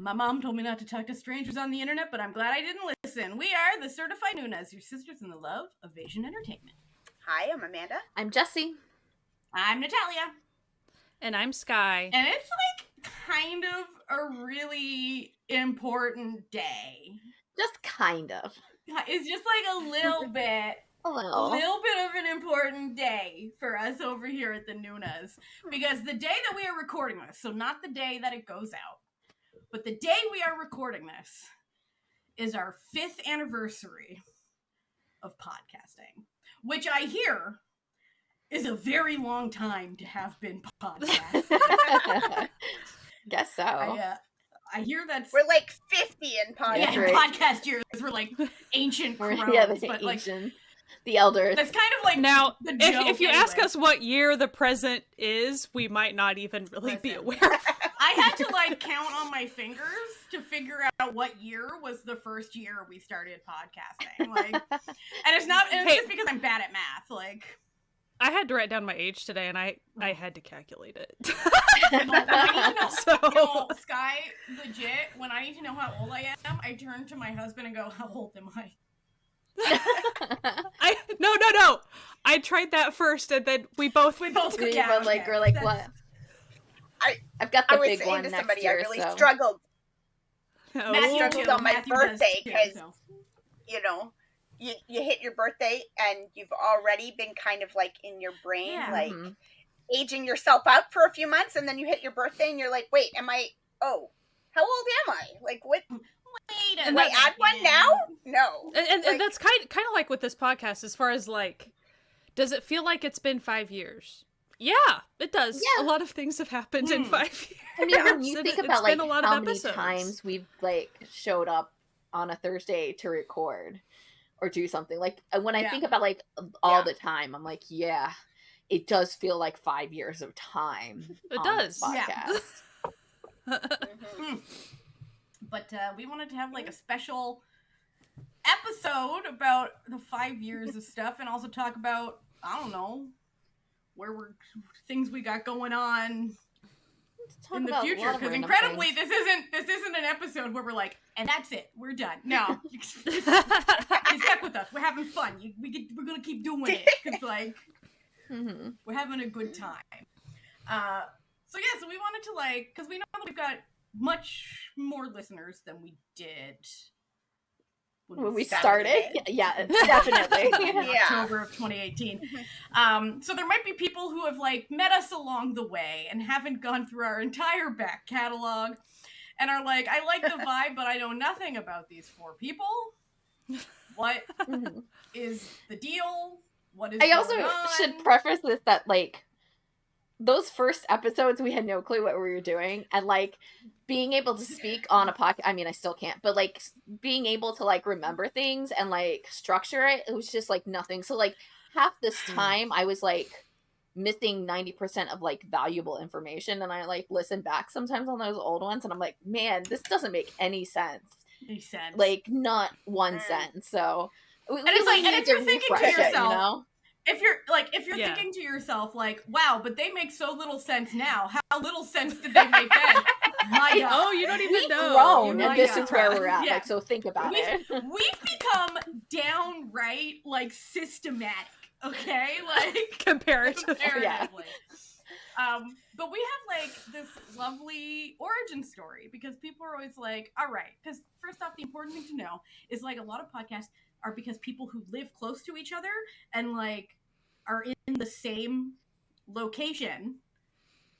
My mom told me not to talk to strangers on the internet, but I'm glad I didn't listen. We are the Certified Noonas, your sisters in the love of Asian entertainment. Hi, I'm Amanda. I'm Jessie. I'm Natalia. And I'm Sky. And it's like kind of a really important day. Just kind of. It's just like a little bit. A little bit of an important day for us over here at the Noonas. Because the day that we are recording this, so not the day that it goes out, but the day we are recording this is our 5th anniversary of podcasting, which I hear is a very long time to have been podcasting. Guess so. I hear that's... We're like 50 in podcast. Yeah, in podcast years, we're like ancient crows. Yeah, the but ancient. Like, the elders. That's kind of like now, the if you anyway. ask us what year the present is, we might not even really be aware. I had to like count on my fingers to figure out what year was the first year we started podcasting. Like, and it's just because I'm bad at math. Like, I had to write down my age today, and I had to calculate it. Sky, legit, when I need to know how old I am, I turn to my husband and go, "How old am I?" No. I tried that first, and then we both we're like, what? I've got the big one next year. I really struggled. Matthew struggled on my birthday because you know, you hit your birthday and you've already been kind of like in your brain aging yourself up for a few months, and then you hit your birthday and you're like, wait, how old am I? Like, what? Wait, do I add one now? No. And that's kind of like with this podcast, as far as like, does it feel like it's been 5 years? Yeah, it does. Yeah. A lot of things have happened in 5 years. I mean, when you think about like how many episodes. times we've like showed up on a Thursday to record or do something, like when I think about like all the time, I'm like, yeah, it does feel like 5 years of time. It does. Podcast. But we wanted to have like a special episode about the 5 years of stuff, and also talk about, I don't know, things we got going on in the future. Because incredibly, this isn't an episode where we're like, and that's it, we're done. No, you stuck with us. We're having fun. We're gonna keep doing it because like we're having a good time. So we wanted to like, because we know that we've got much more listeners than we did when we started. Yeah, definitely. October of 2018. So there might be people who have like met us along the way and haven't gone through our entire back catalog and are like, I like the vibe, but I know nothing about these 4 people. What is the deal? What is I also going on? should preface this that like those first episodes we had no clue what we were doing, and like being able to speak on a podcast, I mean I still can't, but like being able to like remember things and like structure it was just like nothing. So like half this time I was like missing 90% of like valuable information, and I like listen back sometimes on those old ones and I'm like, man, this doesn't make any sense. Like not one sentence. So and it's like, and if you're thinking to yourself, you know? If you're thinking to yourself, like, wow, but they make so little sense now. How little sense did they make then? My God. Oh, you don't even know. Grown, and this is where we're at. Yeah. Like, so think about it. We've become downright, like, systematic, okay? Like, comparatively. Yeah. But we have, like, this lovely origin story, because people are always like, all right, because first off, the important thing to know is, like, a lot of podcasts are because people who live close to each other and, like, are in the same location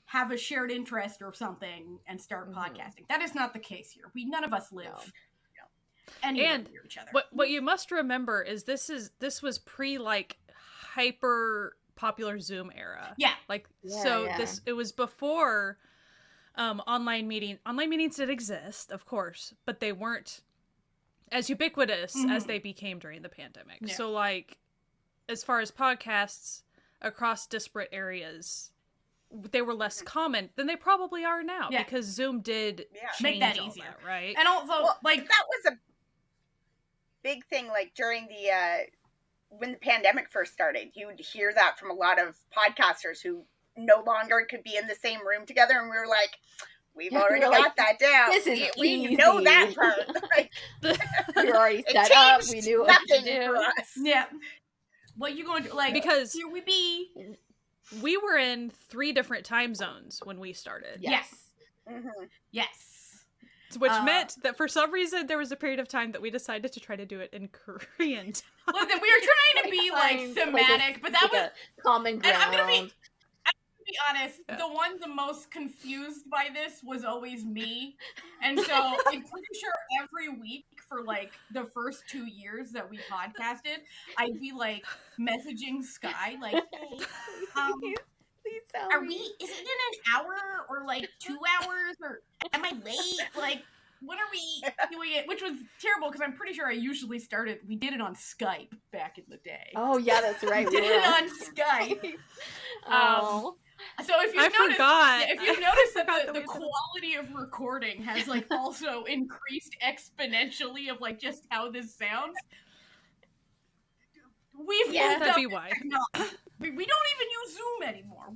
have a shared interest or something and start podcasting. That is not the case here. None of us live anywhere near each other. What you must remember is this was pre like hyper popular Zoom era. Yeah. It was before online meetings. Online meetings did exist, of course, but they weren't as ubiquitous as they became during the pandemic. Yeah. So like, as far as podcasts across disparate areas, they were less common than they probably are now, because Zoom did make that easier, right? And also, like, that was a big thing, like, during the when the pandemic first started. You would hear that from a lot of podcasters who no longer could be in the same room together, and we were like, We've already got that down. This is we know that part. Like, you're already set up. We knew what to do. For us. Yeah. What you going to like? Because here we be. We were in 3 different time zones when we started. Yes. Mm-hmm. Yes. Which meant that for some reason there was a period of time that we decided to try to do it in Korean time. Look, we were trying to be like thematic, but that was common ground. And I'm gonna be honest. The one the most confused by this was always me, and so I'm pretty sure every week for like the first 2 years that we podcasted, I'd be like messaging Sky like, "Hey, please tell are me. is it in an hour or like 2 hours or am I late? Like, when are we doing it?" Which was terrible because I'm pretty sure we did it on Skype back in the day. Oh yeah, that's right. We did it on Skype. Oh. So if you notice that the quality of recording has like also increased exponentially of like just how this sounds, we've moved that'd up be why. we don't even use Zoom anymore.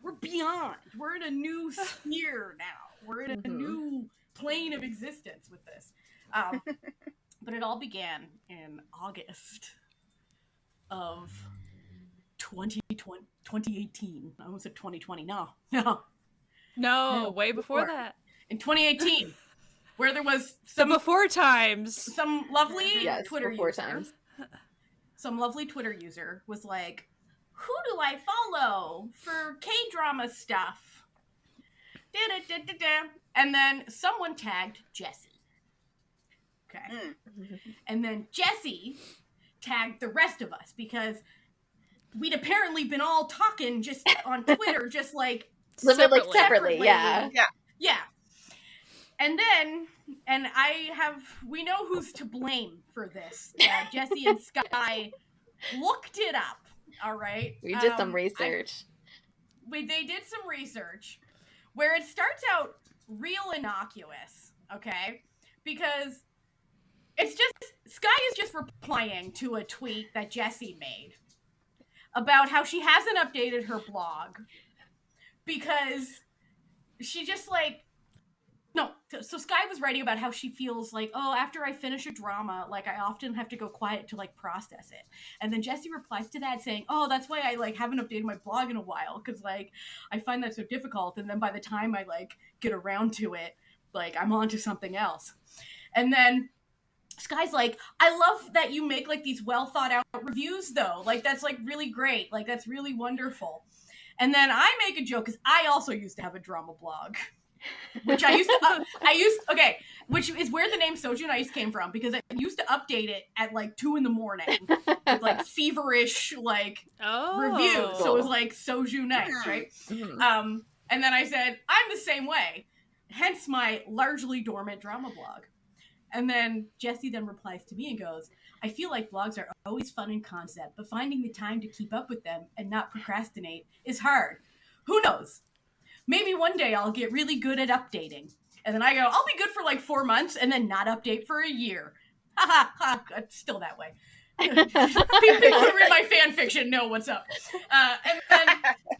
We're beyond. We're in a new sphere now. We're in a new plane of existence with this. But it all began in August of 2018. I almost said 2020. No, way before that. In 2018, where there was some before times. Some lovely Twitter user. Times. Some lovely Twitter user was like, "Who do I follow for K-drama stuff?" And then someone tagged Jessie. Okay. And then Jessie tagged the rest of us because we'd apparently been all talking just on Twitter, just like separately. Yeah. And then, we know who's to blame for this. Jessie and Sky looked it up. All right. We did some research. They did some research where it starts out real innocuous. Okay. Because Sky is just replying to a tweet that Jessie made about how she hasn't updated her blog because she just like, no. So Sky was writing about how she feels like, oh, after I finish a drama, like I often have to go quiet to like process it. And then Jessie replies to that saying, oh, that's why I like haven't updated my blog in a while. Cause like, I find that so difficult. And then by the time I like get around to it, like I'm on to something else. And then Sky's like, I love that you make like these well thought out reviews though. Like that's like really great. Like that's really wonderful. And then I make a joke because I also used to have a drama blog, which which is where the name Soju Nice came from because I used to update it at like 2 a.m. with like feverish like reviews. So it was like Soju Nice, right? Mm-hmm. And then I said, I'm the same way, hence my largely dormant drama blog. And then Jessie then replies to me and goes, I feel like blogs are always fun in concept, but finding the time to keep up with them and not procrastinate is hard. Who knows? Maybe one day I'll get really good at updating. And then I go, I'll be good for like 4 months and then not update for a year. Ha ha ha. It's still that way. People who read my fan fiction know what's up. And then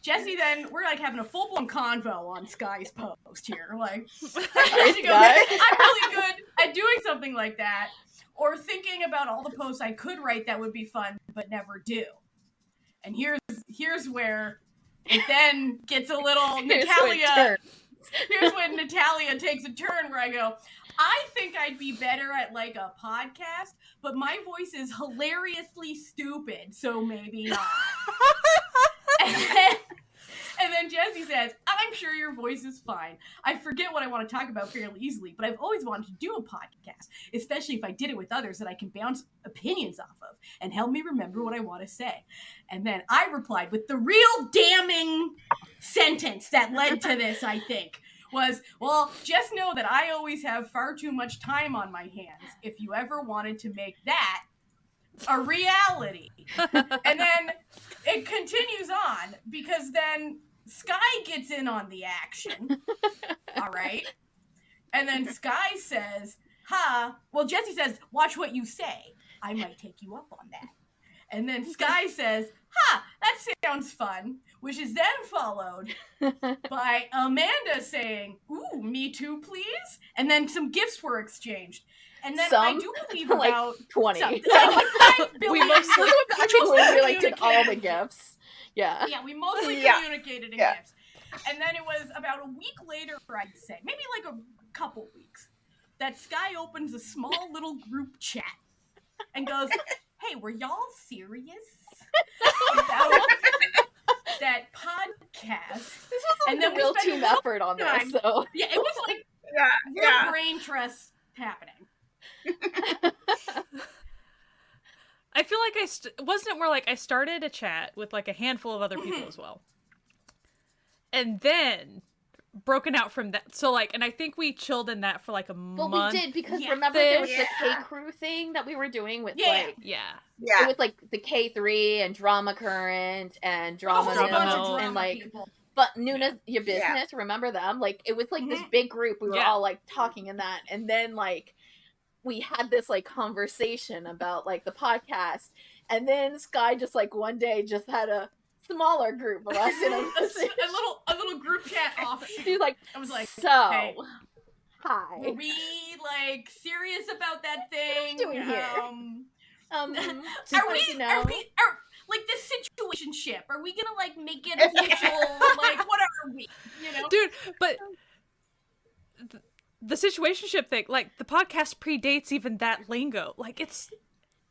Jessie, we're like having a full-blown convo on Sky's post here. Like, she goes, I'm really good at doing something like that, or thinking about all the posts I could write that would be fun, but never do. And here's where it then gets a little Natalia. Here's when Natalia takes a turn where I go, I think I'd be better at like a podcast, but my voice is hilariously stupid, so maybe not. And then Jessie says, I'm sure your voice is fine. I forget what I want to talk about fairly easily, but I've always wanted to do a podcast, especially if I did it with others that I can bounce opinions off of and help me remember what I want to say. And then I replied with the real damning sentence that led to this, I think, was, well, just know that I always have far too much time on my hands if you ever wanted to make that a reality. And then it continues on because then Sky gets in on the action. All right. And then Sky says, Jessie says, watch what you say. I might take you up on that. And then Sky says, that sounds fun, which is then followed by Amanda saying, "Ooh, me too, please," and then some gifts were exchanged. And then I do believe like about 20. Like 5 billion. We did all the gifts. Yeah. Yeah, we mostly communicated in gifts. And then it was about a week later, I'd say, maybe like a couple weeks, that Sky opens a small little group chat and goes, "Hey, were y'all serious about that podcast?" This was like a real team effort on this, so. Yeah, it was like real brain trust happening. I feel like wasn't it more like I started a chat with like a handful of other people as well. And then broken out from that. So like, and I think we chilled in that for like a month. Well, we did, because remember there was the K crew thing that we were doing with It was like the K3 and Drama Current and Drama Mill and like people. But Noonas, your business, remember them? Like, it was like this big group. We were all like talking in that, and then like we had this like conversation about like the podcast, and then Sky just like one day just had a smaller group of us in a little group chat off. She's like, I was like, so hey, hi, were we like serious about that thing? What are we doing here? Are we like this situationship? Are we gonna like make it official? Like, what are we? You know, dude. But the situationship thing, like the podcast predates even that lingo. Like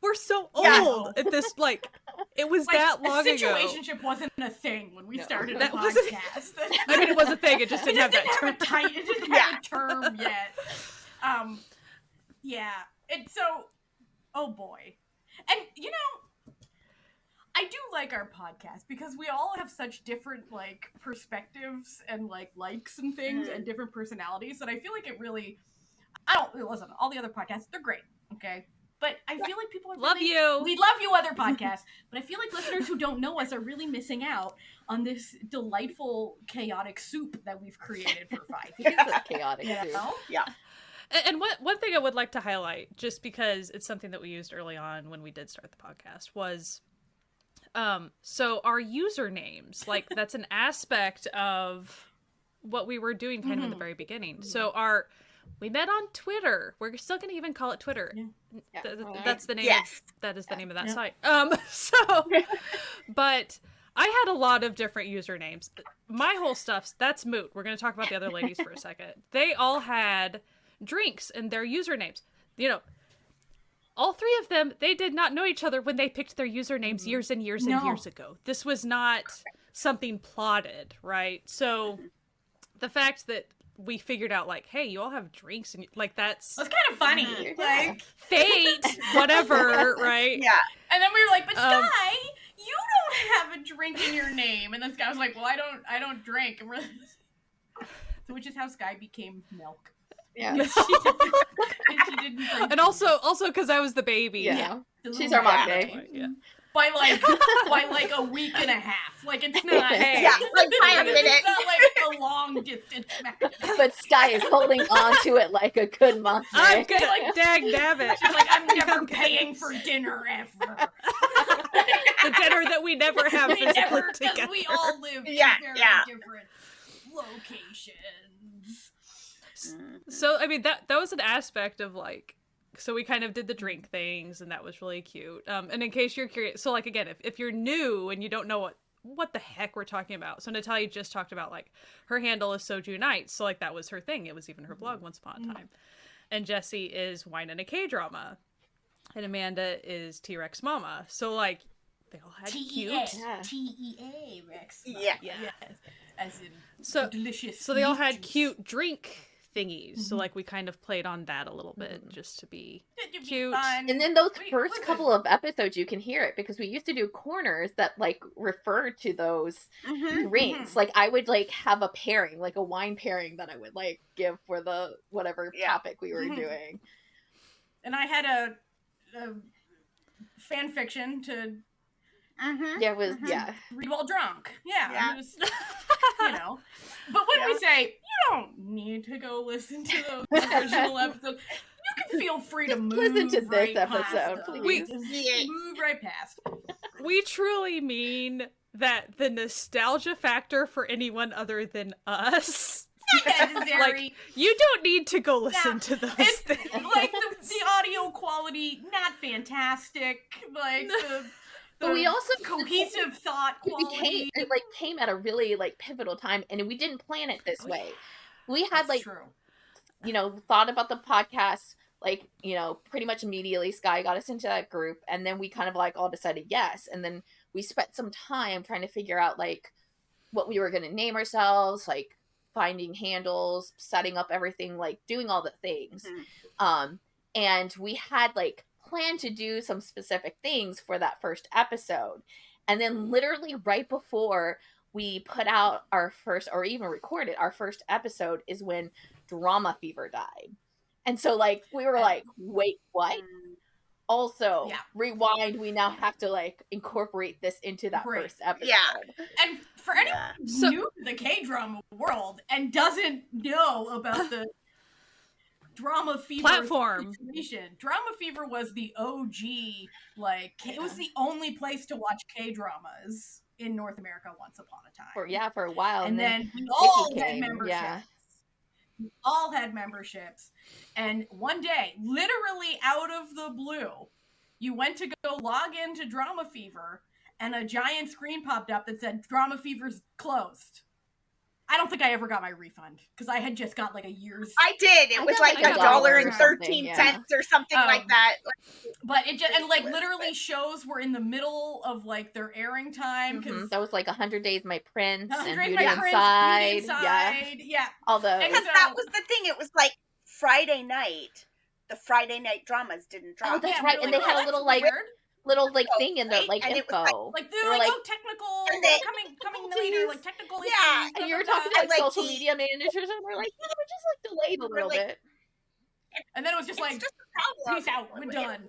we're so old at this. Like it was like, that long ago. Situationship wasn't a thing when we started that the podcast. I mean, it was a thing. It just didn't have that term. It didn't have a term yet. Yeah. And so, oh boy. And, you know, I do like our podcast because we all have such different, like, perspectives and, like, likes and things and different personalities that I feel like it really... Listen, all the other podcasts, they're great, okay? But I feel like people are love you. We love you, other podcasts. But I feel like listeners who don't know us are really missing out on this delightful, chaotic soup that we've created for Five. It is a chaotic soup. Yeah. And one thing I would like to highlight, just because it's something that we used early on when we did start the podcast, was so our usernames, like that's an aspect of what we were doing kind of in the very beginning. So we met on Twitter. We're still going to even call it Twitter. Yeah. That's the name. Yes. That is the name of that site. But I had a lot of different usernames. My whole stuff, that's moot. We're going to talk about the other ladies for a second. They all had drinks and their usernames. You know, all three of them, they did not know each other when they picked their usernames years and years and years ago. This was not something plotted, right? So the fact that we figured out, like, hey, you all have drinks, and like that's kind of funny. Like fate, whatever, right? Yeah. And then we were like, but Sky, you don't have a drink in your name. And then Sky was like, well, I don't drink. And so which is how Sky became Milk. Yeah. She didn't drink. And also because I was the baby. Yeah. She's our mom day. Yeah. By like a week and a half. Like it's not like it's not like a long distance match. But Sky is holding on to it like a good mom. I'm gonna like dag nabbit. She's like, I'm never paying for dinner ever. The dinner that we never have physically together. Because we all live in very different locations. So I mean that was an aspect of like, so we kind of did the drink things, and that was really cute. And in case you're curious, so like again, if you're new and you don't know what the heck we're talking about, so Natalia just talked about like her handle is Soju Nights, so like that was her thing. It was even her blog once upon a time. And Jessie is Wine and a K-drama, and Amanda is T-Rex Mama. So like they all had cute T-E-A Rex. Yeah. As in delicious. So they all had cute drink thingies. So like we kind of played on that a little bit just to be cute. And then those first couple of episodes you can hear it because we used to do corners that like refer to those drinks. Like I would like have a pairing, like a wine pairing that I would like give for the whatever topic we were doing. And I had a fan fiction to Yeah, it was read while drunk. Yeah. It was, you know. But when we say you don't need to go listen to those original episodes, you can feel free to move. Listen to this right episode, past please. move right past. We truly mean that the nostalgia factor for anyone other than us, necessary. You don't need to go listen to those things. Like the audio quality, not fantastic. Like but we also cohesive thought quality. It came at a really pivotal time, and we didn't plan it this way. We had true. Thought about the podcast, pretty much immediately. Sky got us into that group, and then we kind of all decided yes, and then we spent some time trying to figure out what we were going to name ourselves, finding handles, setting up everything, doing all the things. And we had planned to do some specific things for that first episode, and then literally right before we put out our first, or even recorded our first episode, is when Drama Fever died. And so we were wait, what? Also, rewind, we now have to incorporate this into that first episode. Yeah. And for anyone who's new to the K-drama world and doesn't know about the Drama Fever platform situation, Drama Fever was the OG, it was the only place to watch K-dramas in North America once upon a time. For a while. And then we all had memberships. Yeah. We all had memberships. And one day, literally out of the blue, you went to go log into Drama Fever, and a giant screen popped up that said, Drama Fever's closed. I don't think I ever got my refund, because I had just got a year's... I did. It was $1.13 or something like that. But it just... And literally shows were in the middle of their airing time. Cause that was 100 Days My Prince and Beauty Beauty Inside. Yeah. Although... Because that was the thing. It was Friday night. The Friday night dramas didn't drop. Oh, that's right. And they had a little thing in the and info. They were technical, coming later, technical issues. Yeah, and you were talking to social media managers, and we're we're just delayed a little bit. And then it was just peace out, we're done.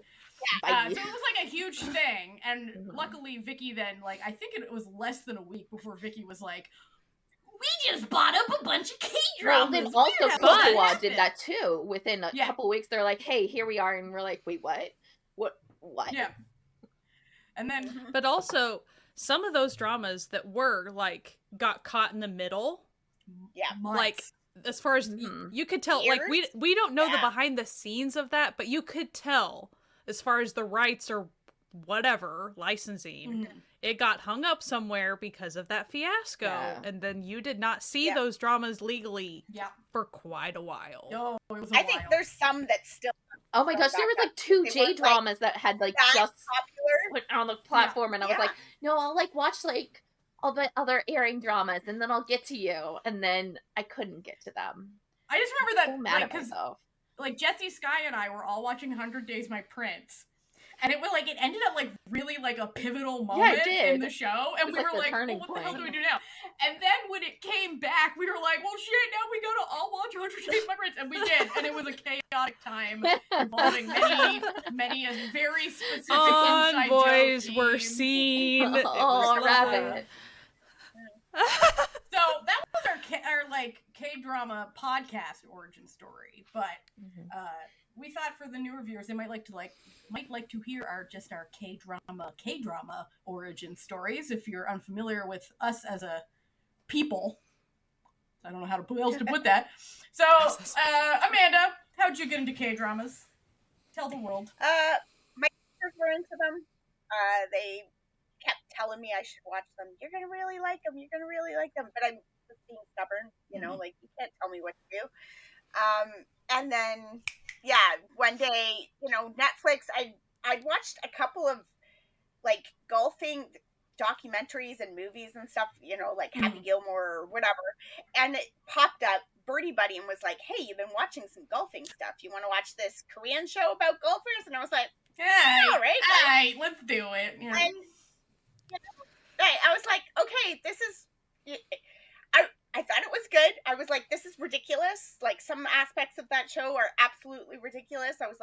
Yeah. So it was a huge thing, and luckily Vicky then, I think it was less than a week before Vicky was we just bought up a bunch of K-dramas. Well, then also Cocoa did that too. Within a couple weeks, they're hey, here we are, and we're wait, what? What? Yeah. And then, but also some of those dramas that were got caught in the middle. Yeah. Months. As far as you could tell, we don't know the behind the scenes of that, but you could tell as far as the rights or whatever licensing, it got hung up somewhere because of that fiasco, and then you did not see those dramas legally for quite a while. No, it was I think there's some that still. Oh my gosh, there was 2 J dramas that had just popular put on the platform, and I was no, I'll watch all the other airing dramas, and then I'll get to you, and then I couldn't get to them. I just remember that because Jessie, Sky, and I were all watching 100 Days My Prince. And it was it ended up really a pivotal moment in the show, and we were what the hell do we do now? And then when it came back, we were well, shit, now we gotta all watch 100 Days My Prince, and we did, and it was a chaotic time involving many a very specific inside boys joke were seen. Rabbit. So that was our K-drama podcast origin story, but we thought for the newer viewers, they might like to hear our K-drama origin stories. If you're unfamiliar with us as a people, I don't know how else to put that. So, Amanda, how'd you get into K-dramas? Tell the world. My sisters were into them. They kept telling me I should watch them. You're gonna really like them. You're gonna really like them. But I'm just being stubborn. You you can't tell me what to do. And then, one day, Netflix, I'd watched a couple of, golfing documentaries and movies and stuff, Happy Gilmore or whatever, and it popped up, Birdie Buddy, and was hey, you've been watching some golfing stuff. You want to watch this Korean show about golfers? And I was all right, let's do it. Yeah. And, I was okay, this is... I thought it was good. I was this is ridiculous. Some aspects of that show are absolutely ridiculous. I was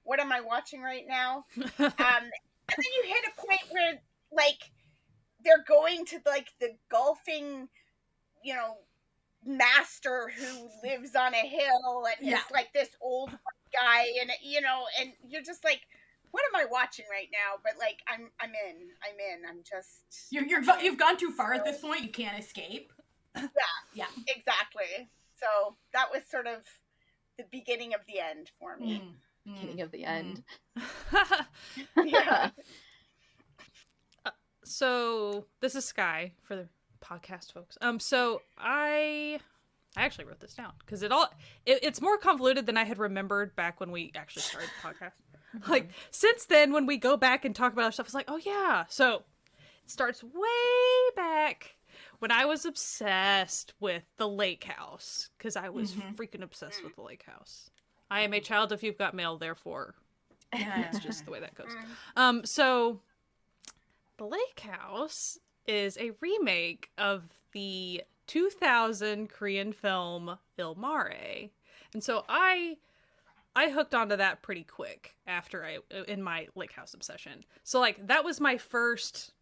what am I watching right now? And then you hit a point where, they're going to, the golfing, master who lives on a hill, and he's, this old guy, and, and you're just what what am I watching right now? But like, I'm in. I'm just. You've gone too far at this point. You can't escape. Yeah, exactly. So that was sort of the beginning of the end for me. Beginning of the end. Yeah. So this is Sky for the podcast folks. So I actually wrote this down because it's more convoluted than I had remembered back when we actually started the podcast. Like since then, when we go back and talk about our stuff, it's like, oh yeah. So it starts way back when I was obsessed with the Lake House, because I was freaking obsessed with the Lake House. I am a child of You've Got Mail, therefore it's just the way that goes. So the Lake House is a remake of the 2000 Korean film Il Mare. And so I hooked onto that pretty quick after in my Lake House obsession. So like that was my first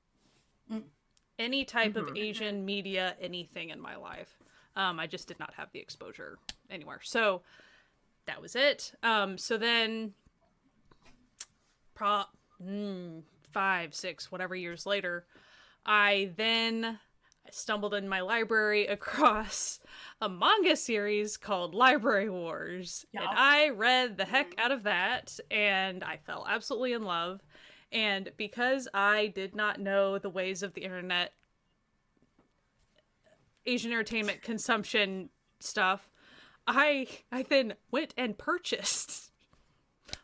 any type of Asian media, anything in my life. I just did not have the exposure anywhere. So that was it. So then 5, 6, whatever years later, I stumbled in my library across a manga series called Library Wars. Yeah. And I read the heck out of that, and I fell absolutely in love. And because I did not know the ways of the internet, Asian entertainment consumption stuff, I then went and purchased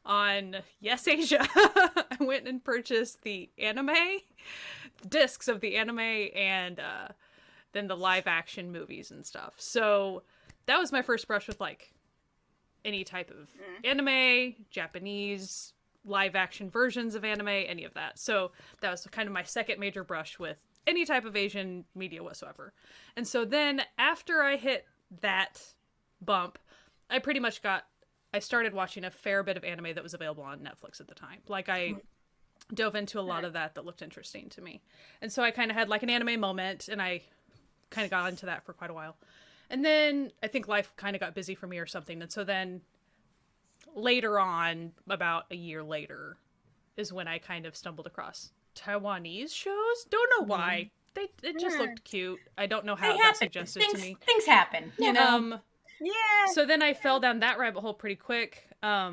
on Yes Asia. I went and purchased the anime, discs of the anime, and then the live action movies and stuff. So that was my first brush with like any type of anime, Japanese live action versions of anime, any of that. So that was kind of my second major brush with any type of Asian media whatsoever. And so then after I hit that bump, I pretty much I started watching a fair bit of anime that was available on Netflix at the time. Like I dove into a lot of that looked interesting to me. And so I kind of had like an anime moment, and I kind of got into that for quite a while. And then I think life kind of got busy for me or something. And so then later on, about a year later, is when I kind of stumbled across Taiwanese shows. Don't know why. It just looked cute. I don't know how it got suggested to me. Things happen, you know? Yeah. So then I fell down that rabbit hole pretty quick. I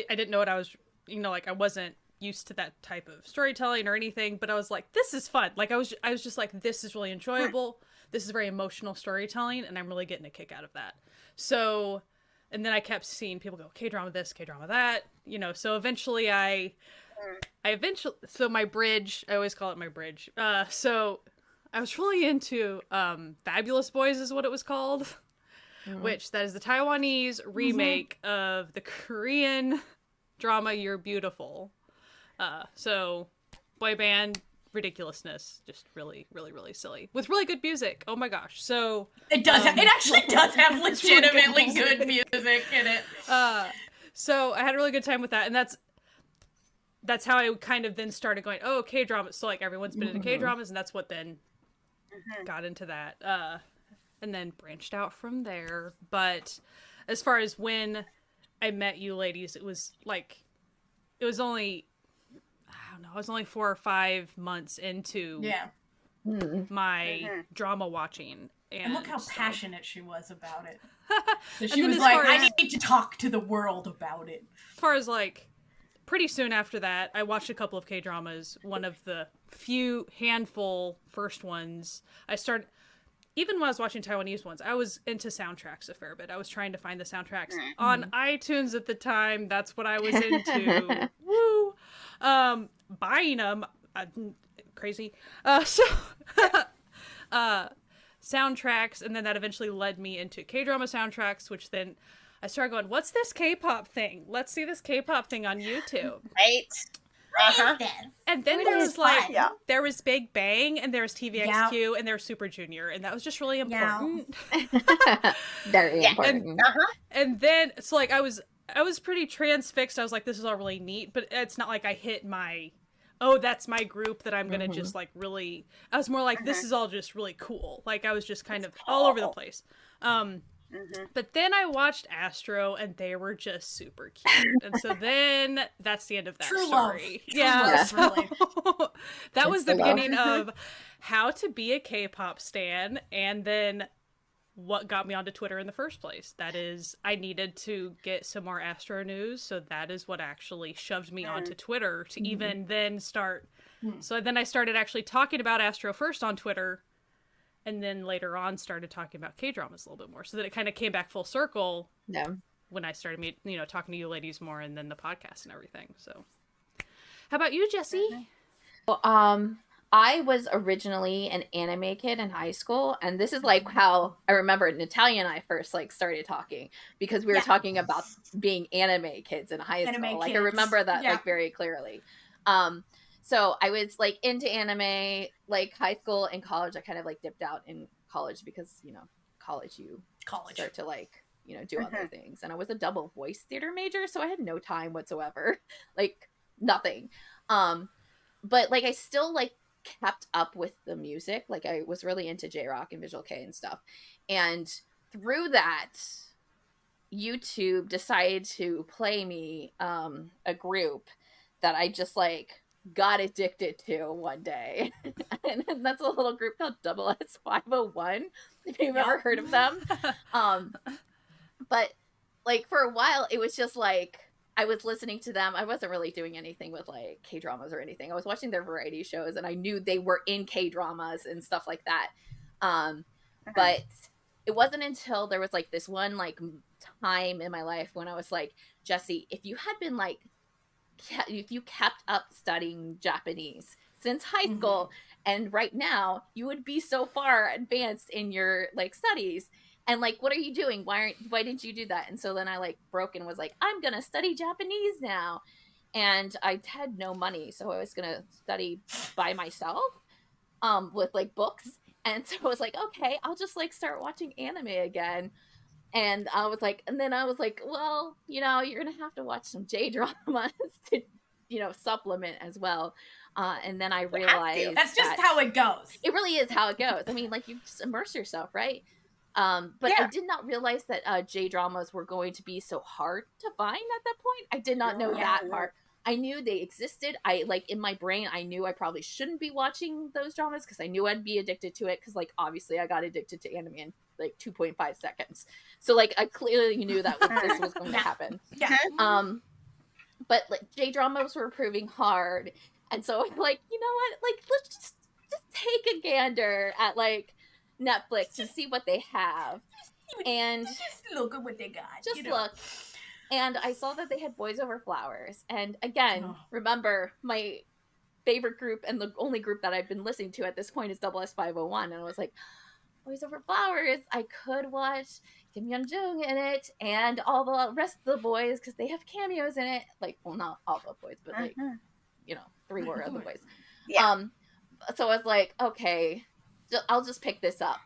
didn't know what I was, like I wasn't used to that type of storytelling or anything, but I was like, this is fun. Like I was just like, this is really enjoyable. This is very emotional storytelling, and I'm really getting a kick out of that. So, and then I kept seeing people go, K-drama this, K-drama that, so eventually so my bridge, I always call it my bridge. So I was really into Fabulous Boys is what it was called, which that is the Taiwanese remake of the Korean drama You're Beautiful. So boy band ridiculousness, just really, really, really silly with really good music. Oh my gosh. So it does it actually does have legitimately good music in it. So I had a really good time with that, and that's how I kind of then started going, oh, K-dramas. So like everyone's been into K-dramas, and that's what then got into that. And then branched out from there. But as far as when I met you ladies, it was only, I don't know, I was only 4 or 5 months into my drama watching. And look how passionate she was about it. So And she then was as like, far I as- need to talk to the world about it. As far as like, pretty soon after that, I watched a couple of K-dramas. One of the handful first ones. Even when I was watching Taiwanese ones, I was into soundtracks a fair bit. I was trying to find the soundtracks on iTunes at the time. That's what I was into. Woo! Buying them. Crazy. Soundtracks, and then that eventually led me into K-drama soundtracks, which then I started going, what's this K-pop thing? Let's see this K-pop thing on YouTube. Right. And then there was Big Bang, and there was TVXQ, and there was Super Junior, and that was just really important. Very important. And then, so like, I was pretty transfixed. I was like, this is all really neat, but it's not like I hit my, oh, that's my group that I'm gonna just like really, I was more like, this is all just really cool. Like I was just kind of all over the place. But then I watched Astro, and they were just super cute, and so then that's the end of that story. Yeah, so really. that was the beginning of how to be a K-pop stan, and then what got me onto Twitter in the first place. That is, I needed to get some more Astro news, so that is what actually shoved me onto Twitter to even then start. So then I started actually talking about Astro first on Twitter, and then later on started talking about K-dramas a little bit more. So that it kind of came back full circle when I started talking to you ladies more, and then the podcast and everything. So how about you, Jessie? Well, I was originally an anime kid in high school, and this is like how I remember Natalia and I first like started talking, because we were talking about being anime kids in high school. Like I remember that like very clearly. So I was like into anime like high school and college. I kind of like dipped out in college because, college start to like, do other things. And I was a double voice theater major, so I had no time whatsoever, like nothing. But like I still like kept up with the music. Like I was really into J-Rock and Visual K and stuff. And through that, YouTube decided to play me a group that I just like got addicted to one day. And that's a little group called Double S 501, if you've ever heard of them. But like for a while it was just like I was listening to them. I wasn't really doing anything with like K-dramas or anything. I was watching their variety shows, and I knew they were in K-dramas and stuff like that. But it wasn't until there was like this one like time in my life when I was like, Jessie, if you kept up studying Japanese since high school and right now, you would be so far advanced in your like studies. And like, what are you doing? Why didn't you do that? And so then I like broke and was like, I'm going to study Japanese now. And I had no money. So I was going to study by myself with like books. And so I was like, okay, I'll just like start watching anime again. And I was like, well, you're going to have to watch some J-dramas to, supplement as well. And then I realized that's just how it goes. It really is how it goes. I mean, like you just immerse yourself, right? But I did not realize that J-dramas were going to be so hard to find at that point. I did not know that part. I knew they existed. I like in my brain, I knew I probably shouldn't be watching those dramas because I knew I'd be addicted to it. Because like obviously I got addicted to anime in like 2.5 seconds. So like I clearly knew that this was going to happen. But like J-dramas were proving hard, and so I'm like, you know what? Like let's just take a gander at like Netflix and see what they have, and just look at what they got. Look. And I saw that they had Boys Over Flowers, and again, remember my favorite group and the only group that I've been listening to at this point is Double S 501, and I was like, Boys Over Flowers, I could watch Kim Yeon-jung in it and all the rest of the boys because they have cameos in it. Like, well, not all the boys, but like, 3 more of the boys. So I was like, okay, I'll just pick this up.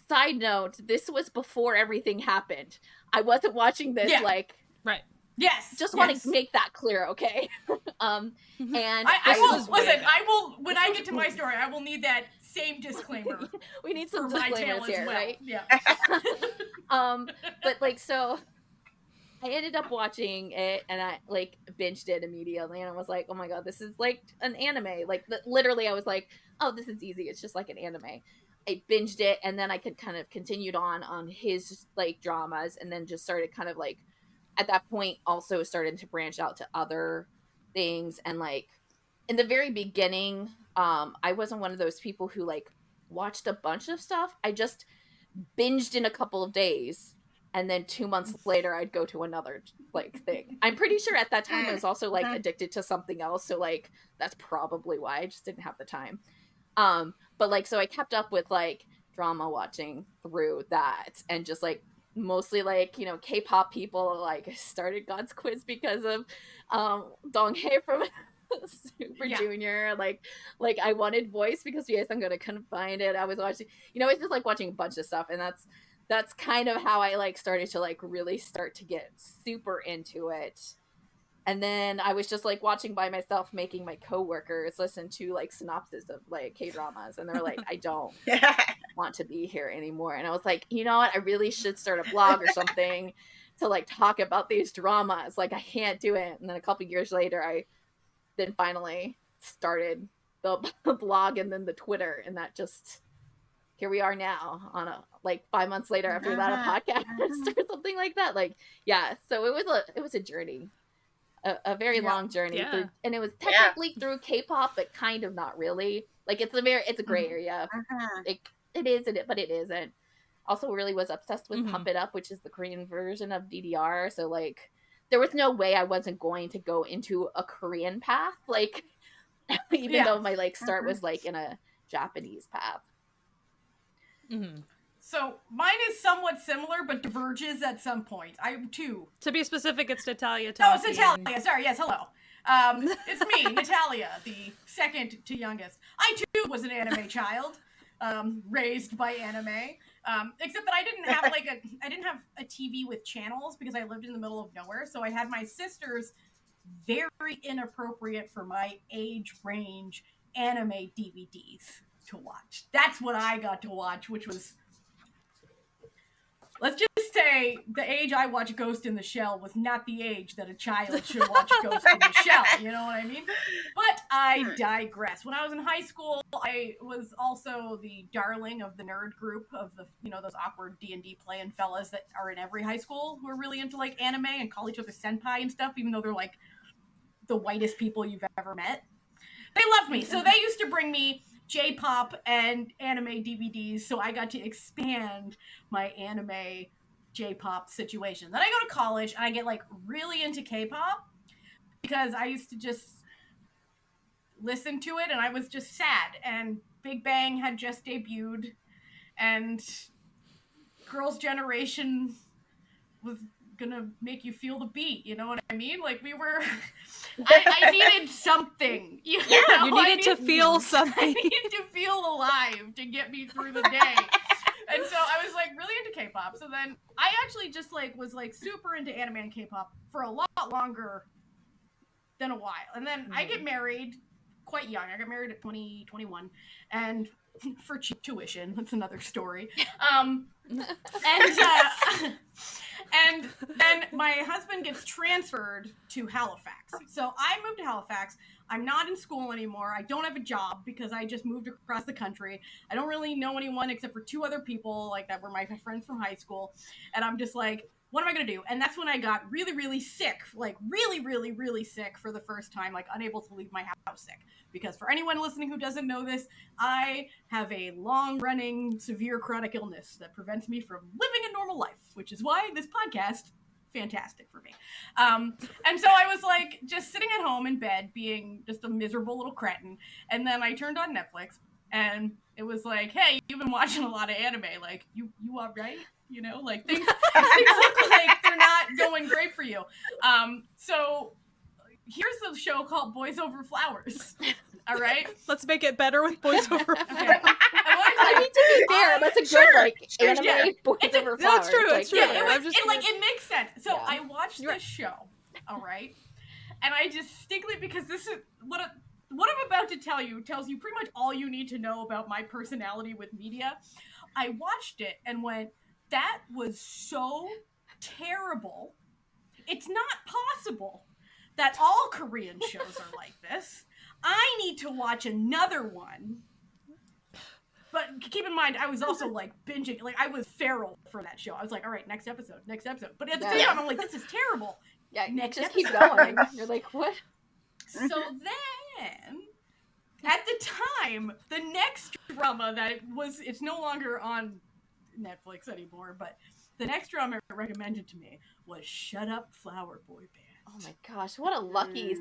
Side note, this was before everything happened. I wasn't watching this right. Yes. Just want to make that clear, okay? And I will when I get to my story, I will need that same disclaimer. We need some disclaimers here, right? Yeah. But like so I ended up watching it and I like binged it immediately and I was like, oh my god, this is like an anime. Like literally I was like, oh, this is easy. It's just like an anime. I binged it and then I could kind of continued on his like dramas and then just started kind of like at that point also started to branch out to other things. And like in the very beginning, I wasn't one of those people who like watched a bunch of stuff. I just binged in a couple of days. And then 2 months later, I'd go to another like thing. I'm pretty sure at that time I was also like addicted to something else. So like that's probably why I just didn't have the time. But like so I kept up with like drama watching through that and just like mostly like K-pop people. Like started God's Quiz because of Donghae from Super Junior. Like I wanted Voice because yes, I'm gonna couldn't find it. I was watching it's just like watching a bunch of stuff and that's kind of how I like started to like really start to get super into it. And then I was just like watching by myself, making my coworkers listen to like synopsis of like K-dramas, and they're like, I don't want to be here anymore. And I was like, you know what? I really should start a blog or something to like talk about these dramas. Like I can't do it. And then a couple years later, I then finally started the blog and then the Twitter, and that just, here we are now on a, like 5 months later after that, a podcast or something like that. Like, yeah. So it was a journey, a very long journey through, and it was technically through K-pop, but kind of not really. Like it's a gray area. It is, but it isn't. Also really was obsessed with Pump It Up, which is the Korean version of DDR. So like there was no way I wasn't going to go into a Korean path. Like even though my like start was like in a Japanese path. So mine is somewhat similar, but diverges at some point. I too. To be specific, it's Natalia. Oh, it's Natalia. Sorry. Yes. Hello. It's me, Natalia, the second to youngest. I too was an anime child, raised by anime. Except that I didn't have a TV with channels because I lived in the middle of nowhere. So I had my sister's very inappropriate for my age range anime DVDs to watch. That's what I got to watch, which was, let's just say, the age I watched Ghost in the Shell was not the age that a child should watch Ghost in the Shell, you know what I mean? But I digress. When I was in high school, I was also the darling of the nerd group of the, those awkward D&D playing fellas that are in every high school who are really into, like, anime and call each other senpai and stuff, even though they're, like, the whitest people you've ever met. They loved me. So they used to bring me J-pop and anime DVDs, so I got to expand my anime J-pop situation. Then I go to college and I get like really into K-pop because I used to just listen to it and I was just sad, and Big Bang had just debuted and Girls' Generation was gonna make you feel the beat, you know what I mean? Like we were I needed something. You needed to feel something. I needed to feel alive to get me through the day. And so I was like really into K-pop. So then I actually just like was like super into anime and K-pop for a lot longer than a while. And then I get married quite young. I got married at 21 and for cheap tuition. That's another story. And then my husband gets transferred to Halifax. So I moved to Halifax. I'm not in school anymore. I don't have a job because I just moved across the country. I don't really know anyone except for 2 other people like that were my friends from high school. And I'm just like, what am I going to do? And that's when I got really, really sick, like really, really, really sick for the first time, like unable to leave my house sick. Because for anyone listening who doesn't know this, I have a long-running severe chronic illness that prevents me from living a normal life, which is why this podcast, fantastic for me. And so I was like just sitting at home in bed being just a miserable little cretin. And then I turned on Netflix and it was like, hey, you've been watching a lot of anime. Like, you all right? You know, like things look like they're not going great for you. So here's the show called Boys Over Flowers. All right, let's make it better with Boys Over Flowers. Okay. I mean, to be fair, that's a good anime Boys Over Flowers. That's true. That's true. It makes sense. So I watched this show. All right, and I distinctly, because this is what I'm about to tell you tells you pretty much all you need to know about my personality with media. I watched it and went, that was so terrible. It's not possible that all Korean shows are like this. I need to watch another one. But keep in mind, I was also like binging. Like I was feral for that show. I was like, all right, next episode. But at the same time, I'm like, this is terrible. Yeah, next just episode. Keep going. You're like, what? So then, at the time, the next drama it's no longer on Netflix anymore, but the next drama recommended to me was Shut Up Flower Boy Band. Oh my gosh, what a lucky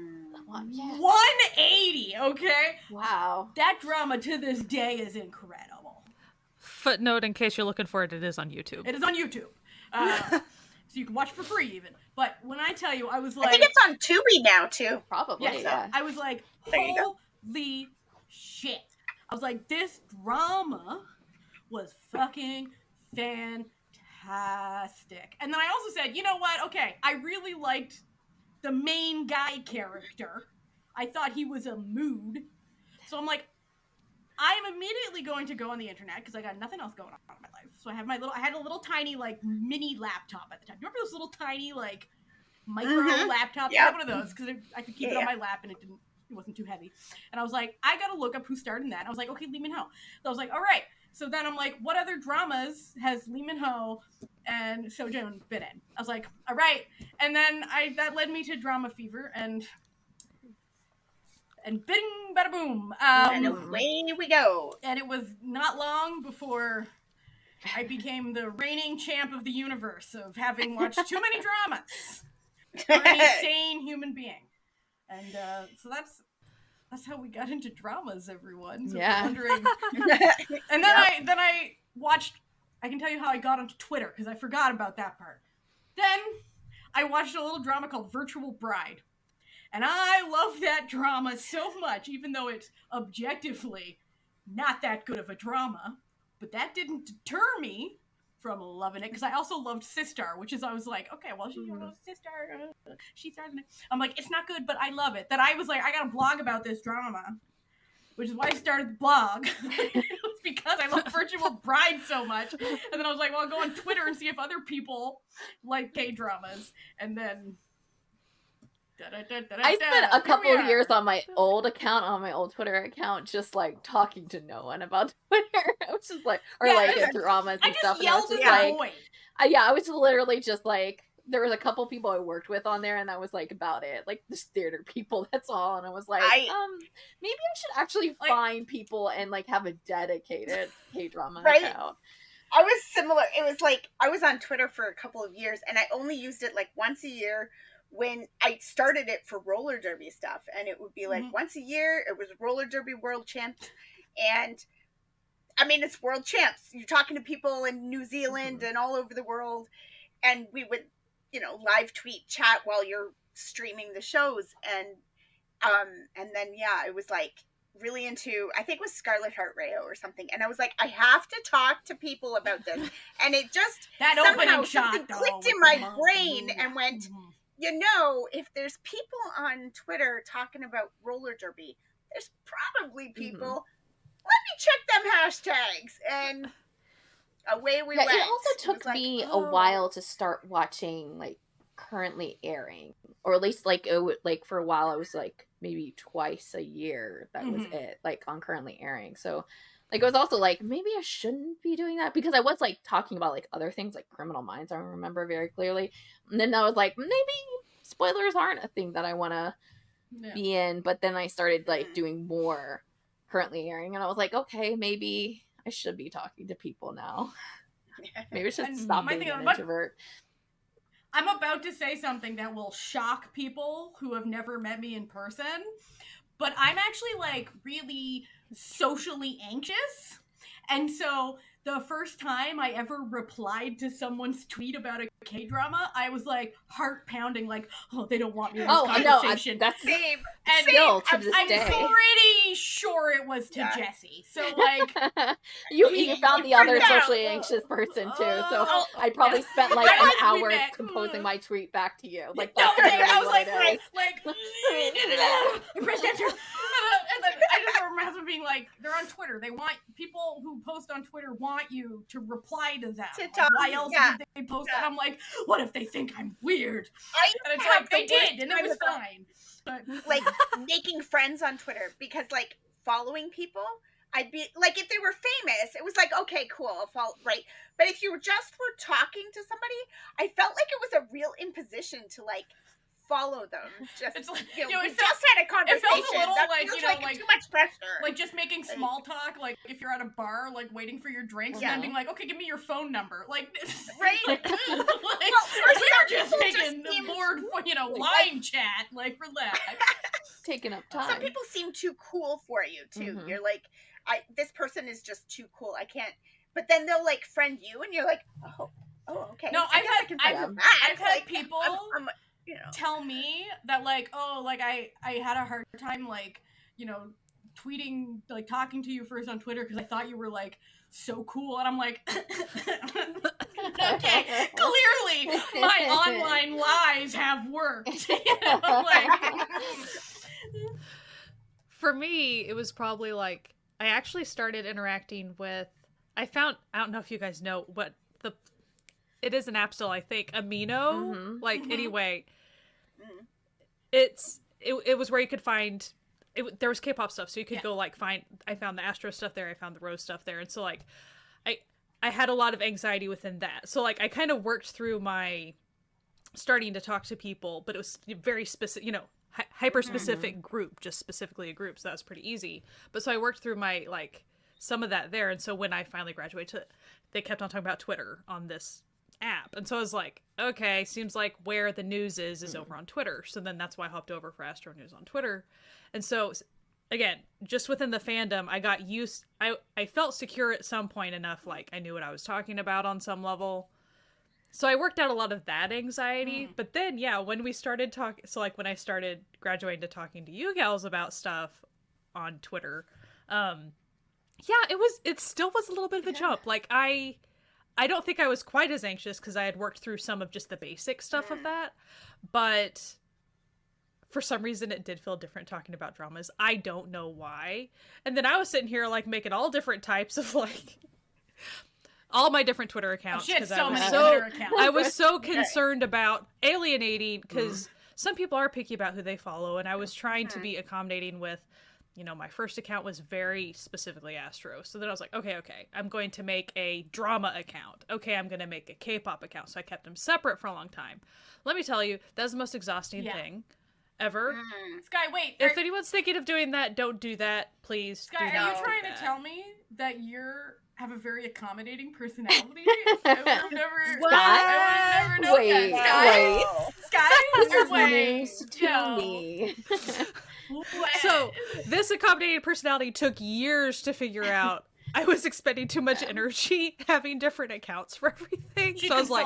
180, okay? Wow. That drama to this day is incredible. Footnote in case you're looking for it, it is on YouTube. It is on YouTube. So you can watch it for free even. But when I tell you, I was like, I think it's on Tubi now too. Probably, yeah. I was like, holy shit. I was like, this drama was fucking fantastic. And then I also said, you know what? Okay, I really liked the main guy character. I thought he was a mood. So I'm like, I'm immediately going to go on the internet because I got nothing else going on in my life. So I had a little tiny like mini laptop at the time. You remember those little tiny like micro laptops? I had one of those because I could keep it on my lap and it wasn't too heavy. And I was like, I gotta look up who starred in that. And I was like, okay, Lee Min-ho. So I was like, all right. So then I'm like, what other dramas has Lee Min-ho and Seo Joon been in? I was like, all right. And then that led me to Drama Fever and bing, bada boom. And away we go. And it was not long before I became the reigning champ of the universe of having watched too many dramas for an insane human being. And so that's how we got into dramas, everyone. So yeah. Wondering. And then I watched. I can tell you how I got onto Twitter because I forgot about that part. Then I watched a little drama called Virtual Bride. And I love that drama so much, even though it's objectively not that good of a drama. But that didn't deter me from loving it, because I also loved Sistar, which is, I was like, okay, well, Sistar, she started it. I'm like, it's not good, but I love it. That I was like, I got a blog about this drama, which is why I started the blog. It was because I love Virtual Bride so much. And then I was like, well, I'll go on Twitter and see if other people like K-dramas. And then... I spent a couple of years on my old account, on my old Twitter account, just like talking to no one about Twitter. I was just like, dramas and stuff. I just yelled at the void. I was literally just like, there was a couple people I worked with on there, and that was like about it. Like just theater people, that's all. And I was like, maybe I should actually find people and like have a dedicated K-drama account. I was similar. It was like I was on Twitter for a couple of years, and I only used it like once a year. When I started it for roller derby stuff, and it would be like once a year, it was roller derby world champs. And I mean, it's world champs. You're talking to people in New Zealand and all over the world. And we would, live tweet chat while you're streaming the shows. And then, it was like really into, I think it was Scarlet Heart Rayo or something. And I was like, I have to talk to people about this. And it just, that somehow something clicked in my brain and went, if there's people on Twitter talking about roller derby, there's probably people. Let me check them hashtags, and away we went. It also took me a while to start watching like currently airing, or at least like it would, like for a while I was like maybe twice a year. That was it, like on currently airing. So like it was also like maybe I shouldn't be doing that, because I was like talking about like other things like Criminal Minds. I remember very clearly, and then I was like, maybe spoilers aren't a thing that I want to be in. But then I started like doing more currently airing, and I was like, okay, maybe I should be talking to people now. Maybe I should stop being an introvert. I'm about to say something that will shock people who have never met me in person, but I'm actually like really socially anxious. And so the first time I ever replied to someone's tweet about a K-drama, I was like heart pounding, like, oh, they don't want me in this conversation. No, that's same. And still to this I'm day. pretty sure it was to Jessie. So like, you found the other socially anxious person too. So I probably spent like an hour composing my tweet back to you. Like that's I was like I pressed enter. And then I just remember husband being like, they're on Twitter. They want people who post on Twitter want you to reply to them. Why else would they post that? I'm like, what if they think I'm weird? And it's like they did, and it was fine. But like making friends on Twitter, because like following people, I'd be like, if they were famous, it was like, okay, cool, I'll follow, right? But if you were talking to somebody, I felt like it was a real imposition to like follow them. Just it's like, we just had a conversation. It felt a little that like, feels like too much pressure. Like just making small talk, like if you're at a bar, like waiting for your drinks, and then being like, okay, give me your phone number. Like, right? Like, we were just making the board, line chat. Like, relax. Taking up time. Some people seem too cool for you too. You're like, this person is just too cool. I can't. But then they'll like friend you, and you're like, oh, okay. No, I've had people tell me that like, oh, like I had a hard time like, tweeting, like talking to you first on Twitter because I thought you were like so cool, and I'm like, okay, clearly my online lies have worked. For me, it was probably like I actually started interacting with, I don't know if you guys know what it is an app still, I think, Amino. Anyway, it was where you could find, there was K-pop stuff, so you could go like I found the Astro stuff there, I found the Rose stuff there, and so like, I had a lot of anxiety within that. So like, I kind of worked through my starting to talk to people, but it was very specific, hyper-specific group, just specifically a group, so that was pretty easy. But so I worked through my, like, some of that there, and so when I finally graduated, they kept on talking about Twitter on this app, and so I was like, okay, seems like where the news is over on Twitter, so then that's why I hopped over for Astro News on Twitter. And so, again, just within the fandom, I got used, I felt secure at some point enough, like, I knew what I was talking about on some level. So I worked out a lot of that anxiety, but then, when we started talking, so like when I started graduating to talking to you gals about stuff on Twitter, it still was a little bit of a jump. Like, I don't think I was quite as anxious because I had worked through some of just the basic stuff of that, but for some reason it did feel different talking about dramas. I don't know why. And then I was sitting here like making all different types of like all my different Twitter accounts because I was so concerned about alienating, because some people are picky about who they follow, and I was trying to be accommodating with, my first account was very specifically Astro. So then I was like, okay, I'm going to make a drama account. Okay, I'm going to make a K-pop account. So I kept them separate for a long time. Let me tell you, that's the most exhausting thing ever. Sky, wait. If anyone's thinking of doing that, don't do that, please. Sky, are you trying to tell me that have a very accommodating personality? I would have never known that. To me. So this accommodating personality took years to figure out. I was expending too much energy having different accounts for everything. She so I was like,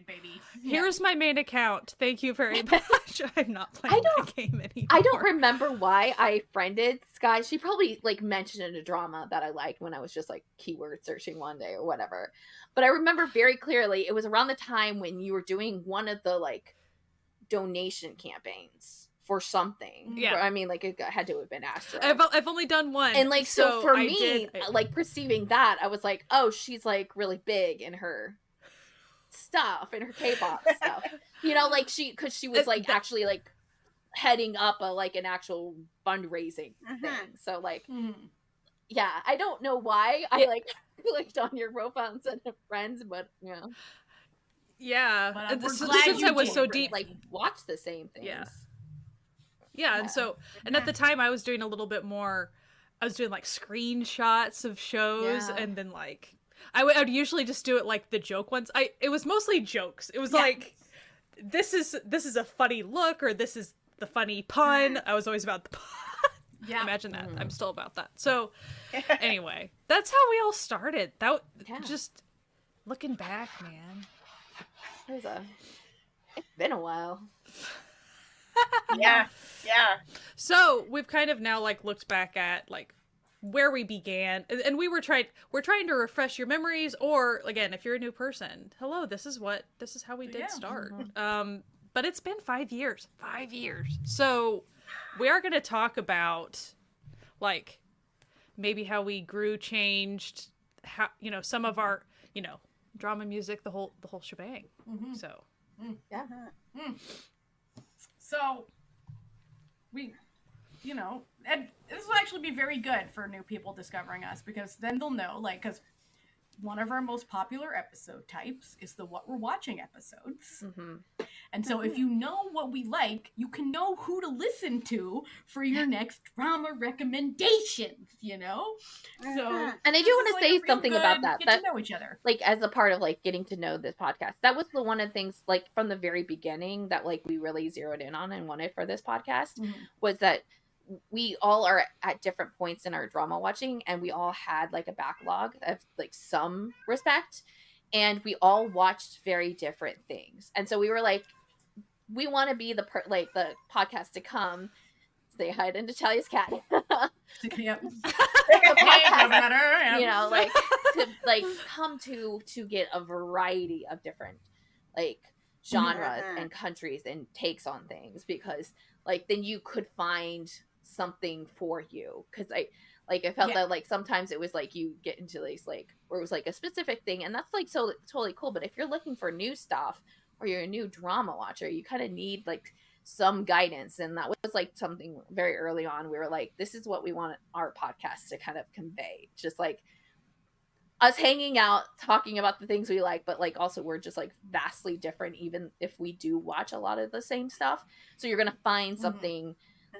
baby. Here's my main account. Thank you very much. I'm not playing that game anymore. I don't remember why I friended Sky. She probably like mentioned in a drama that I liked when I was just like keyword searching one day or whatever. But I remember very clearly it was around the time when you were doing one of the like donation campaigns for something. I mean, like, it had to have been Astro. I've only done one. And, like, so for me, like, perceiving that, I was like, oh, she's, like, really big in her stuff, in her K-pop stuff. Like, because she was, like, actually, like, heading up an actual fundraising thing. So, like, I don't know why I, like, clicked on your profile and said friends, but, Yeah. But since I was so deep. Like, watch the same things. Yeah, and so, and at the time I was doing a little bit more, I was doing like screenshots of shows, and then like, I would usually just do it like the joke ones. It was mostly jokes. It was like, this is a funny look, or this is the funny pun. I was always about the pun. Imagine that. I'm still about that. So anyway, that's how we all started. Just looking back, man. It's been a while. Yeah. So we've kind of now like looked back at like where we began, and we're trying to refresh your memories, or again, if you're a new person, hello, this is how we did start. But it's been 5 years. So we are going to talk about like maybe how we grew, changed, how, some of our, drama, music, the whole shebang. So So, we, and this will actually be very good for new people discovering us, because then they'll know, like, because one of our most popular episode types is the what we're watching episodes. And so if you know what we like, you can know who to listen to for your next drama recommendations, So, and I do want to say something about that. Get to know each other. Like, as a part of like getting to know this podcast, that was one of the things like from the very beginning that like we really zeroed in on and wanted for this podcast was that we all are at different points in our drama watching, and we all had like a backlog of like some respect, and we all watched very different things. And so we were like, we want to be the podcast to come. Say hi to Natalia's cat. Yep. Like to like come to get a variety of different like genres and countries and takes on things, because like then you could find something for you, because Like, I felt that, like, sometimes it was, like, you get into these, like, where it was, like, a specific thing, and that's, like, so totally cool. But if you're looking for new stuff, or you're a new drama watcher, you kind of need, like, some guidance. And that was, like, something very early on. We were like, this is what we want our podcast to kind of convey. Just, like, us hanging out, talking about the things we like, but, like, also we're just, like, vastly different, even if we do watch a lot of the same stuff. So you're gonna find something,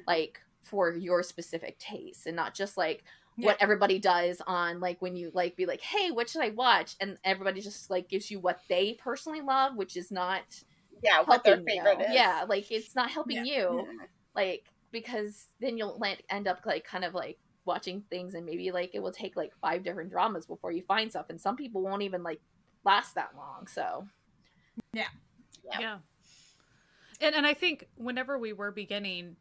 like, for your specific taste, and not just, like, what everybody does on, like, when you, like, be like, hey, what should I watch? And everybody just, like, gives you what they personally love, which is not what their favorite is. Yeah, like, it's not helping you. Like, because then you'll, like, end up, like, kind of, like, watching things, and maybe, like, it will take, like, 5 different dramas before you find stuff, and some people won't even, like, last that long. So yeah. And I think whenever we were beginning,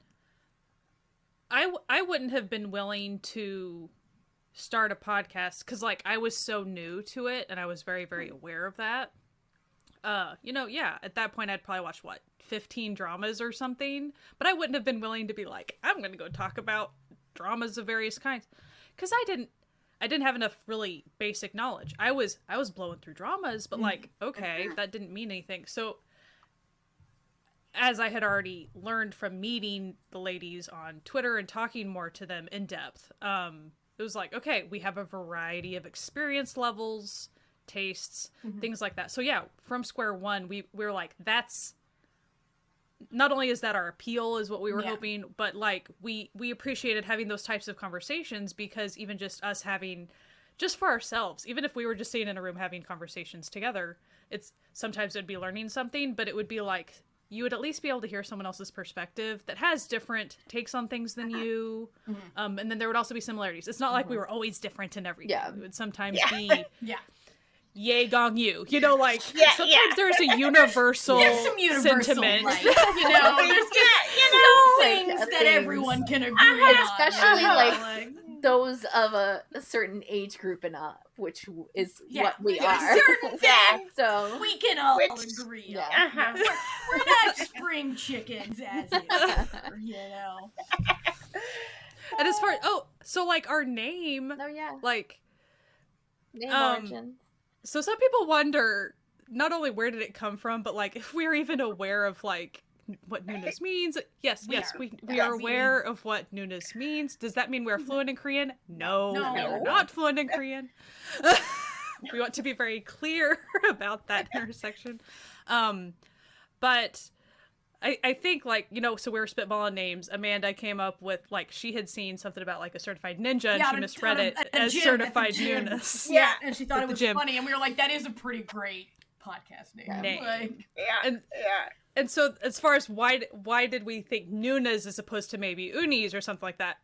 I wouldn't have been willing to start a podcast because, like, I was so new to it, and I was very, very aware of that. At that point I'd probably watch 15 dramas or something, but I wouldn't have been willing to be like, I'm gonna go talk about dramas of various kinds, because I didn't have enough really basic knowledge. I was blowing through dramas, but, like, okay, that didn't mean anything. So as I had already learned from meeting the ladies on Twitter and talking more to them in depth, it was like, okay, we have a variety of experience levels, tastes, things like that. So yeah, from square one, we were like, that's not only is that our appeal is what we were hoping, but, like, we appreciated having those types of conversations, because even just us having, just for ourselves, even if we were just sitting in a room having conversations together, it's sometimes it'd be learning something, but it would be like, you would at least be able to hear someone else's perspective that has different takes on things than you. And then there would also be similarities. It's not like we were always different in everything. It would sometimes be yay gong you. You know, like, sometimes there's a universal sentiment. Like, there's just some things that everyone can agree on. Especially, like, those of a certain age group and up, which is what we are. Certain things so we can all agree on. We're not spring chickens as it were, And as far so, like, our name, like, name origin. So some people wonder not only where did it come from, but, like, if we're even aware of, like, what Noonas means. Yes, we are aware of what Noonas means. Does that mean we're fluent in Korean? No, we're not fluent in Korean. We want to be very clear about that intersection. But I think, like, so we were spitballing names. Amanda came up with, like, she had seen something about, like, a certified ninja, and she misread it as certified Noonas. Yeah, and she thought it was funny, and we were like, that is a pretty great podcast name. Like, and so, as far as why did we think Noonas as opposed to maybe Unis or something like that,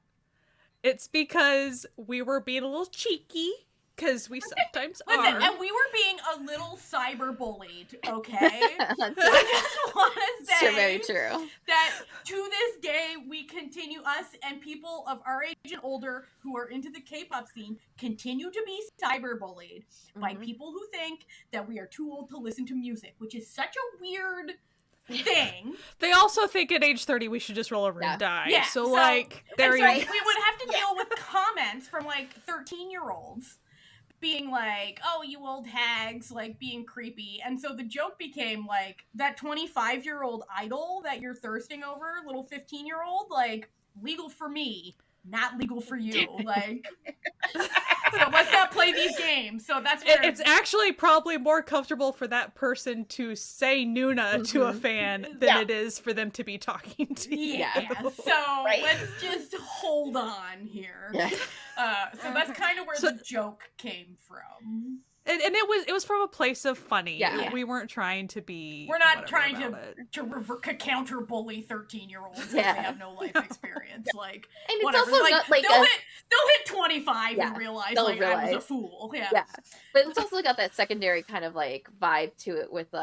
it's because we were being a little cheeky, because we sometimes are. And we were being a little cyber bullied, okay? I just want to say very true. that to this day, we continue, us and people of our age and older who are into the K-pop scene, continue to be cyber bullied by people who think that we are too old to listen to music, which is such a weird thing. They also think at age 30 we should just roll over and die. Yeah. So, like, there you go. We would have to deal with comments from, like, 13-year-olds being like, oh, you old hags, like, being creepy. And so the joke became, like, that 25-year-old idol that you're thirsting over, little 15-year-old, like, legal for me, not legal for you. Like, so let's not play these games. So that's where it's actually probably more comfortable for that person to say Noona to a fan than it is for them to be talking to you. So let's just hold on here. So that's kind of where the joke came from. And it was from a place of funny. Yeah. We weren't trying to be. We're not trying to counter bully 13-year-olds because they have no life experience. Like, and it's whatever. also like, not like they'll hit 25 and realize I was a fool. Yeah. But it's also got that secondary kind of, like, vibe to it with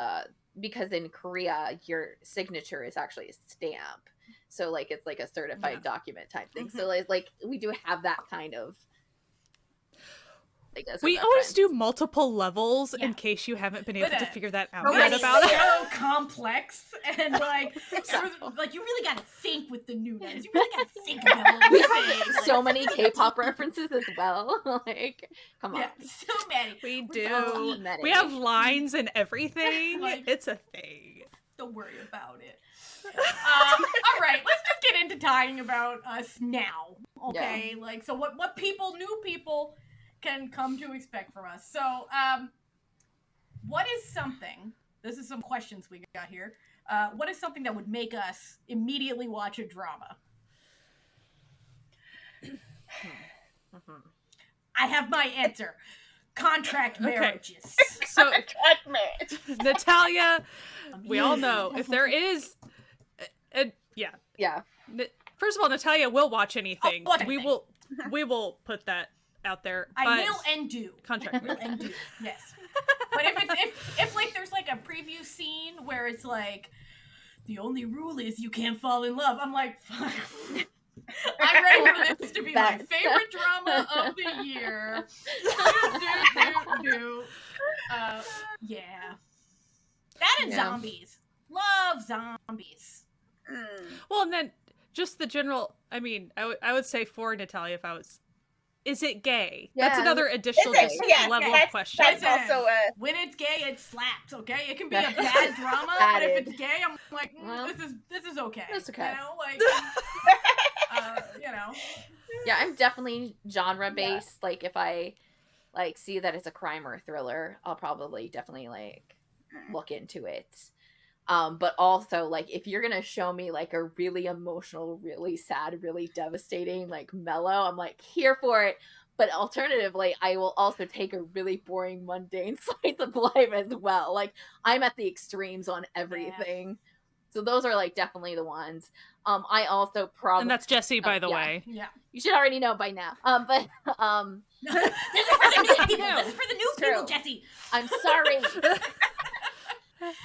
because in Korea your signature is actually a stamp, so, like, it's like a certified document type thing. So like we do have that kind of. Like, as a we always reference. do multiple levels in case you haven't been able to figure that out yet about it's it. so complex and like you really gotta think with the Noonas. You really gotta think about what We we're have saying. so many K-pop references as well. Like, come on. Yeah, so many. We We're do. so many. We have lines and everything. Like- It's a thing. Don't worry about it. All right, let's just get into talking about us now. Okay, like so what new people can come to expect from us. So, what is something? This is some questions we got here. What is something that would make us immediately watch a drama? I have my answer. Contract marriages. So, Contract marriage. Natalia, we all know if there is, Yeah. First of all, Natalia will watch anything. Watch We anything. will put that out there. I but will and do. contract Will and do. Yes. But if like there's like a preview scene where it's like the only rule is you can't fall in love, I'm like, fuck. I'm ready for this to be my favorite drama of the year. Yeah. That and zombies. Love zombies. Well, and then just the general. I mean, I would say for Natalia, if I was, is it gay? Yeah. That's another additional just level of question. That's also when it's gay, it slaps. Okay, it can be a bad drama, but if it's gay, I'm like, this is okay. That's okay. You know, like, you know. Yeah, I'm definitely genre based. Yeah. Like if I like see that it's a crime or a thriller, I'll probably definitely like look into it. But also like if you're gonna show me like a really emotional, really sad, really devastating, like mellow, I'm like here for it. But alternatively, I will also take a really boring, mundane slice of life as well. Like I'm at the extremes on everything. Yeah. So those are like definitely the ones. I also probably and that's Jessie, by the way. Yeah, you should already know by now. But this is for the new people. This is for the new people, Jessie. I'm sorry.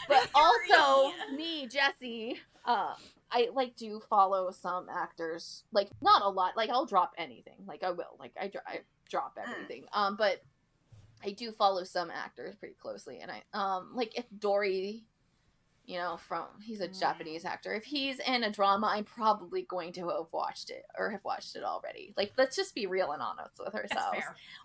But also me, Jessie, I like do follow some actors. Like not a lot. Like I'll drop anything. Like I will. Like I drop everything. But I do follow some actors pretty closely, and I like if Dory. You know, he's a Japanese actor. If he's in a drama, I'm probably going to have watched it or have watched it already. Like, let's just be real and honest with ourselves.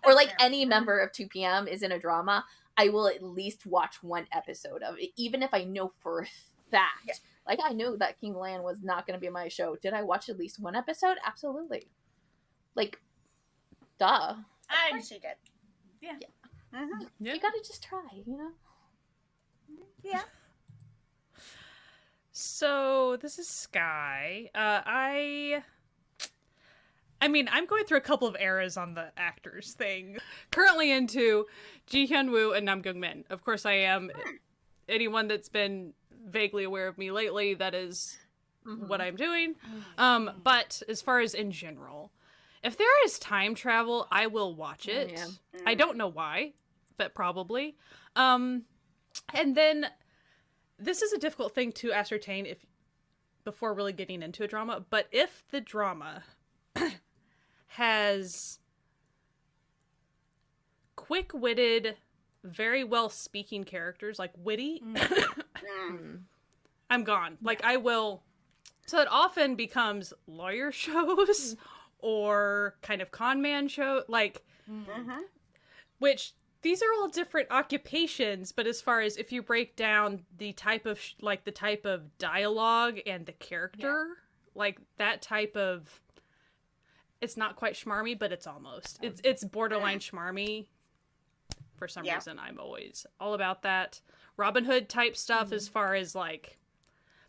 Or like any member of 2PM is in a drama, I will at least watch one episode of it, even if I know for a fact. Yeah. Like, I knew that King Land was not going to be my show. Did I watch at least one episode? Absolutely. Like, duh. Of course you did. Yeah. Mm-hmm. You gotta just try, you know? Yeah. So this is Sky. I mean, I'm going through a couple of eras on the actors thing. Currently into Ji Hyun-woo and Nam Kyung-min. Of course, I am. Anyone that's been vaguely aware of me lately, that is what I'm doing. But as far as in general, if there is time travel, I will watch it. Yeah. I don't know why, but probably. And then this is a difficult thing to ascertain before really getting into a drama, but if the drama has quick-witted, very well-speaking characters, like witty, I'm gone. Like, I will... So it often becomes lawyer shows or kind of con man show, like, which... These are all different occupations, but as far as if you break down the type of the type of dialogue and the character, like that type of, it's not quite schmarmy, but it's almost. It's borderline schmarmy. For some reason, I'm always all about that Robin Hood type stuff. As far as like,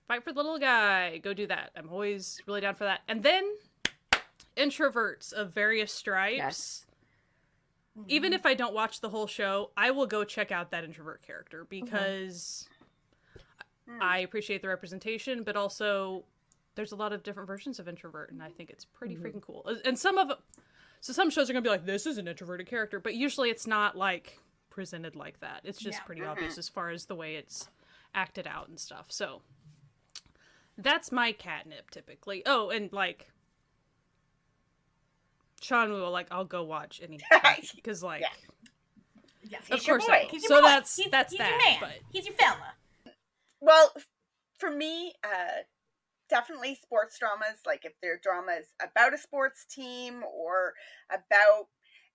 fight for the little guy, go do that. I'm always really down for that. And then introverts of various stripes. Yes. Even if I don't watch the whole show, I will go check out that introvert character because I appreciate the representation, but also there's a lot of different versions of introvert, and I think it's pretty freaking cool. And some shows are going to be like, this is an introverted character, but usually it's not like presented like that. It's just pretty obvious as far as the way it's acted out and stuff. So that's my catnip typically. Oh, and like Sean will like, I'll go watch anything because like, yes, of he's your course boy. I will. He's your So boy. that's He's that. your man. But He's your fella. Well, for me, definitely sports dramas. Like if they're dramas about a sports team or about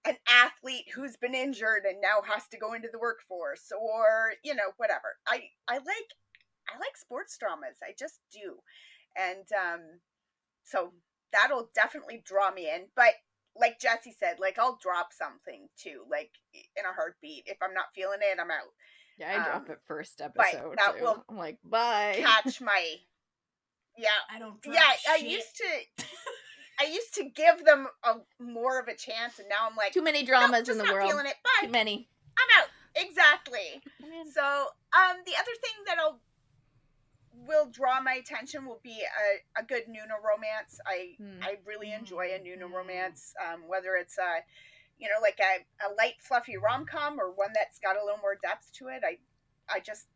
an athlete who's been injured and now has to go into the workforce, or whatever. I like sports dramas. I just do, and so that'll definitely draw me in. But like Jessie said, like I'll drop something too, like in a heartbeat. If I'm not feeling it, I'm out. Yeah, I drop it first but episode that too. will I'm like, bye. catch my I don't drop I shit. used to give them more of a chance, and now I'm like, Too many dramas in the not world. feeling it. Bye. Too many. I'm out. Exactly. So, the other thing that will draw my attention will be a good Noona romance. I really enjoy a Noona romance, whether it's like a light fluffy rom-com or one that's got a little more depth to it. I just,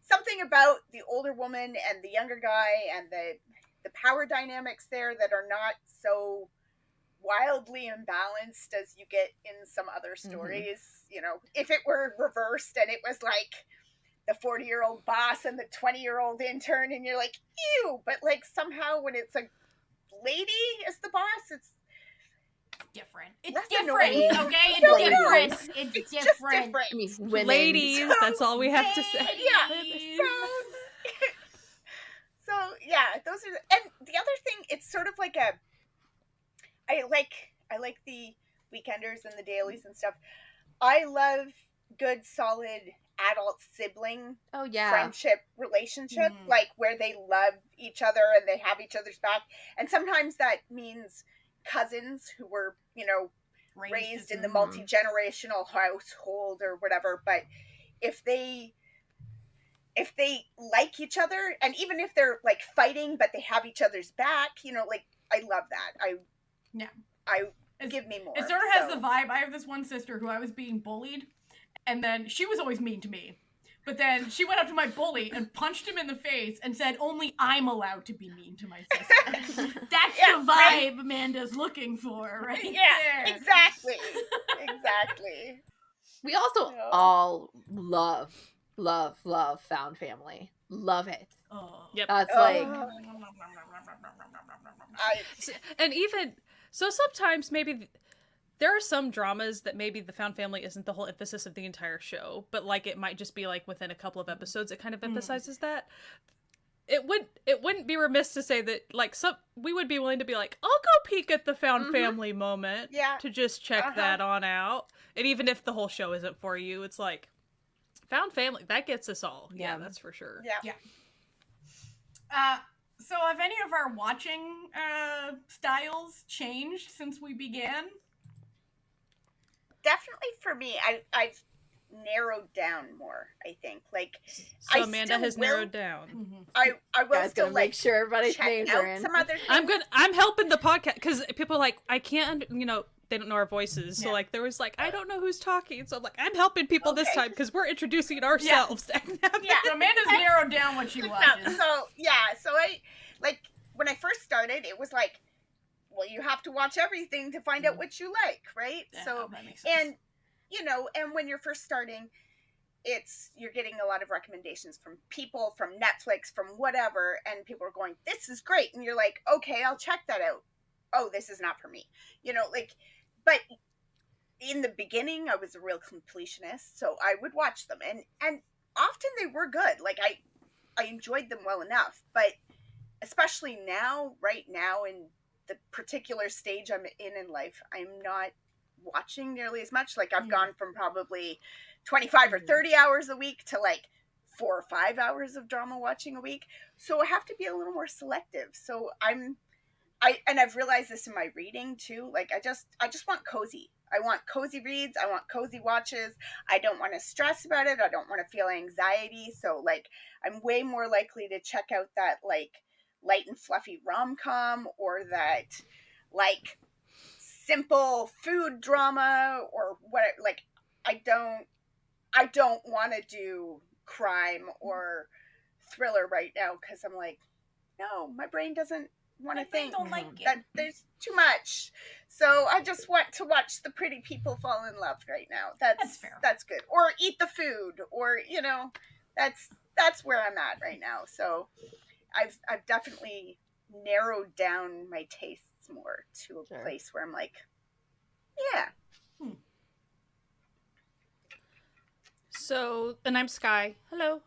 something about the older woman and the younger guy and the power dynamics there that are not so wildly imbalanced as you get in some other stories. If it were reversed and it was like the 40-year-old boss and the 20-year-old intern, and you're like, ew, but like somehow when it's a lady as the boss, it's different. It's less different, annoying. okay? It's It's different. different. It's just different. different. I mean, women. ladies, that's all we have to say. Yeah. So yeah, those are and the other thing, it's sort of like I like the weekenders and the dailies and stuff. I love good solid adult sibling friendship relationship, like where they love each other and they have each other's back. And sometimes that means cousins who were, raised in the multi-generational household or whatever. But if they like each other, and even if they're like fighting but they have each other's back, like I love that. Give me more. It sort of has the vibe. I have this one sister who I was being bullied, and then she was always mean to me. But then she went up to my bully and punched him in the face and said, "Only I'm allowed to be mean to my sister." That's the vibe Amanda's looking for, right? Yeah, there. Exactly. We also all love Found Family. Love it. Oh. Yep. It's like... And even... So sometimes maybe... There are some dramas that maybe the Found Family isn't the whole emphasis of the entire show, but like it might just be like within a couple of episodes it kind of emphasizes that. It wouldn't be remiss to say that like we would be willing to be like, I'll go peek at the Found Family moment to just check that on out. And even if the whole show isn't for you, it's like Found Family, that gets us all. Yeah, that's for sure. Yeah. So have any of our watching styles changed since we began? Definitely for me, I've narrowed down more, I think. Like, so Amanda has narrowed down. I will still make sure everybody's names are in. Some other things. I'm helping the podcast because people are like, I can't, they don't know our voices. So like there was like, I don't know who's talking. So I'm like, I'm helping people this time because we're introducing ourselves. So Amanda's narrowed down what she watches. So I, like, when I first started, it was like, well, you have to watch everything to find out what you like, right? Yeah, so, that makes sense. and when you're first starting, you're getting a lot of recommendations from people, from Netflix, from whatever, and people are going, this is great. And you're like, okay, I'll check that out. Oh, this is not for me. But in the beginning, I was a real completionist, so I would watch them. And often they were good. Like, I enjoyed them well enough. But especially right now, in the particular stage I'm in life, I'm not watching nearly as much. Like I've gone from probably 25 or 30 hours a week to like 4 or 5 hours of drama watching a week. So I have to be a little more selective. So I've realized this in my reading too. Like I just want cozy. I want cozy reads. I want cozy watches. I don't want to stress about it. I don't want to feel anxiety. So like I'm way more likely to check out that like light and fluffy rom-com or that like simple food drama or what. Like I don't want to do crime or thriller right now because I'm like, no, my brain doesn't want to think don't like that there's too much. So I just want to watch the pretty people fall in love right now. That's fair. That's good. Or eat the food, or that's where I'm at right now. So I've definitely narrowed down my tastes more to a place where I'm like, yeah. So, and I'm Sky. Hello.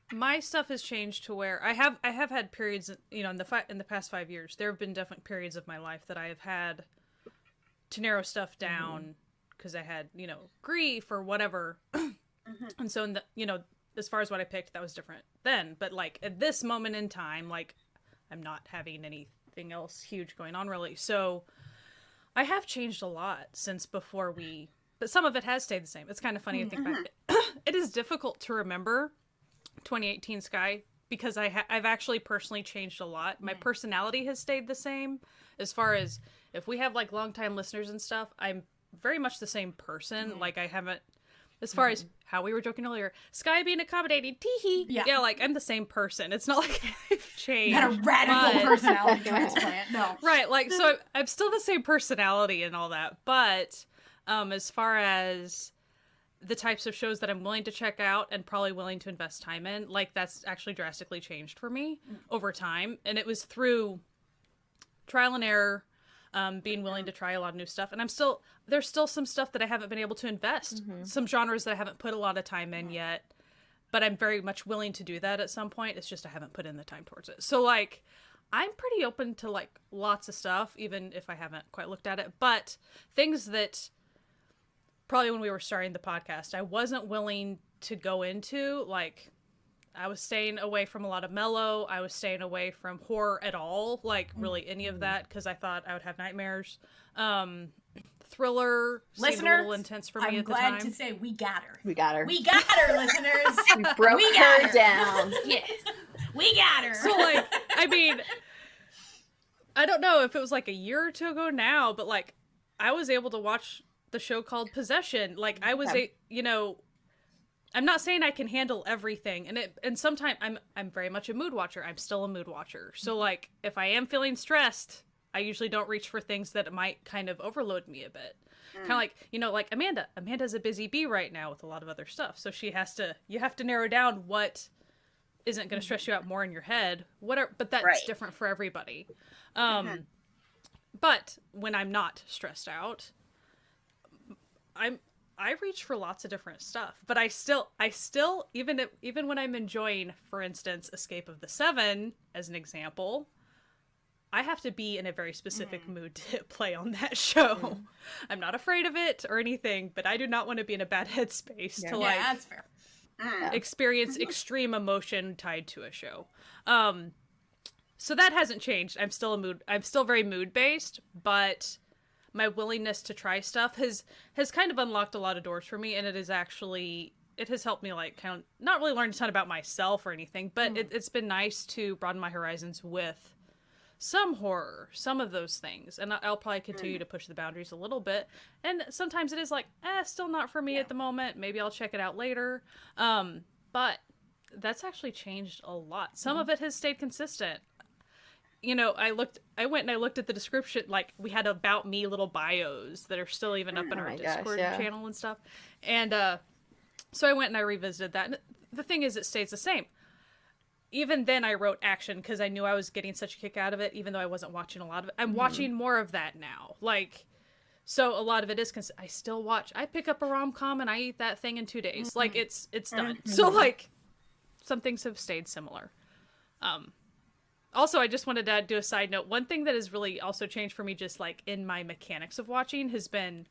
My stuff has changed to where I have had periods, in the past 5 years, there have been definite periods of my life that I have had to narrow stuff down because I had, grief or whatever. And so, as far as what I picked, that was different then. But, like, at this moment in time, like, I'm not having anything else huge going on, really. So, I have changed a lot since before but some of it has stayed the same. It's kind of funny to think back. It is difficult to remember 2018 Sky because I've actually personally changed a lot. My personality has stayed the same. As far as if we have like longtime listeners and stuff, I'm very much the same person. Like I haven't, as far as how we were joking earlier, Sky being accommodating, teehee. Yeah, like I'm the same person. It's not like I've changed. Not a radical personality transplant. No. Right. Like, so I'm still the same personality and all that. But as far as the types of shows that I'm willing to check out and probably willing to invest time in, like that's actually drastically changed for me over time. And it was through trial and error, being willing to try a lot of new stuff. And there's still some stuff that I haven't been able to invest, some genres that I haven't put a lot of time in yet, but I'm very much willing to do that at some point. It's just I haven't put in the time towards it. So like, I'm pretty open to like lots of stuff, even if I haven't quite looked at it, but things that probably when we were starting the podcast, I wasn't willing to go into. Like, I was staying away from a lot of mellow. I was staying away from horror at all, like really any of that, because I thought I would have nightmares. Thriller seemed a little intense for me at the time. I'm glad to say we got her. We got her. We got her, listeners. We broke her down. Yes. We got her. So, like, I mean, I don't know if it was like a year or two ago now, but like, I was able to watch the show called Possession. Like I was I'm not saying I can handle everything, and sometimes I'm very much a mood watcher. I'm still a mood watcher. So like if I am feeling stressed, I usually don't reach for things that might kind of overload me a bit. Kind of like, like Amanda's a busy bee right now with a lot of other stuff. So you have to narrow down what isn't going to stress you out more in your head. But that's different for everybody. But when I'm not stressed out, I reach for lots of different stuff, but I still even when I'm enjoying, for instance, Escape of the Seven as an example, I have to be in a very specific mood to play on that show. I'm not afraid of it or anything, but I do not want to be in a bad headspace to like that's fair. Experience extreme emotion tied to a show. So that hasn't changed. I'm still very mood based, but my willingness to try stuff has kind of unlocked a lot of doors for me, and it has helped me like kind of not really learn a ton about myself or anything, but it's been nice to broaden my horizons with some horror, some of those things, and I'll probably continue to push the boundaries a little bit. And sometimes it is like, still not for me at the moment. Maybe I'll check it out later. But that's actually changed a lot. Some of it has stayed consistent. I went and I looked at the description, like we had about me little bios that are still even up in our Discord channel and stuff. And so I went and I revisited that. And the thing is, it stays the same. Even then I wrote action because I knew I was getting such a kick out of it, even though I wasn't watching a lot of it. I'm watching more of that now. Like, so a lot of it is, I still watch, I pick up a rom-com and I eat that thing in 2 days. Like it's done. So like some things have stayed similar. Also, I just wanted to do a side note. One thing that has really also changed for me, just like in my mechanics of watching, has been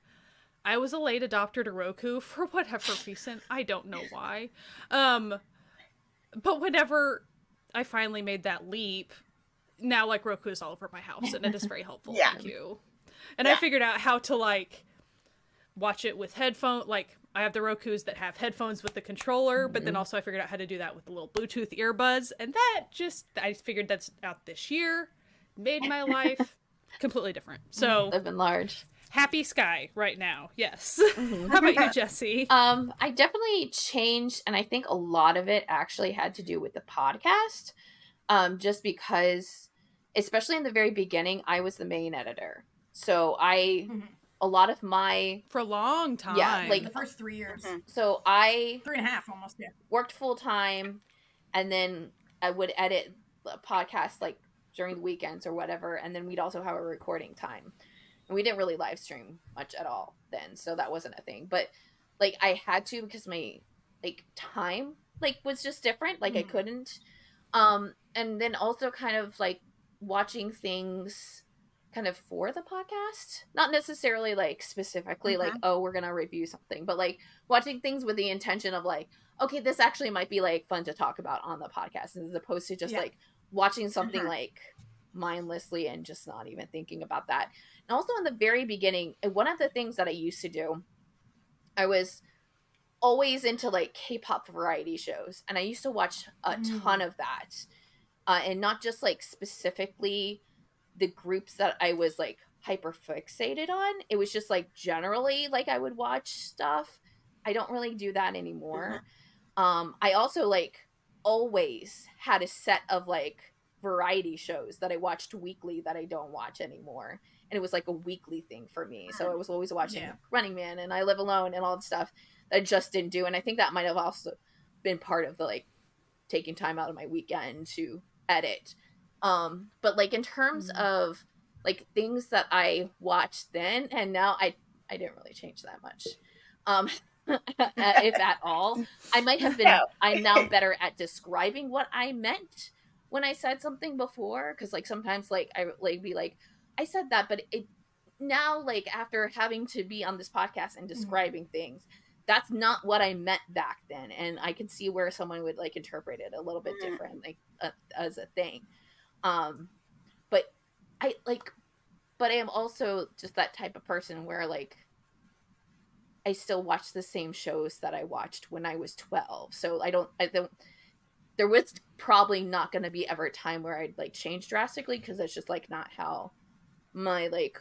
I was a late adopter to Roku for whatever reason. I don't know why. But whenever I finally made that leap, now like Roku is all over my house, and it is very helpful. Thank you. And I figured out how to like watch it with headphones. Like I have the Rokus that have headphones with the controller, but then also I figured out how to do that with the little Bluetooth earbuds. And I figured that's out this year, made my life completely different. So living large. Happy Sky right now. Yes. How about you, Jessie? I definitely changed, and I think a lot of it actually had to do with the podcast. Just because especially in the very beginning, I was the main editor. So a lot of my... For a long time. Yeah, like the first 3 years. So I... 3.5 almost, yeah. Worked full time, and then I would edit the podcast like during the weekends or whatever, and then we'd also have a recording time. And we didn't really live stream much at all then, so that wasn't a thing. But like I had to because my like time like was just different. Like I couldn't. And then also kind of like watching things kind of for the podcast, not necessarily like specifically like, oh, we're gonna review something, but like watching things with the intention of like, okay, this actually might be like fun to talk about on the podcast, as opposed to just like watching something like mindlessly and just not even thinking about that. And also in the very beginning, one of the things that I used to do, I was always into like K-pop variety shows, and I used to watch a ton of that, and not just like specifically the groups that I was like hyper fixated on. It was just like generally like I would watch stuff. I don't really do that anymore. I also like always had a set of like variety shows that I watched weekly that I don't watch anymore, and it was like a weekly thing for me. So I was always watching Running Man and I Live Alone and all the stuff that I just didn't do. And I think that might have also been part of the like taking time out of my weekend to edit. But like in terms of like things that I watched then and now, I didn't really change that much. If at all. I might have been, I'm now better at describing what I meant when I said something before. Cause like sometimes like I like be like, I said that, but it now like after having to be on this podcast and describing things, that's not what I meant back then. And I can see where someone would like interpret it a little bit different, like as a thing. But I am also just that type of person where like I still watch the same shows that I watched when I was 12. So I don't there was probably not going to be ever a time where I'd like change drastically, because that's just like not how my like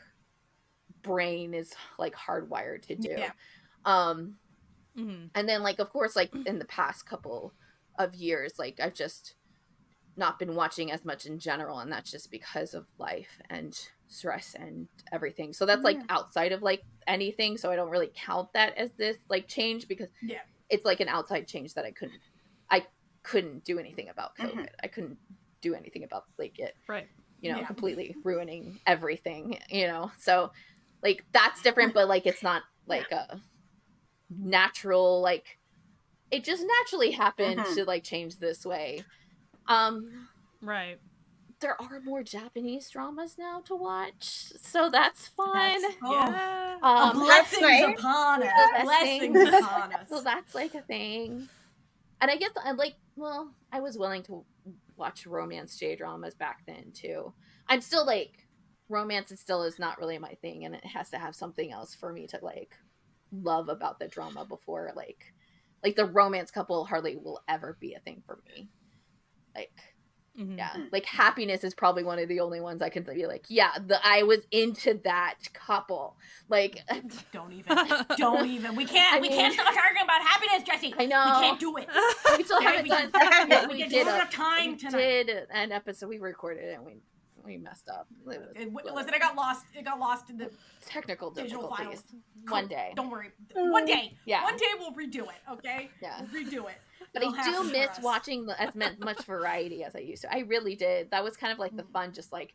brain is like hardwired to do. And then like of course like in the past couple of years, like I've just not been watching as much in general, and that's just because of life and stress and everything. So that's like outside of like anything, so I don't really count that as this like change, because it's like an outside change that I couldn't do anything about COVID. I couldn't do anything about like it, you know, completely ruining everything, you know. So like that's different, but like it's not like a natural, like it just naturally happened to like change this way. There are more Japanese dramas now to watch, so that's fun. Blessings upon us. Blessings upon us. So that's like a thing. And I guess I like, well, I was willing to watch romance J-dramas back then too. I'm still like, romance still is not really my thing, and it has to have something else for me to like love about the drama before like the romance couple hardly will ever be a thing for me. Like, like Happiness is probably one of the only ones I can be like, I was into that couple. Like, don't even. We can't stop talking about Happiness, Jessie. I know. We can't do it. We still haven't done. We did an episode. We recorded it and we messed up. Listen, it got lost in the technical digital difficulties. files. One day. Don't worry. One day. Yeah. One day we'll redo it. Okay. Yeah. We'll redo it. But I do miss watching as much variety as I used to. I really did. That was kind of like the fun, just like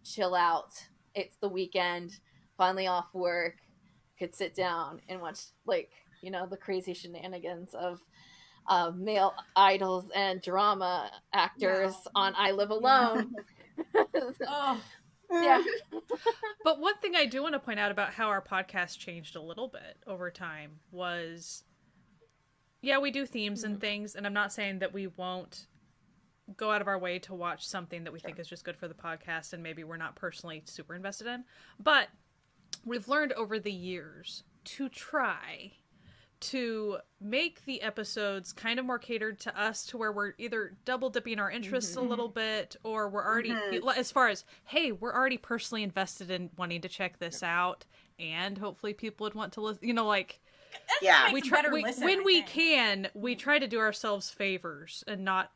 chill out. It's the weekend, finally off work, could sit down and watch like, you know, the crazy shenanigans of male idols and drama actors on I Live Alone. But one thing I do want to point out about how our podcast changed a little bit over time was, we do themes and things, and I'm not saying that we won't go out of our way to watch something that we think is just good for the podcast and maybe we're not personally super invested in, but we've learned over the years to try to make the episodes kind of more catered to us, to where we're either double dipping our interests a little bit, or we're already, as far as, hey, we're already personally invested in wanting to check this out, and hopefully people would want to listen, you know, like, we try when we can, we try to do ourselves favors and not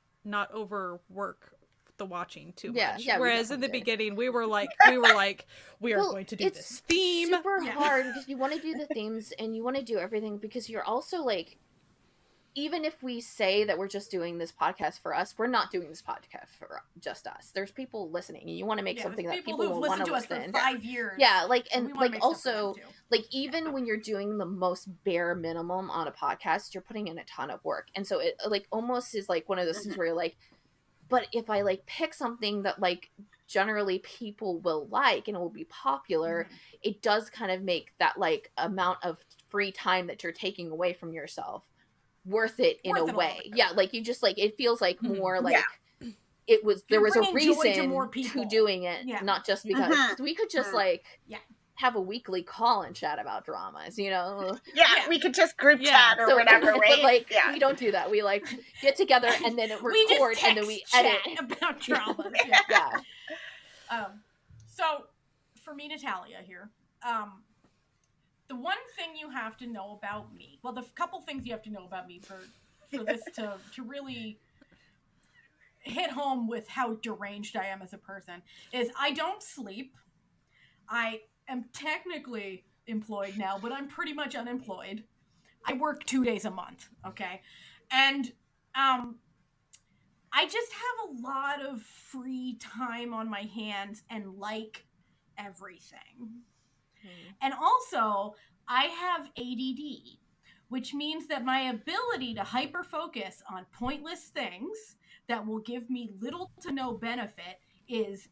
overwork the watching too Yeah, much. yeah, Whereas in the beginning, we are going to do this theme. It's super hard because you want to do the themes and you want to do everything because you're also like, even if we say that we're just doing this podcast for us, we're not doing this podcast for just us. There's people listening, and you want to make something that people will want to listen. For 5 years. Yeah, like, and like also, like, even when you're doing the most bare minimum on a podcast, you're putting in a ton of work, and so it like almost is like one of those things where you're like, but if I like pick something that like generally people will like and it will be popular, it does kind of make that like amount of free time that you're taking away from yourself worth it in a way. Yeah, like you just like, it feels like more like it was, there was a reason to doing it, not just because we could just like have a weekly call and chat about dramas, you know? We could just group chat or whatever, right? But like, we don't do that. We like get together and then record and then we edit about dramas. So for me, Natalia here, the one thing you have to know about me, well, the couple things you have to know about me for this to really hit home with how deranged I am as a person is I don't sleep. I am technically employed now, but I'm pretty much unemployed. I work 2 days a month, okay? And I just have a lot of free time on my hands and like everything. And also, I have ADD, which means that my ability to hyper-focus on pointless things that will give me little to no benefit is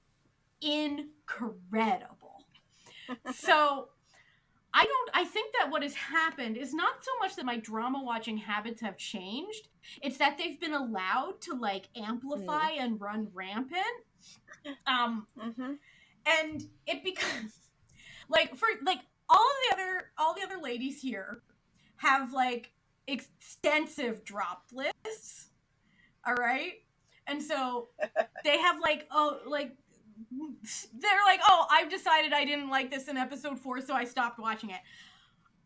incredible. So, I think that what has happened is not so much that my drama watching habits have changed, it's that they've been allowed to, like, amplify and run rampant. And it becomes... Like, for, like, all the other ladies here have, like, extensive drop lists, all right? And so they have, like, they're like, oh, I've decided I didn't like this in episode 4, so I stopped watching it.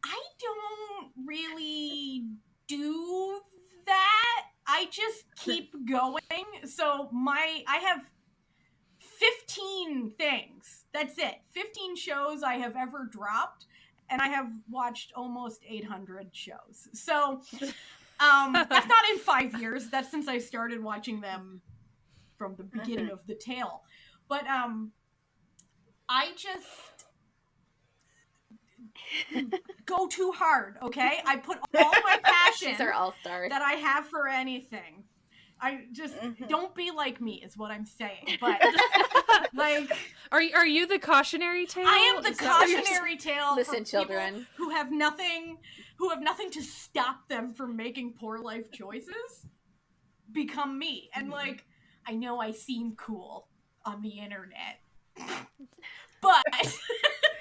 I don't really do that. I just keep going. So I have 15 things. That's it. 15 shows I have ever dropped, and I have watched almost 800 shows. So, that's not in 5 years. That's since I started watching them from the beginning of the tale. But, I just go too hard, okay? I put all my passion that I have for anything. I just don't be like me is what I'm saying. But like, are you the cautionary tale? I am the cautionary tale. Listen, children who have nothing to stop them from making poor life choices. Become me, and like, I know I seem cool on the internet, but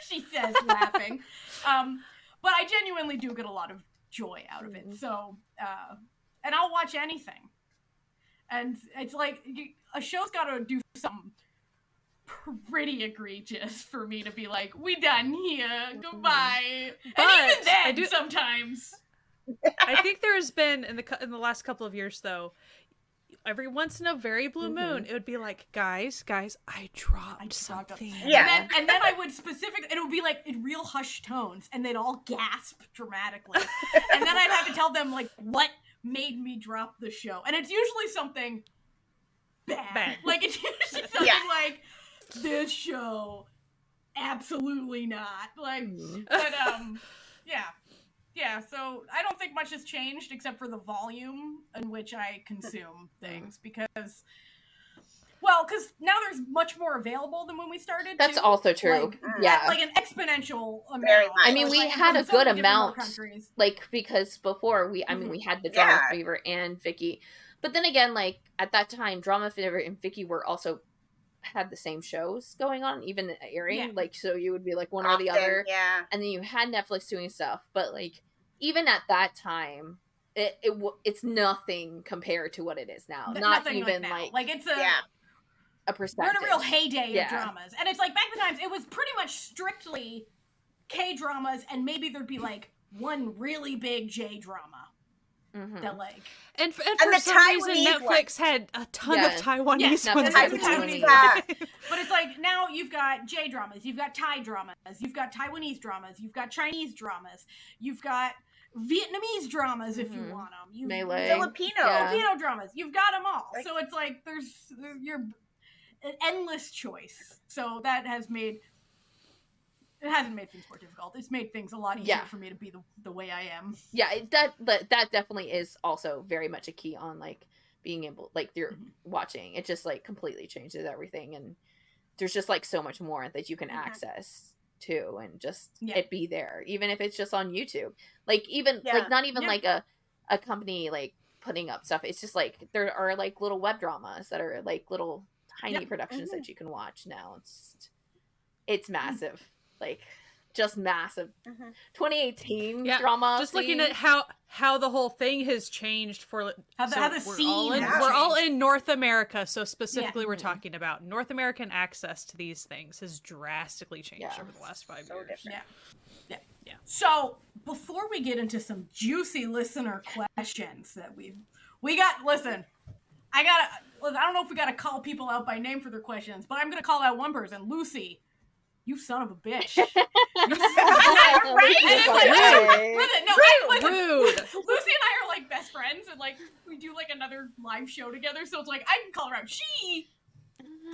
she says, laughing. But I genuinely do get a lot of joy out of it. So, and I'll watch anything. And it's like, a show's got to do something pretty egregious for me to be like, we done here, goodbye. But and even then, sometimes. I think there has been, in the last couple of years, though, every once in a very blue moon, it would be like, guys, I dropped something. Yeah. And then I would specifically, it would be like in real hushed tones, and they'd all gasp dramatically. And then I'd have to tell them, like, what made me drop the show. And it's usually something bad. Like, it's usually something like, this show, absolutely not. Like, but, yeah, so I don't think much has changed except for the volume in which I consume things, because now there's much more available than when we started. That's also true. Like an exponential amount. I mean, we had a good amount, like, because before we had the Drama Fever and Vicky, but then again, like, at that time, Drama Fever and Vicky were also had the same shows going on, even airing, like, so you would be like one or the other, and then you had Netflix doing stuff, but like, even at that time, it's nothing compared to what it is now. Not even like it's a perspective. We're in a real heyday of dramas, and it's like back in the times it was pretty much strictly K dramas, and maybe there'd be like one really big J drama, that like and for the some reason Netflix had a ton of Taiwanese ones. But it's like now you've got J dramas, you've got Thai dramas, you've got Taiwanese dramas, you've got Chinese dramas, you've got Vietnamese dramas if you want them, you've Filipino dramas, you've got them all. So it's like there's you're an endless choice. So that has made. It hasn't made things more difficult. It's made things a lot easier for me to be the way I am. Yeah, that definitely is also very much a key on like being able, like you're watching. It just like completely changes everything, and there's just like so much more that you can access too, and just it be there, even if it's just on YouTube. Like even like not even like a company like putting up stuff. It's just like there are like little web dramas that are like little tiny productions that you can watch now. It's massive. Like just massive 2018 drama just looking at how the whole thing has changed for how the scene we're all in North America, so specifically we're talking about North American access to these things has drastically changed over the last 5 years. Yeah. So before we get into some juicy listener questions that we got, I don't know if we gotta call people out by name for their questions, but I'm gonna call out one person, Lucy. You son of a bitch. Rude. Lucy and I are like best friends, and like we do like another live show together, so it's like I can call her out. She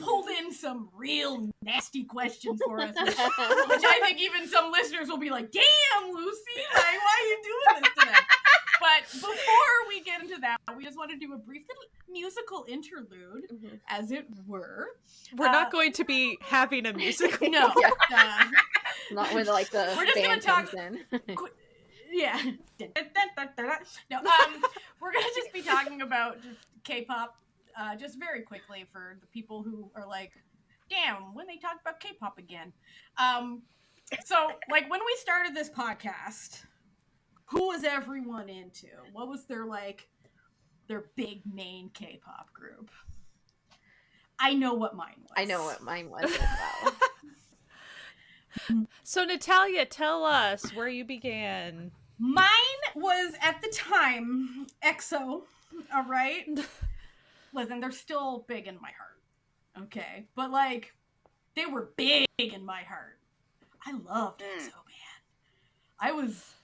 pulled in some real nasty questions for us, which I think even some listeners will be like, damn, Lucy, like, why are you doing this to them? But before we get into that, we just want to do a brief little musical interlude, as it were. We're not going to be having a musical. No. Not when like the band comes in. Yeah. No, we're going to just be talking about just K-pop, just very quickly for the people who are like, damn, when they talk about K-pop again. So, like, when we started this podcast, who was everyone into? What was their big main K-pop group? I know what mine was. I know what mine was as well. So Natalia, tell us where you began. Mine was at the time EXO. All right. Listen, they're still big in my heart. Okay, but like they were big in my heart. I loved EXO, man. I was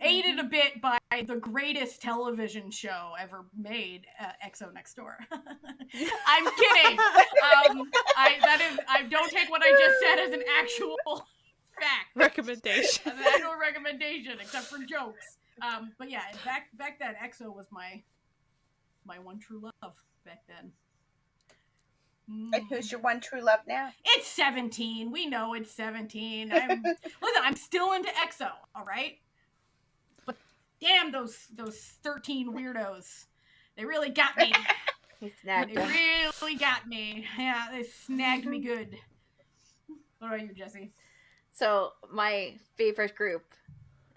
aided a bit by the greatest television show ever made, EXO Next Door. I'm kidding. I don't take what I just said as an actual fact. Recommendation. An actual recommendation, except for jokes. But yeah, back then, EXO was my one true love back then. And who's your one true love now? It's 17. We know it's 17. I'm still into EXO, all right? But damn, those 13 weirdos. They really got me. They really got me. Yeah, they snagged me good. What about you, Jessie? So, my favorite group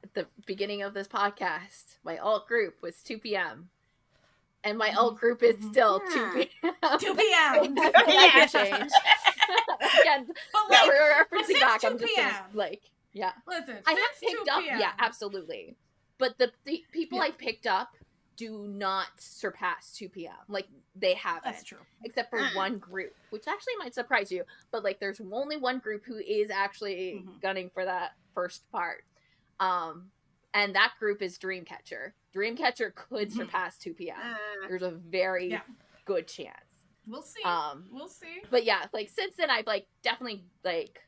at the beginning of this podcast, my alt group was 2PM. And my alt group is still 2 p.m. 2 p.m. That can change. Again, but like, we're referencing back. 2 I'm just gonna, like, yeah. Listen, I have picked up, yeah, absolutely. But the people I picked up do not surpass 2 p.m. Like, they haven't. That's true. Except for one group, which actually might surprise you. But, like, there's only one group who is actually gunning for that first part. And that group is Dreamcatcher. Dreamcatcher could surpass 2 p.m. There's a very good chance. We'll see. We'll see. But yeah, like since then I've like definitely like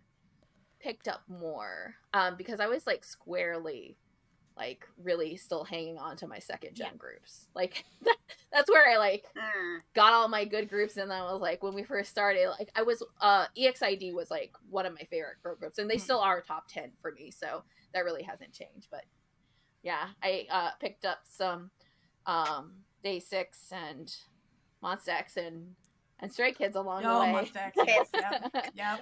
picked up more. Because I was like squarely like really still hanging on to my second gen groups. Like that's where I like got all my good groups, and then I was like when we first started, like I was EXID was like one of my favorite girl groups, and they still are top 10 for me, so that really hasn't changed. But yeah, I picked up some Day 6 and Monsta X and Stray Kids along the way. Monsta X, yeah.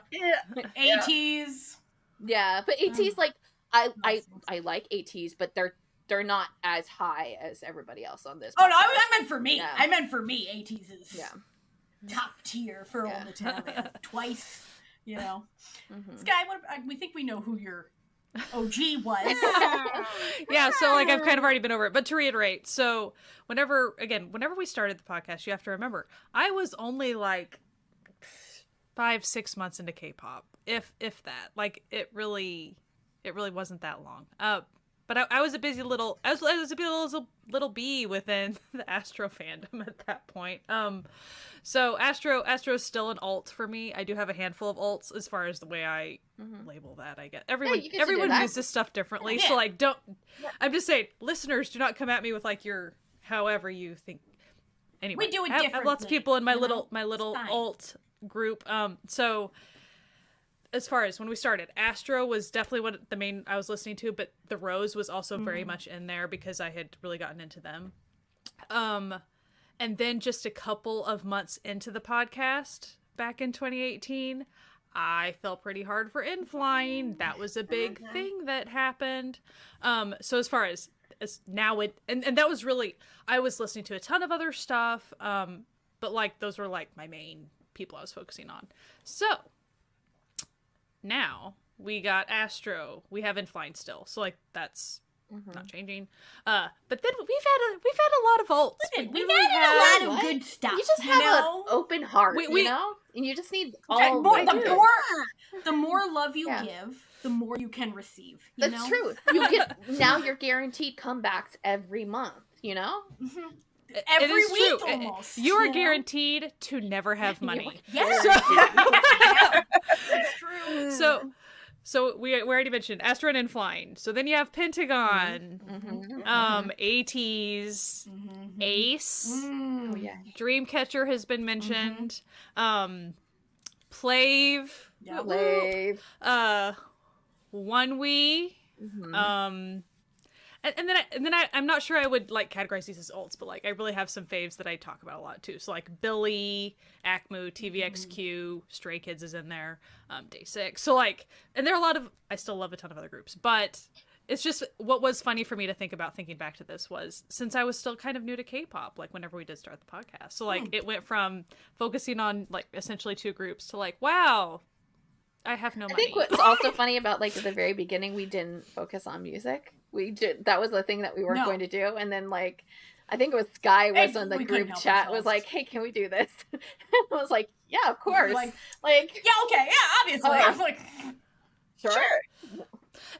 ATs. Yeah, but ATs like I like ATs, but they're not as high as everybody else on this. Oh no, I meant for me. Yeah. I meant for me. ATs is top tier for old Natalia. Twice, you know. Sky, we think we know who your OG was. Yeah, so like I've kind of already been over it. But to reiterate, so whenever we started the podcast, you have to remember, I was only like 5-6 months into K-pop, if that. Like it really wasn't that long. But I was a busy little little bee within the Astro fandom at that point. So Astro is still an alt for me. I do have a handful of alts as far as the way I label that, I guess. Everyone views this stuff differently. Yeah. So like I'm just saying, listeners, do not come at me with like your however you think. Anyway, we do it differently. I have lots of people in my little alt group. So as far as when we started, Astro was definitely what the main I was listening to, but The Rose was also very much in there because I had really gotten into them. And then just a couple of months into the podcast, back in 2018, I fell pretty hard for In-Flying. That was a big thing that happened. So as far as now, and that was really, I was listening to a ton of other stuff, but like those were like my main people I was focusing on. So now we got Astro, we have In-Flying still. So like that's not changing. But then we've had a lot of alts. Listen, we've had a lot of good stuff. You just have an open heart, you know? And you just need all the more love you give, the more you can receive. That's true. You get now you're guaranteed comebacks every month, you know? Every week almost. You are guaranteed to never have money. Yes. That's true. So we already mentioned Astro and In-Flying. So then you have Pentagon, ATEEZ, Ace, Dreamcatcher has been mentioned, Plave, One Wee, and then I'm not sure I would like categorize these as alts, but like I really have some faves that I talk about a lot too. So like Billy, Acmu, TVXQ, Stray Kids is in there, Day 6. So like, and there are a lot of, I still love a ton of other groups, but it's just what was funny for me to think about thinking back to this was since I was still kind of new to K-pop, like whenever we did start the podcast. So like it went from focusing on like essentially 2 groups to like, wow, I have no money. I think what's also funny about like at the very beginning, we didn't focus on music. That was the thing that we weren't going to do. And then like, I think it was Sky was on the group chat was like, hey, can we do this? And I was like, yeah, of course. Like yeah, okay. Yeah, obviously. I was like, sure.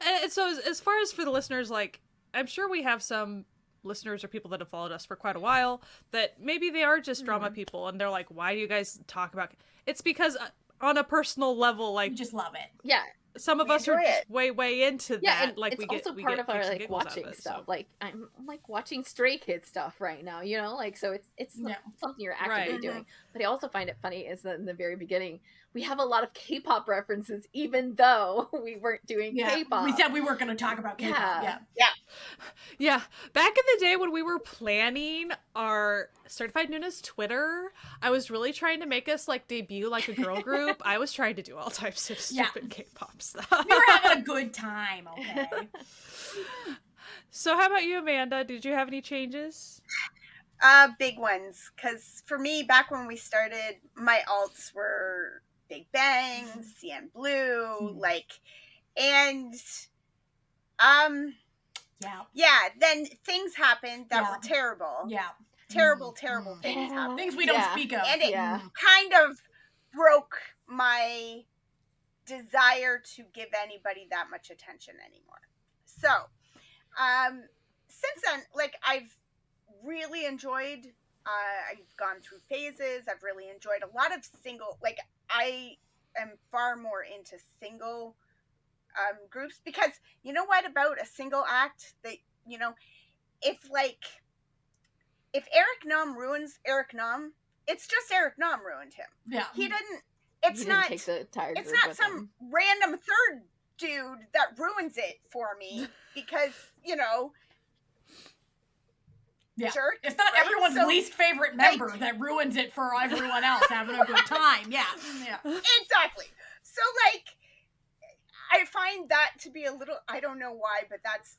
And so as far as for the listeners, like, I'm sure we have some listeners or people that have followed us for quite a while that maybe they are just drama people and they're like, why do you guys talk about it's because on a personal level, like, we just love it. Yeah. Some of us are just way into that. And like it's we also get part of our like watching stuff. So. Like I'm like watching Stray Kids stuff right now, you know, like so it's something you're actively doing. But I also find it funny is that in the very beginning we have a lot of K-pop references, even though we weren't doing K-pop. We said we weren't going to talk about K-pop. Yeah. Back in the day when we were planning our Certified Noonas Twitter, I was really trying to make us like debut like a girl group. I was trying to do all types of stupid K-pop stuff. We were having a good time, okay? So how about you, Amanda? Did you have any changes? Big ones. Because for me, back when we started, my alts were Big Bang, CN Blue, then things happened that were terrible. Yeah. Terrible things happened. Things we don't speak of. And it kind of broke my desire to give anybody that much attention anymore. So, since then, like, I've really enjoyed, I've gone through phases. I've really enjoyed a lot of single, like, I am far more into single groups because you know what about a single act that, you know, if Eric Nam ruins Eric Nam, it's just Eric Nam ruined him. Yeah. He didn't take the entire group. It's not some random third dude that ruins it for me because, you know, jerk. It's not everyone's least favorite member that ruins it for everyone else having a good time. Yeah. Exactly. So, like, I find that to be a little, I don't know why, but that's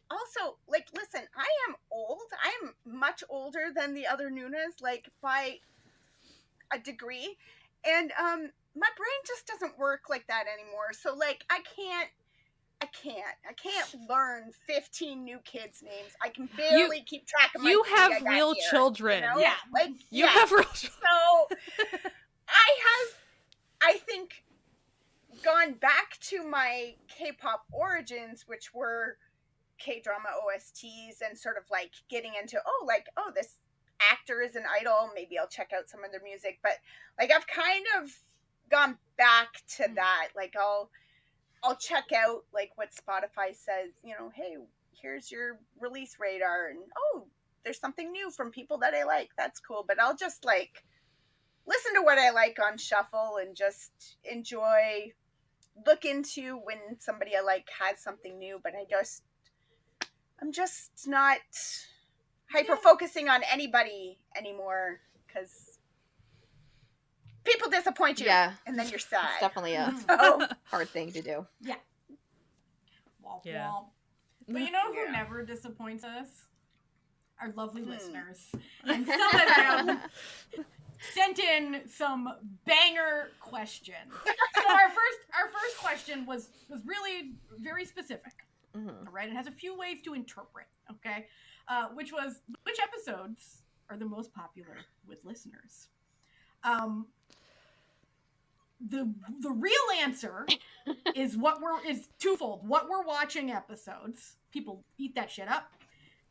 also, like, listen, I am old. I am much older than the other Noonas, like, by a degree. And my brain just doesn't work like that anymore. So, like, I can't I can't learn 15 new kids' names. I can barely keep track of my You have real here, children. You know? Yeah. Like, You have real children. So, I think, gone back to my K-pop origins, which were K-drama OSTs and sort of like getting into, this actor is an idol. Maybe I'll check out some of their music. But, like, I've kind of gone back to that. Like, I'll check out like what Spotify says, hey, here's your release radar, and there's something new from people that I like. That's cool. But I'll just like listen to what I like on shuffle and just enjoy, look into when somebody I like has something new. But I'm just not hyper focusing on anybody anymore, because people disappoint you, and then you're sad. It's definitely a hard thing to do. Yeah. Womp womp. But you know who never disappoints us? Our lovely listeners. And some of them sent in some banger questions. So our first question was really very specific. All right, it has a few ways to interpret. Okay, which episodes are the most popular with listeners? The real answer is twofold. What we're watching episodes. People eat that shit up.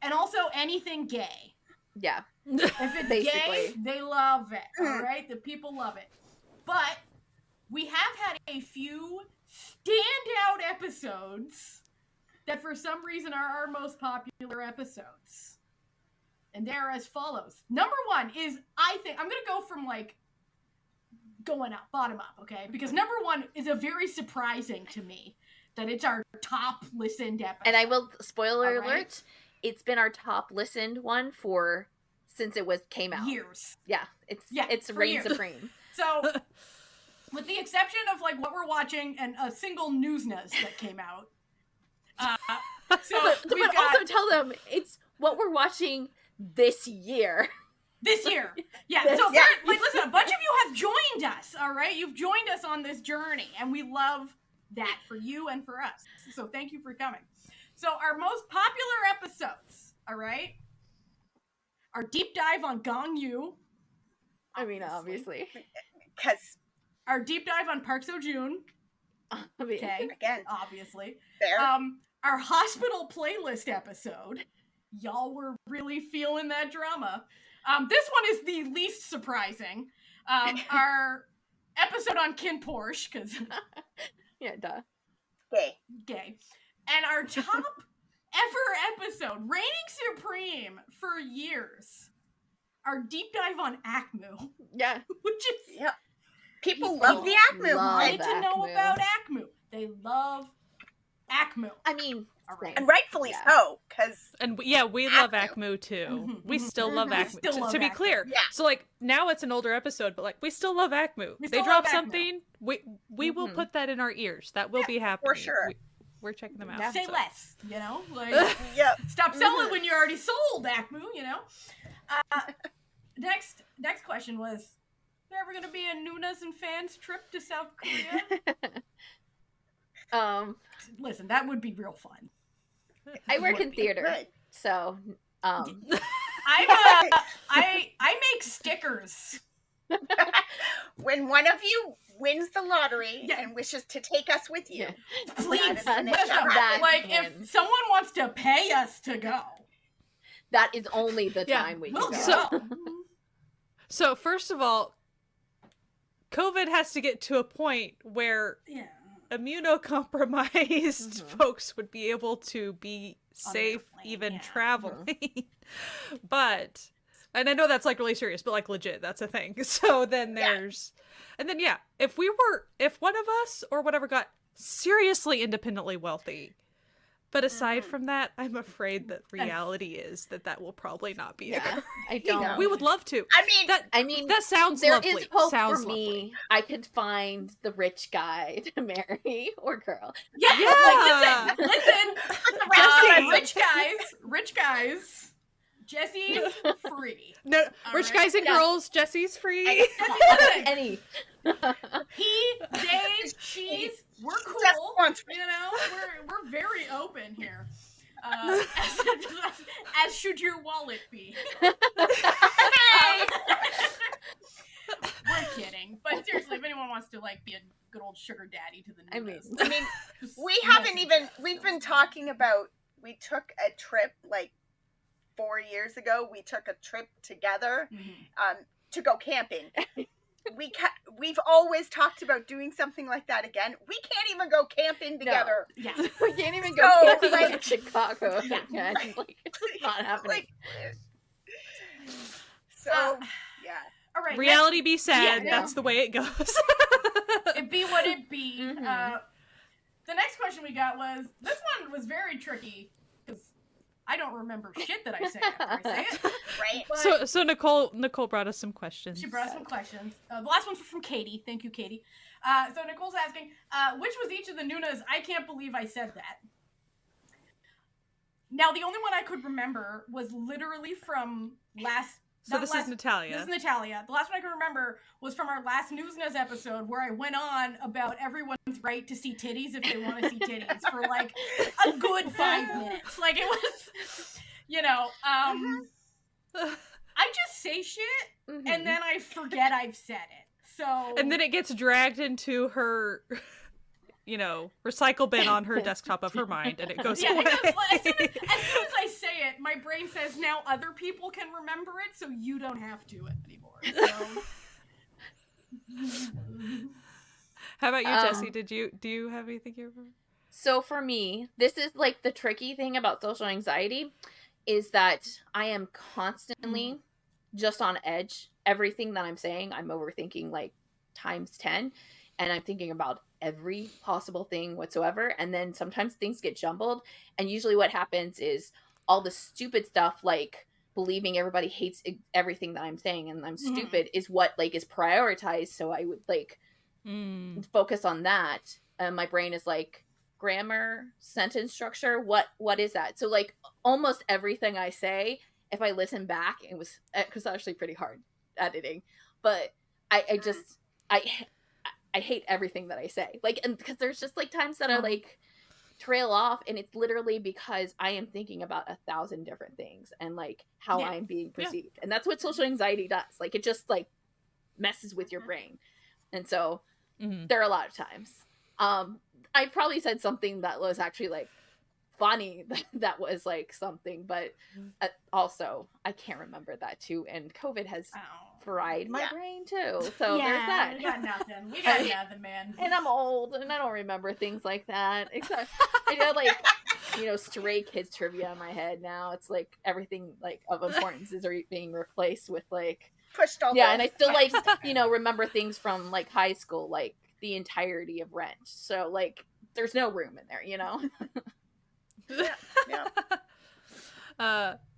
And also anything gay. Yeah. If it's gay, they love it. All right? The people love it. But we have had a few standout episodes that for some reason are our most popular episodes. And they're as follows. Number one is, I think, I'm going to go from like going up, bottom up, okay? Because number one is a very surprising to me that it's our top listened episode. And I will, spoiler alert, it's been our top listened one since it came out. Years. Yeah, it's reign supreme. So, with the exception of like what we're watching and a single Noonas that came out. Also tell them it's what we're watching this year. This year. Yeah. Listen, a bunch of you have joined us, all right? You've joined us on this journey, and we love that for you and for us. So thank you for coming. So our most popular episodes, all right? Our deep dive on Gong Yu. I mean, obviously. Because our deep dive on Park Seo-joon. Okay. Again. Obviously. Fair. Our hospital playlist episode. Y'all were really feeling that drama. This one is the least surprising. Our episode on Kin Porsche, because... yeah, duh. Gay. And our top ever episode, reigning supreme for years, our deep dive on ACMU. Yeah. Which is... Yep. People love the ACMU. Wanted to know about ACMU. They love ACMU. I mean... And rightfully so, because... And we love ACMU too. Mm-hmm. We still love ACMU. To be clear. Yeah. So like, now it's an older episode, but like, we still love ACMU. They drop something, we will put that in our ears. That will be happening. For sure. We're checking them out. Yeah. Say less, you know? Like, stop selling when you're already sold, ACMU, you know? Next question was, is there ever going to be a Noonas and fans trip to South Korea? Listen, that would be real fun. I work in theater, so I make stickers. When one of you wins the lottery and wishes to take us with you, please. If someone wants to pay us to go, that is only the time we can go. So first of all, COVID has to get to a point where immunocompromised folks would be able to be safe even traveling. But, and I know that's like really serious, but like legit, that's a thing. So then there's, and then if one of us or whatever got seriously independently wealthy, but aside from that, I'm afraid that reality is that will probably not be occurring. I don't. We would love to. I mean, that sounds there lovely. There is hope sounds for me. lovely. I could find the rich guy to marry or girl. Yeah. Like, listen. Rich guys. Jessie's free. No, rich guys and girls. Jessie's free. Any. He, they, she's, we're cool. You know, we're very open here. As should your wallet be. We're kidding, but seriously, if anyone wants to like be a good old sugar daddy to the Noonas, I mean, we've been talking about, we took a trip like 4 years ago. We took a trip together to go camping. We've always talked about doing something like that again. We can't even go camping together. No. Yeah, we can't even go camping in Chicago. Yeah, like, it's not happening. Yeah. All right. Reality be sad. That's the way it goes. It be what it be. The next question we got was, this one was very tricky because I don't remember shit that I say after I say it. Right. But so Nicole brought us some questions. She brought us some questions. The last one's from Katie. Thank you, Katie. So Nicole's asking, which was each of the Noonas? I can't believe I said that. Now, the only one I could remember was literally from last... So this is Natalia. This is Natalia. The last one I can remember was from our last Newsness episode where I went on about everyone's right to see titties if they want to see titties for like a good 5 minutes. Like it was, you know, I just say shit and then I forget I've said it. So and then it gets dragged into her, you know, recycle bin on her desktop of her mind, and it goes away. As soon as I say it, my brain says now other people can remember it, so you don't have to anymore. So. How about you, Jessie? Do you have anything you remember? So for me, this is like the tricky thing about social anxiety is that I am constantly just on edge. Everything that I'm saying, I'm overthinking like times 10, and I'm thinking about every possible thing whatsoever, and then sometimes things get jumbled, and usually what happens is all the stupid stuff like believing everybody hates everything that I'm saying and I'm stupid is what like is prioritized, so I would like focus on that. My brain is like grammar, sentence structure, what is that? So like almost everything I say, if I listen back, it was actually pretty hard editing, but I hate everything that I say. Like, and because there's just like times that I like trail off, and it's literally because I am thinking about 1,000 different things and like how I'm being perceived. And that's what social anxiety does. Like, it just like messes with your brain. And so there are a lot of times. I probably said something that was actually like funny that was like something, but also I can't remember that too. And COVID has fried my brain too. So there's that. We got nothing. We got nothing, man. And I'm old and I don't remember things like that. Except I got like, you know, Stray Kids trivia in my head now. It's like everything like of importance is being replaced with like pushed all and I still like, you know, remember things from like high school, like the entirety of Rent. So like there's no room in there, you know.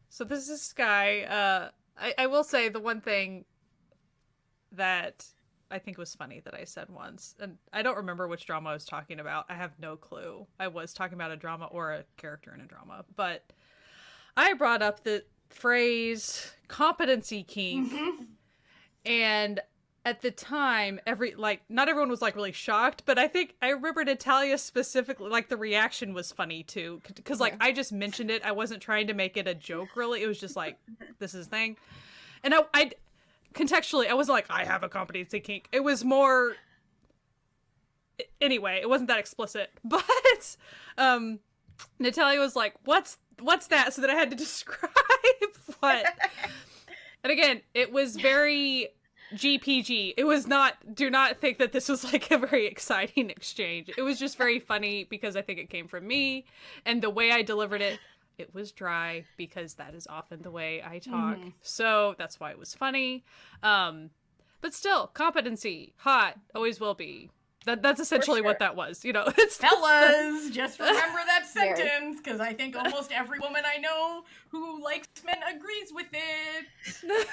So this is Sky. I will say the one thing that I think was funny that I said once, and I don't remember which drama I was talking about. I have no clue. I was talking about a drama or a character in a drama, but I brought up the phrase competency kink, and at the time, not everyone was like really shocked, but I think I remember Natalia specifically, like the reaction was funny too, because like I just mentioned it. I wasn't trying to make it a joke, really. It was just like, this is a thing. And I contextually, I wasn't like, I have a competency kink. It was more, anyway, it wasn't that explicit, but Natalia was like, what's that? So that I had to describe what. And again, it was very GPG. It was not, do not think that this was like a very exciting exchange. It was just very funny because I think it came from me, and the way I delivered it, it was dry because that is often the way I talk. So that's why it was funny. But still, competency, hot, always will be. That's essentially what that was, you know. It's fellas, just remember that sentence, because I think almost every woman I know who likes men agrees with it.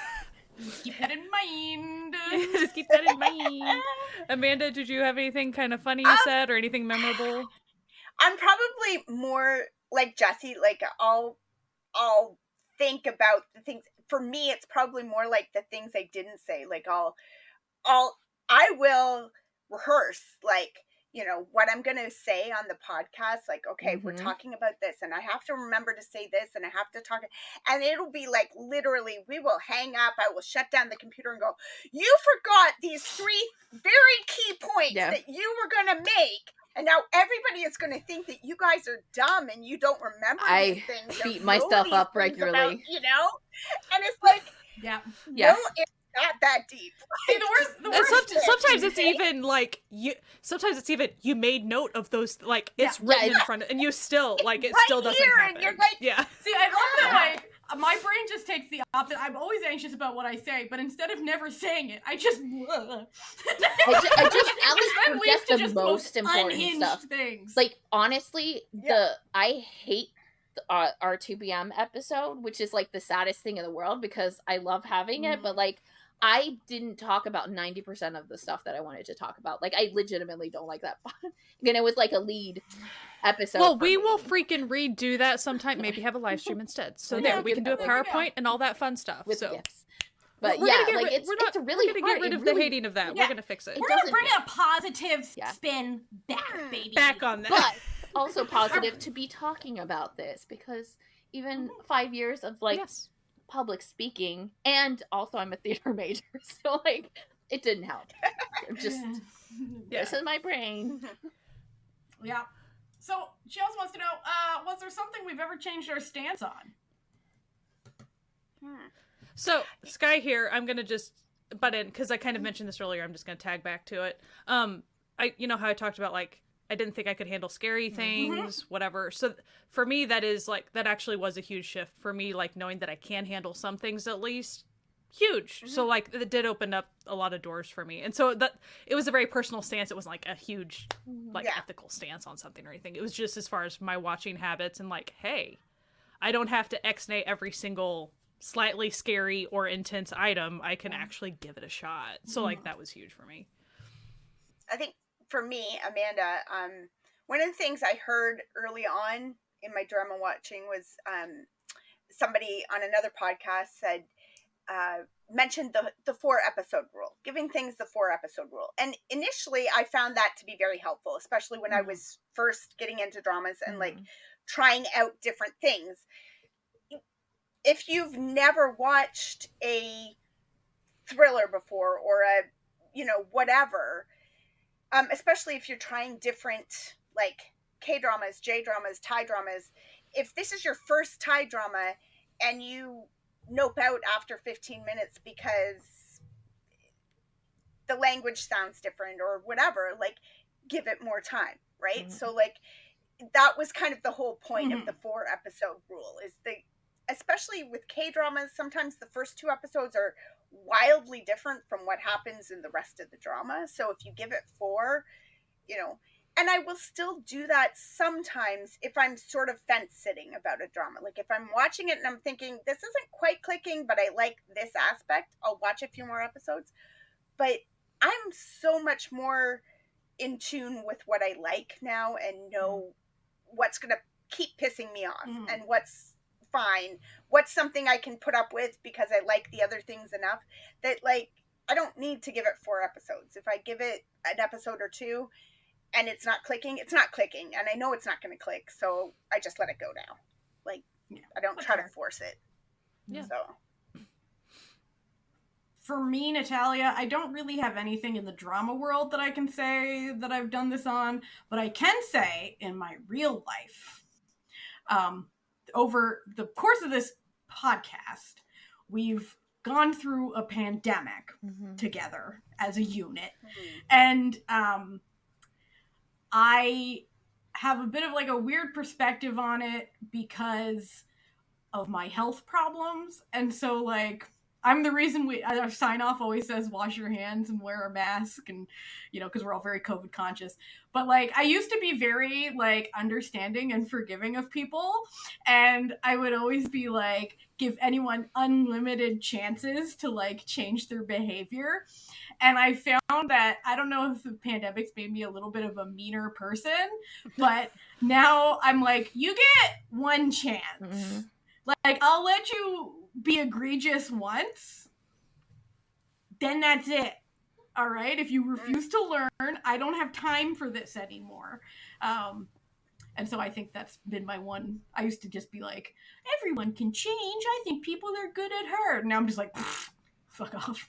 Just keep that in mind. Just keep that in mind. Amanda, did you have anything kind of funny you said, or anything memorable? I'm probably more like Jessie. Like I'll think about the things. For me, it's probably more like the things I didn't say. Like I'll I will rehearse, like, you know, what I'm going to say on the podcast. Like, okay, we're talking about this, and I have to remember to say this, and I have to talk. And it'll be like, literally, we will hang up. I will shut down the computer and go, you forgot these 3 very key points that you were going to make. And now everybody is going to think that you guys are dumb and you don't remember these things. I beat myself up regularly. About, you know? And it's like, no, it's not that deep. See, the worst sometimes it's even like you made note of those, like it's written in front of, and you still like it right still doesn't here, happen. And you're like, See, I love that. Like, my brain just takes the opposite. I'm always anxious about what I say, but instead of never saying it, I just Alex forgets the most important stuff. Things. Like, honestly, I hate our 2PM episode, which is like the saddest thing in the world because I love having it, but like I didn't talk about 90% of the stuff that I wanted to talk about. Like, I legitimately don't like that. And it was like a lead episode. Well, we will freaking redo that sometime. Maybe have a live stream instead. So there, we can do a PowerPoint and all that fun stuff. With so gifts. But we're yeah, gonna like it's really we're gonna get rid of the hating of that. We're gonna fix it. We're gonna bring a positive spin back, baby. Back on that. But also positive to be talking about this because even 5 years of like public speaking, and also I'm a theater major, so like it didn't help. Just this is my brain. Yeah. So she also wants to know, was there something we've ever changed our stance on? So Sky here, I'm gonna just butt in because I kind of mentioned this earlier. I'm just gonna tag back to it. You know how I talked about like I didn't think I could handle scary things, whatever. So for me, that is like, that actually was a huge shift for me, like knowing that I can handle some things at least. Huge. So like it did open up a lot of doors for me. And so that it was a very personal stance. It wasn't like a huge like ethical stance on something or anything. It was just as far as my watching habits and like, hey, I don't have to X-nay every single slightly scary or intense item. I can actually give it a shot. So like that was huge for me. I think for me, Amanda, one of the things I heard early on in my drama watching was somebody on another podcast said, mentioned the 4-episode rule, giving things the 4-episode rule. And initially I found that to be very helpful, especially when I was first getting into dramas and like trying out different things. If you've never watched a thriller before or a, you know, whatever, especially if you're trying different, like K-dramas, J-dramas, Thai dramas, if this is your first Thai drama and you nope out after 15 minutes because the language sounds different or whatever, like give it more time, right? So like that was kind of the whole point of the 4-episode rule, is especially with K-dramas, sometimes the first 2 episodes are wildly different from what happens in the rest of the drama. So if you give it 4, you know, and I will still do that sometimes if I'm sort of fence sitting about a drama. Like if I'm watching it and I'm thinking, this isn't quite clicking, but I like this aspect, I'll watch a few more episodes. But I'm so much more in tune with what I like now and know what's going to keep pissing me off and what's fine, what's something I can put up with because I like the other things enough that like I don't need to give it 4 episodes. If I give it an episode or 2 and it's not clicking, it's not clicking, and I know it's not going to click, so I just let it go now. Like I don't try to force it. So for me, Natalia, I don't really have anything in the drama world that I can say that I've done this on, but I can say in my real life, over the course of this podcast, we've gone through a pandemic together as a unit. And I have a bit of like a weird perspective on it because of my health problems. And so like, I'm the reason our sign off always says wash your hands and wear a mask, and you know, because we're all very COVID conscious. But like I used to be very like understanding and forgiving of people, and I would always be like give anyone unlimited chances to like change their behavior. And I found that, I don't know if the pandemic's made me a little bit of a meaner person, but now I'm like, you get one chance. Like I'll let you be egregious once, then that's it. All right, if you refuse to learn, I don't have time for this anymore. And so I think that's been my one. I used to just be like, everyone can change. I think people are good at her. Now I'm just like, fuck off.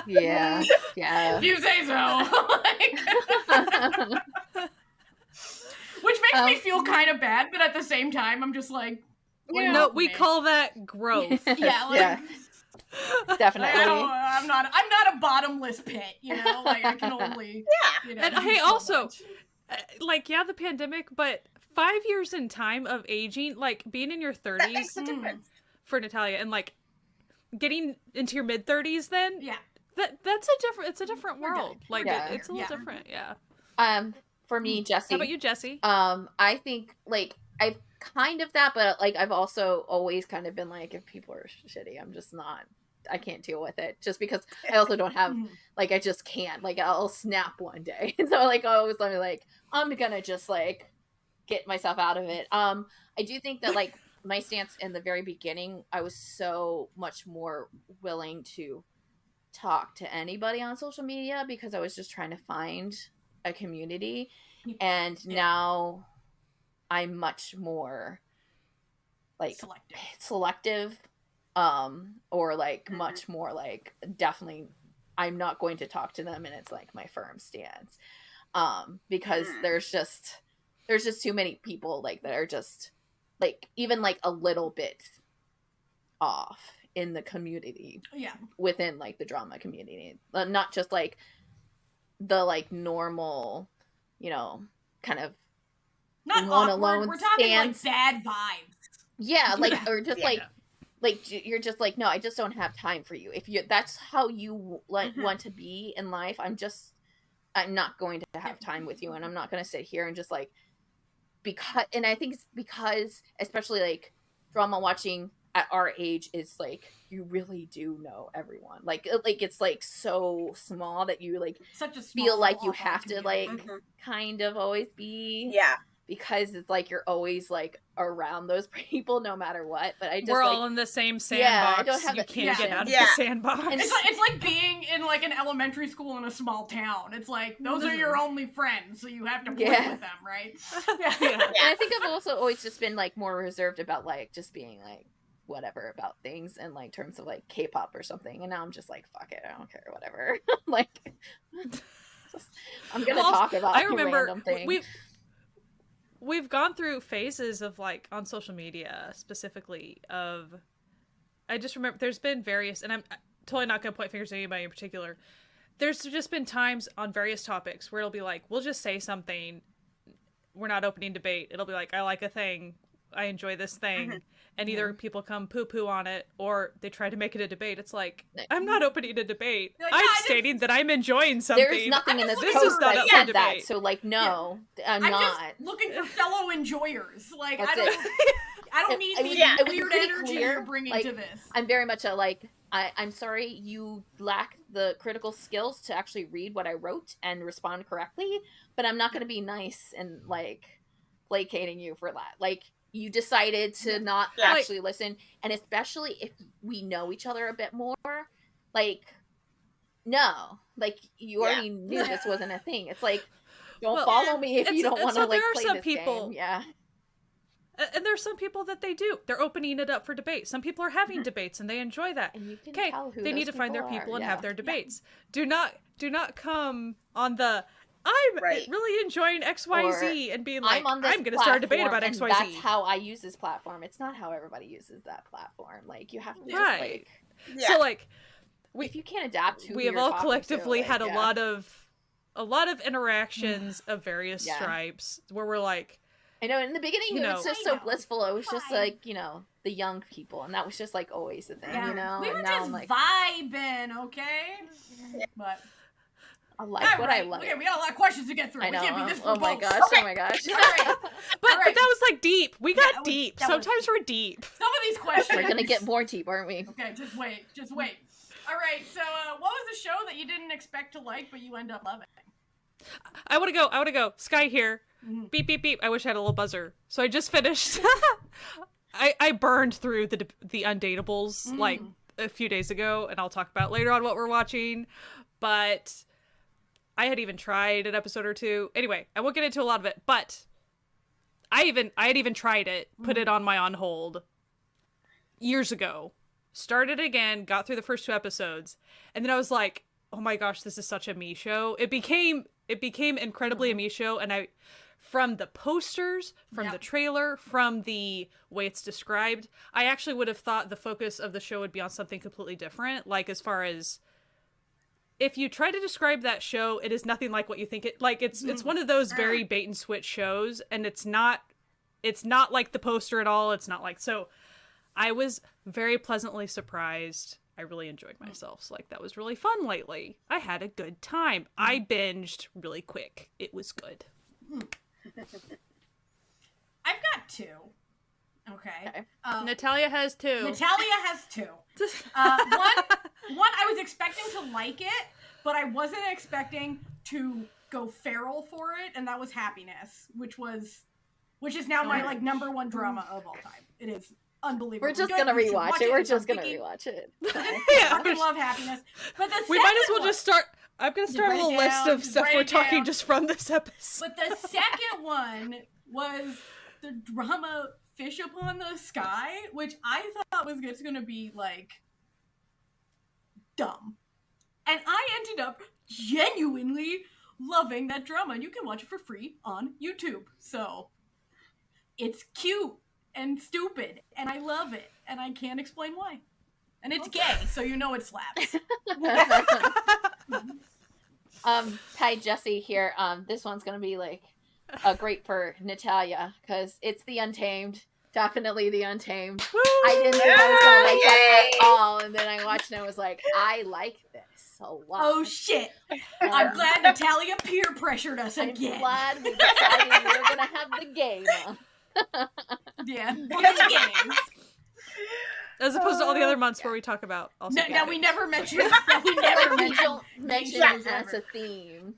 Yeah. If you say so. Which makes me feel kind of bad, but at the same time, I'm just like, no, we call that growth. Yeah. Definitely. I'm not a bottomless pit, like I can only, And hey, so also, like, the pandemic, but 5 years in time of aging, like being in your 30s that makes a difference for Natalia, and like getting into your mid 30s, then it's a different world. Like it's a little different. For me, Jessie. How about you, Jessie? I think like I've kind of that, but like I've also always kind of been like, if people are shitty, I'm just not. I can't deal with it, just because I also don't have like, I just can't, like, I'll snap one day. And so like I always let me like, I'm gonna just like get myself out of it. I do think that like my stance in the very beginning, I was so much more willing to talk to anybody on social media because I was just trying to find a community. And now I'm much more like selective or like much more like, definitely I'm not going to talk to them, and it's like my firm stance, because there's just too many people like that are just like even like a little bit off in the community, within like the drama community, not just like the like normal, kind of not one awkward. alone We're talking stance. like bad vibes. Yeah, like or just like you're just like, no, I just don't have time for you. If that's how you want to be in life, I'm not going to have time with you, and I'm not going to sit here and just like, because, and I think it's because especially like drama watching at our age is like, you really do know everyone. Like it's like so small that you like such a feel like you have to like kind of always be because it's like you're always like around those people no matter what. But I just we're all in the same sandbox. I don't have you can't get out of the sandbox. It's like being in like an elementary school in a small town. It's like those are your only friends, so you have to play with them, right? And I think I've also always just been like more reserved about like just being like whatever about things in like terms of like K-pop or something, and now I'm just like, fuck it, I don't care, whatever. Like I'm gonna talk about I remember random things. We've gone through phases of like on social media specifically of, I just remember there's been various, and I'm totally not going to point fingers at anybody in particular. There's just been times on various topics where it'll be like, we'll just say something. We're not opening debate. It'll be like, I like a thing. I enjoy this thing. And either people come poo-poo on it or they try to make it a debate. It's like, I'm not opening a debate. Like, I'm stating that I'm enjoying something. There's nothing in this is not up for debate. That, so like, no, I'm not. Just looking for fellow enjoyers. Like, I don't need the weird energy you're bringing to this. I'm very much a like, I'm sorry you lack the critical skills to actually read what I wrote and respond correctly, but I'm not going to be nice and like placating you for that. Like, you decided to not actually listen, and especially if we know each other a bit more, like, no, like, you already knew this wasn't a thing. It's like, don't follow me if you don't want to, like, play this game. Yeah. And there's some people that they do. They're opening it up for debate. Some people are having debates, and they enjoy that. Okay, they need to find their people and have their debates. Do not come on the, I'm really enjoying XYZ and being like, I'm going to start a debate about XYZ. That's how I use this platform. It's not how everybody uses that platform. Like, you have to just, like... So, like... if you can't adapt to we have all collectively had a lot of interactions of various stripes where we're like... I know, in the beginning, it was just so blissful. It was just, like, the young people, and that was just, like, always the thing, you know? We were and just vibing, okay? But... I like what I like. Okay, we got a lot of questions to get through. I know. We can't be this oh my gosh! Okay. Oh my gosh! All right. But that was like deep. We got deep. Sometimes we're deep. Some of these questions. We're gonna get more deep, aren't we? Okay, just wait. All right. So, what was the show that you didn't expect to like, but you end up loving? I want to go. Sky here. Beep beep beep. I wish I had a little buzzer. So I just finished. I burned through the Undateables like a few days ago, and I'll talk about later on what we're watching, but I had even tried an episode or two. Anyway, I won't get into a lot of it, but I had even tried it, put it on hold years ago, started again, got through the first 2 episodes, and then I was like, oh my gosh, this is such a me show. It became incredibly a me show, and from the posters, from the trailer, from the way it's described, I actually would have thought the focus of the show would be on something completely different. Like, as far as, if you try to describe that show, it is nothing like what you think it, like, it's one of those very bait and switch shows, and it's not like the poster at all. It's not like, so I was very pleasantly surprised. I really enjoyed myself. So, like, that was really fun lately. I had a good time. I binged really quick. It was good. I've got 2. Okay. Natalia has 2. One, I was expecting to like it, but I wasn't expecting to go feral for it, and that was Happiness, which is now my, like, #1 drama of all time. It is unbelievable. We're just gonna rewatch it. I fucking love Happiness. But we might as well just start. I'm gonna start a little list of stuff we're talking just from this episode. But the second one was the drama Fish Upon the Sky, which I thought was just gonna be, like, dumb. And I ended up genuinely loving that drama, and you can watch it for free on YouTube. So, it's cute and stupid, and I love it, and I can't explain why. And it's gay, so you know it slaps. Hi, Jessie here. This one's gonna be, like, great for Natalia, because it's The Untamed. Definitely The Untamed. Woo! I didn't think I was gonna like that at all, and then I watched it and I was like, I like this a lot. Oh shit! I'm glad Natalia peer pressured us again. I'm glad we decided we were gonna have the game. Yeah, the games. As opposed to all the other months where we talk about also. No, we never mentioned. We don't mention it as a theme.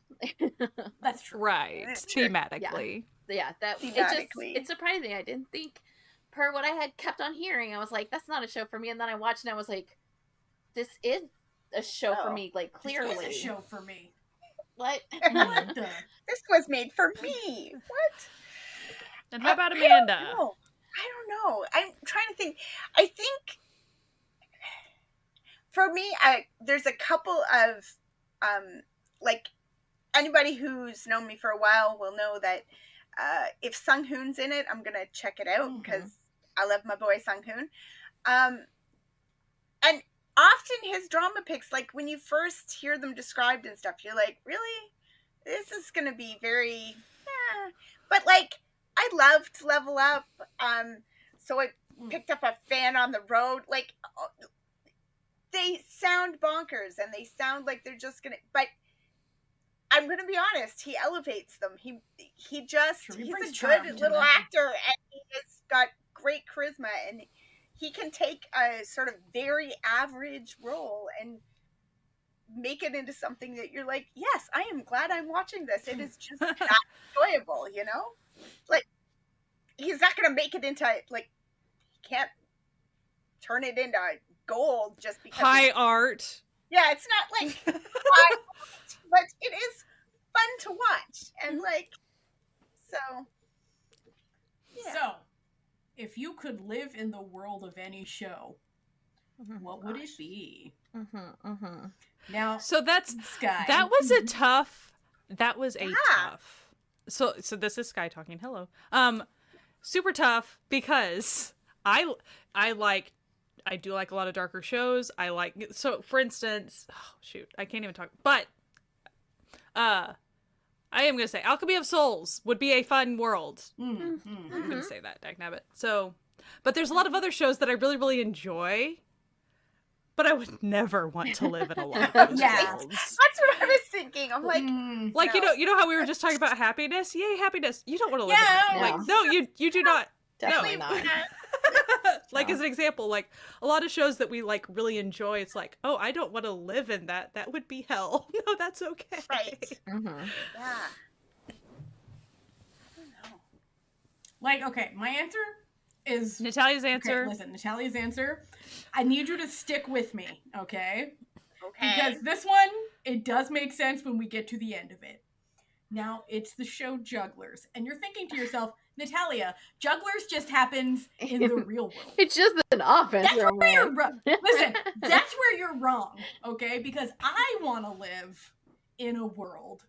That's true. Right. That's true. Thematically. Yeah, that Thematically. it's surprising. I didn't think, per what I had kept on hearing, I was like, that's not a show for me. And then I watched and I was like, this is a show for me. Like, clearly, This is a show for me. What? What the? This was made for me. What? And how about Amanda? I don't know. I'm trying to think. I think for me, there's a couple of like, anybody who's known me for a while will know that if Sung Hoon's in it, I'm gonna check it out because I love my boy Sung Hoon. And often his drama picks, like when you first hear them described and stuff, you're like, really? This is gonna be very, but like, I loved Level Up. So I picked up a Fan on the Road. Like, they sound bonkers and they sound like they're just gonna, but I'm gonna be honest, he elevates them. He's a good little actor, and he has got great charisma, and he can take a sort of very average role and make it into something that you're like, yes, I am glad I'm watching this. It is just that enjoyable, you know? Like, he's not gonna make it into, like, he can't turn it into gold just because high art. Yeah, it's not like high art, but it is fun to watch, and like, so yeah. So, if you could live in the world of any show, what would it be? Now, so that's Sky. That was a tough. So this is Sky talking. Hello. Super tough because I do like a lot of darker shows. So for instance, I can't even talk. But I am gonna say Alchemy of Souls would be a fun world. I'm gonna say that, dagnabbit. So, but there's a lot of other shows that I really, really enjoy, but I would never want to live in a lot of those worlds. That's what I was thinking. I'm like, like, no. you know how we were just talking about happiness? Yay, happiness! You don't want to live in that. No. Like, no, you do not. Definitely not. Like, as an example, like a lot of shows that we like really enjoy, it's like, oh, I don't want to live in that. That would be hell. No, that's okay. Right. Mm-hmm. Yeah. I don't know. Like, okay, my answer is Natalia's answer. Okay, listen, Natalia's answer. I need you to stick with me, okay? Okay. Because this one, it does make sense when we get to the end of it. Now, it's the show Jugglers. And you're thinking to yourself, Natalia, Jugglers just happens in the real world. It's just an office. That's where you're Listen, that's where you're wrong, okay? Because I want to live in a world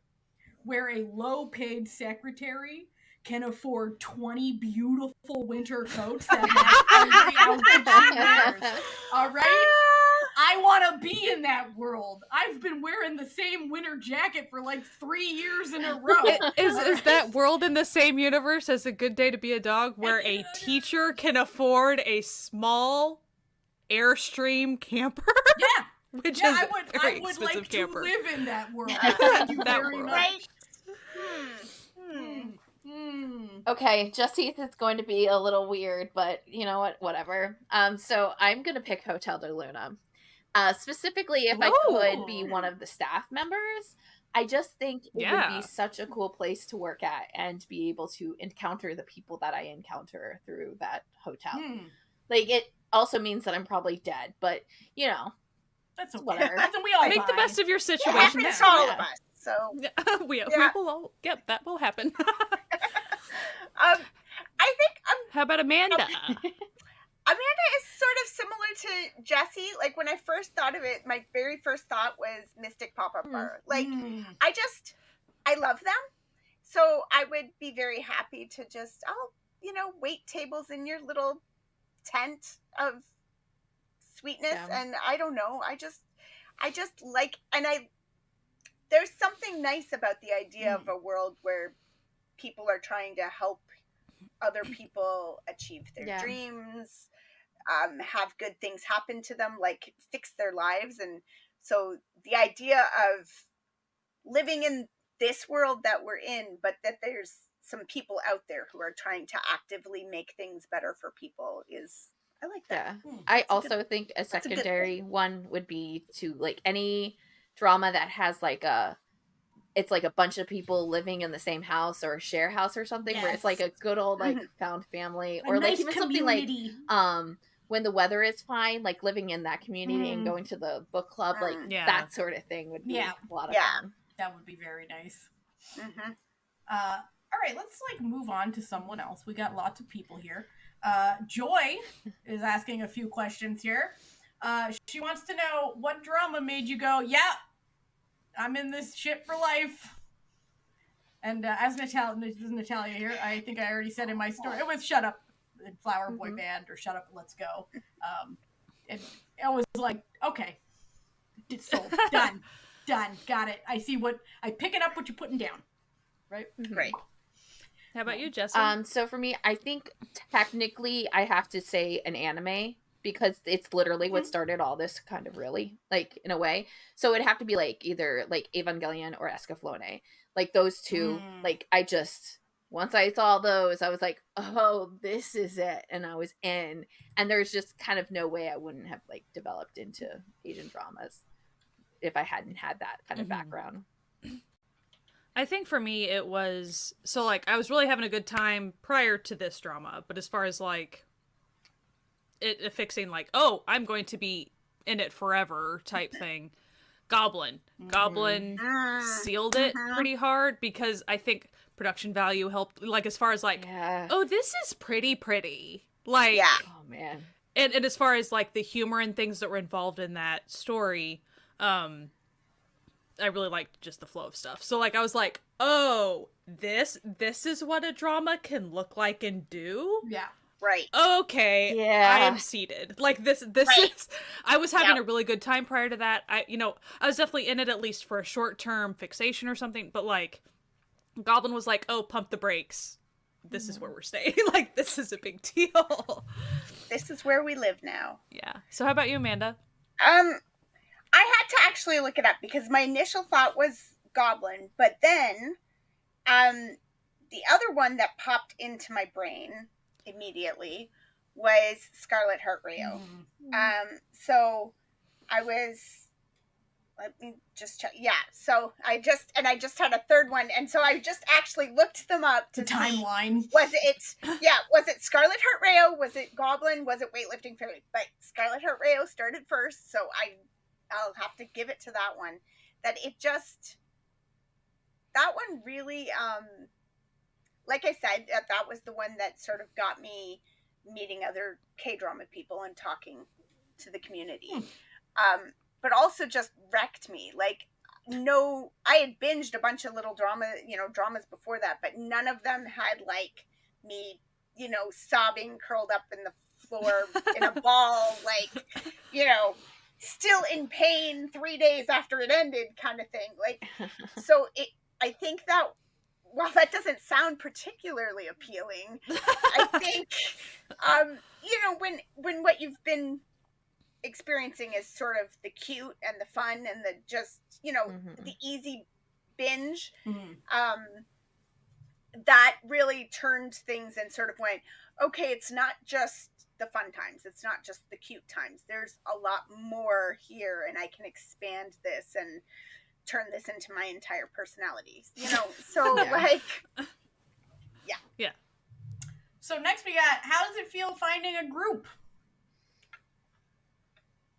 where a low-paid secretary can afford 20 beautiful winter coats that have every outfit she wears. All right? I want to be in that world. I've been wearing the same winter jacket for like 3 years in a row. Is that world in the same universe as A Good Day to Be a Dog, where a teacher can afford a small Airstream camper? Yeah. Which is I very would expensive like camper. to live in that world. Thank you That very world. much. Okay, Jessie, it's going to be a little weird, but you know what? Whatever. So I'm gonna pick Hotel de Luna. Specifically, if I could be one of the staff members, I just think it would be such a cool place to work at and be able to encounter the people that I encounter through that hotel. Like, it also means that I'm probably dead, but you know, that's okay. Whatever. That's we all Make the best of your situation. It happens to all of us. So we will all. Yep, that will happen. I think How about Amanda? Amanda is sort of similar to Jessie. Like, when I first thought of it, my very first thought was Mystic Pop-Up Bar. Like, I love them. So I would be very happy to just, wait tables in your little tent of sweetness. And I don't know. I just like, and there's something nice about the idea of a world where people are trying to help other people achieve their dreams, have good things happen to them, like fix their lives. And so the idea of living in this world that we're in, but that there's some people out there who are trying to actively make things better for people I like that. I also think a secondary one would be to, like, any drama that has it's like a bunch of people living in the same house or a share house or something, where it's like a good old found family, or nice like even community. something like When the Weather Is Fine, like living in that community and going to the book club, like that sort of thing would be a lot of fun. That would be very nice. All right, let's move on to someone else. We got lots of people here. Joy is asking a few questions here. She wants to know, what drama made you go, yeah, I'm in this shit for life? And as Natalia here, I think I already said in my story, it was Shut Up and Flower Boy Band, or Shut Up and Let's Go. It was like, okay, it's sold, done, got it. I picking up what you're putting down, right? Right. How about you, Jessie? So for me, I think technically I have to say an anime, because it's literally what started all this, kind of, really, like, in a way. So it'd have to be like either like Evangelion or Escaflowne. Like those two, like, once I saw those, I was like, oh, this is it. And I was in. And there's just kind of no way I wouldn't have like developed into Asian dramas if I hadn't had that kind of background. I think for me it was, so like I was really having a good time prior to this drama, but as far as like it affixing like, oh, I'm going to be in it forever type thing, Goblin sealed it pretty hard, because I think production value helped, like, as far as like, oh, this is pretty like, oh man, and as far as like the humor and things that were involved in that story, I really liked just the flow of stuff. So like I was like, oh, this is what a drama can look like and do. Yeah. Right. Okay. Yeah. I am seated. Like this is, I was having a really good time prior to that. I was definitely in it, at least for a short-term fixation or something, but like Goblin was like, oh, pump the brakes. This is where we're staying. Like, this is a big deal. This is where we live now. Yeah. So how about you, Amanda? I had to actually look it up, because my initial thought was Goblin, but then the other one that popped into my brain immediately was Scarlet Heart Rio. So I was let me just check. Yeah, so I just had a third one, and so I just actually looked them up to the timeline. Was it Scarlet Heart Rayo? Was it Goblin? Was it Weightlifting Fairy? But Scarlet Heart Rayo started first, so I'll have to give it to that one. That one really, like I said, that was the one that sort of got me meeting other K-drama people and talking to the community. But also just wrecked me. Like, no, I had binged a bunch of little dramas before that, but none of them had like me, sobbing, curled up in the floor in a ball, like, still in pain 3 days after it ended kind of thing. Like, so I think that, while that doesn't sound particularly appealing, I think, when what you've been experiencing is sort of the cute and the fun and the just, the easy binge, that really turned things and sort of went, okay, it's not just the fun times. It's not just the cute times. There's a lot more here, and I can expand this and turn this into my entire personality, so like, yeah. So next we got, how does it feel finding a group?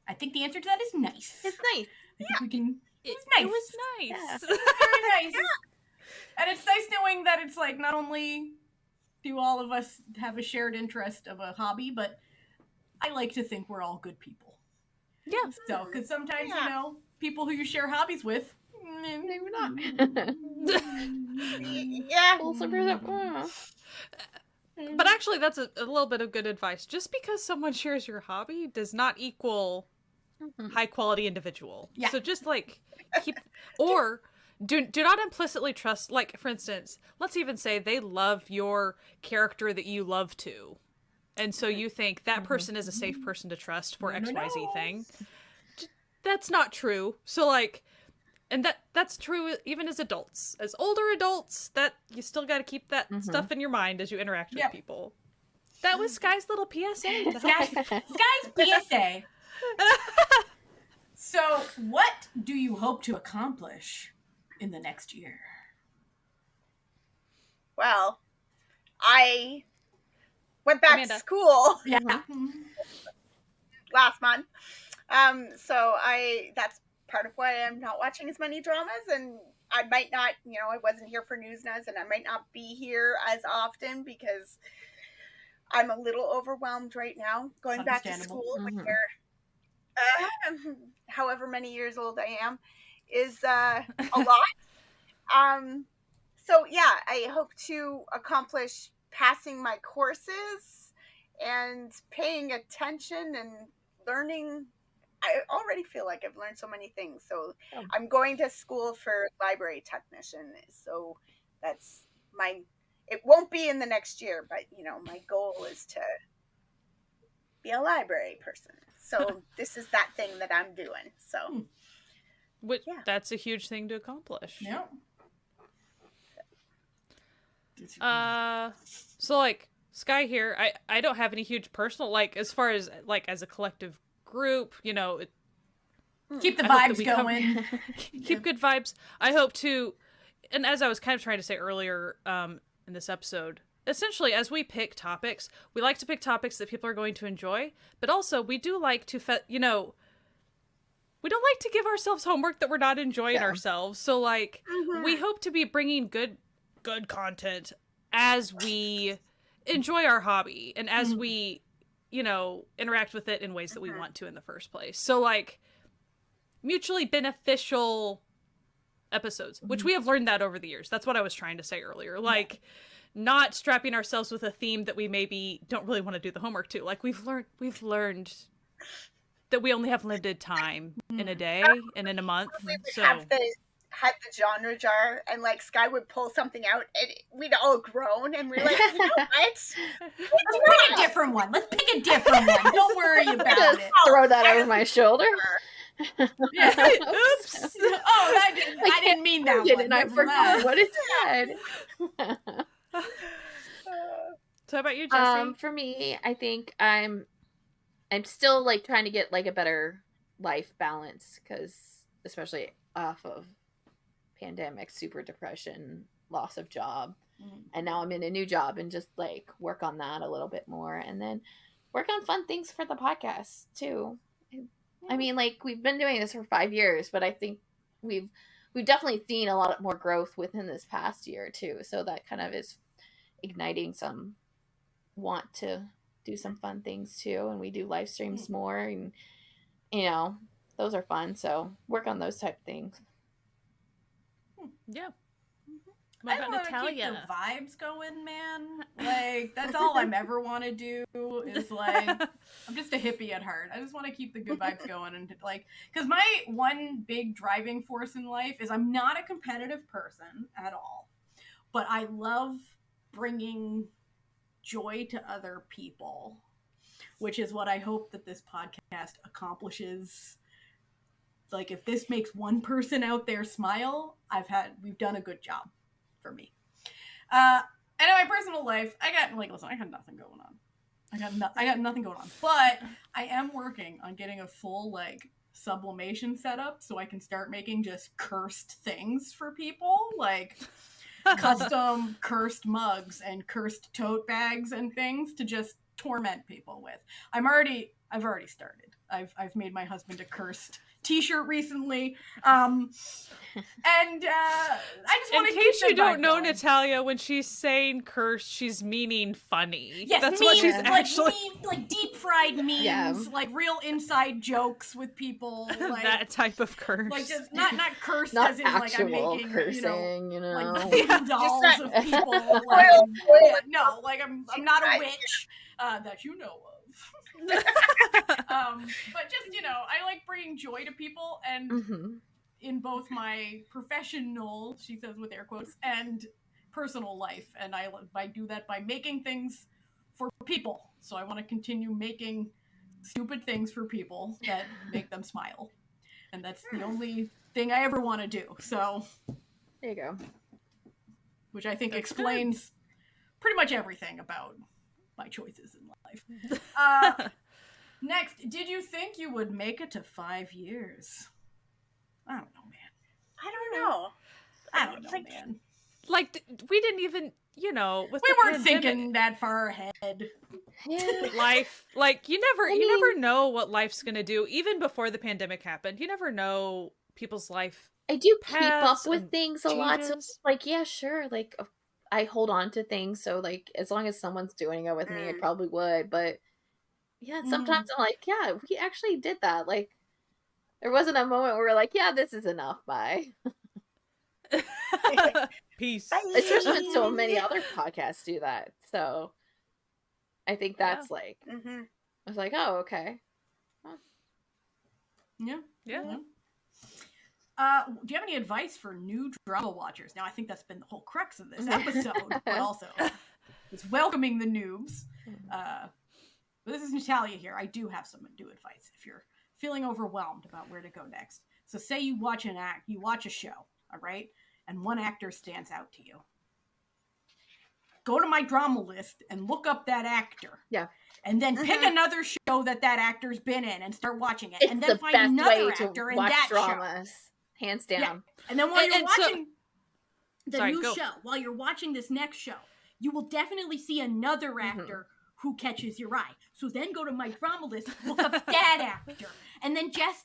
I think the answer to that is nice. It's nice. I think we can. It's It nice. was nice. Yeah. Very nice. And it's nice knowing that it's like, not only do all of us have a shared interest of a hobby, but I like to think we're all good people. Yeah. So, because sometimes, people who you share hobbies with, Maybe not. yeah. But actually, that's a little bit of good advice. Just because someone shares your hobby does not equal high quality individual. Yeah. So just like keep, or do not implicitly trust. Like, for instance, let's even say they love your character that you love too, and so you think that person is a safe person to trust for XYZ thing. That's not true. So like, and that's true even as adults, as older adults, that you still got to keep that stuff in your mind as you interact with people. That was Sky's little PSA. Sky's PSA. So, what do you hope to accomplish in the next year? Well, I went back to school last month. So that's part of why I'm not watching as many dramas, and I might not, I wasn't here for Noonas, and I might not be here as often because I'm a little overwhelmed right now going back to school when you're however many years old I am is a lot. So yeah, I hope to accomplish passing my courses and paying attention and learning. I already feel like I've learned so many things. So I'm going to school for library technician. So that's it won't be in the next year, but my goal is to be a library person. So this is that thing that I'm doing. So that's a huge thing to accomplish. Yeah. So like Sky here, I don't have any huge personal, like, as far as like as a collective group, keep the vibes going. Keep good vibes. I hope to, and as I was kind of trying to say earlier in this episode, essentially as we pick topics, we like to pick topics that people are going to enjoy, but also we do like to we don't like to give ourselves homework that we're not enjoying ourselves. So like we hope to be bringing good content as we enjoy our hobby and as we interact with it in ways that we want to in the first place. So like mutually beneficial episodes, which we have learned that over the years. That's what I was trying to say earlier. Like not strapping ourselves with a theme that we maybe don't really want to do the homework to. Like we've learned that we only have limited time in a day and in a month. So had the genre jar, and like Sky would pull something out and we'd all groan and we're like, you know what? Let's pick a different one. Don't worry about it. Throw that over my shoulder. Oops. Oh, I didn't mean that one. And I forgot what it said. So how about you, Jessie? For me, I think I'm still like trying to get like a better life balance, because especially off of pandemic, super depression, loss of job. And now I'm in a new job and just like work on that a little bit more, and then work on fun things for the podcast too. I mean, like, we've been doing this for 5 years, but I think we've definitely seen a lot more growth within this past year too. So that kind of is igniting some want to do some fun things too. And we do live streams more, and you know, those are fun. So work on those type of things. Yeah. I want to keep the vibes going, man. Like, that's all I'm ever want to do is, like, I'm just a hippie at heart. I just want to keep the good vibes going. And, like, because my one big driving force in life is I'm not a competitive person at all. But I love bringing joy to other people, which is what I hope that this podcast accomplishes. Like, if this makes one person out there smile, we've done a good job. For me. And in my personal life, I got nothing going on. I got nothing going on. But I am working on getting a full, like, sublimation setup so I can start making just cursed things for people. Like, custom cursed mugs and cursed tote bags and things to just torment people with. I've already started. I've made my husband a cursed t-shirt recently. And I just want to keep. In case you don't know, Natalia, when she's saying cursed, she's meaning funny. Yes, that's memes, what she's actually like deep fried memes, like real inside jokes with people, like that type of curse. Like, just not cursed not as in like I'm making cursing, you know, like dolls of people. Like, no, like I'm not a witch that you know of. But just, you know, I like bringing joy to people, and in both my professional, she says with air quotes, and personal life, and I do that by making things for people. So I want to continue making stupid things for people that make them smile, and that's the only thing I ever want to do. So there you go. Which I think explains pretty much everything about my choices in life. Next, did you think you would make it to 5 years? I don't know, man. I don't know, man. Like, we didn't even, you know, with we weren't pandemic, thinking that far ahead. Life, like, you never know what life's gonna do. Even before the pandemic happened, you never know people's life. I do keep up with things a lot, so like, yeah, sure, like, I hold on to things, so like, as long as someone's doing it with me, I probably would. But yeah, sometimes I'm like, yeah, we actually did that. Like, there wasn't a moment where we're like, yeah, this is enough. Bye. Peace. Especially when so many other podcasts do that. So I think that's like, I was like, oh, okay. Huh. Yeah. Do you have any advice for new drama watchers? Now, I think that's been the whole crux of this episode, but also it's welcoming the noobs. But this is Natalia here. I do have some new advice if you're feeling overwhelmed about where to go next. So say you watch a show, all right? And one actor stands out to you. Go to my drama list and look up that actor. Yeah. And then pick another show that actor's been in and start watching it. It's and then find another actor in that dramas. Show. Hands down. Yeah. And then while you're watching the show, while you're watching this next show, you will definitely see another actor who catches your eye. So then go to my drama list, look up that actor, and then just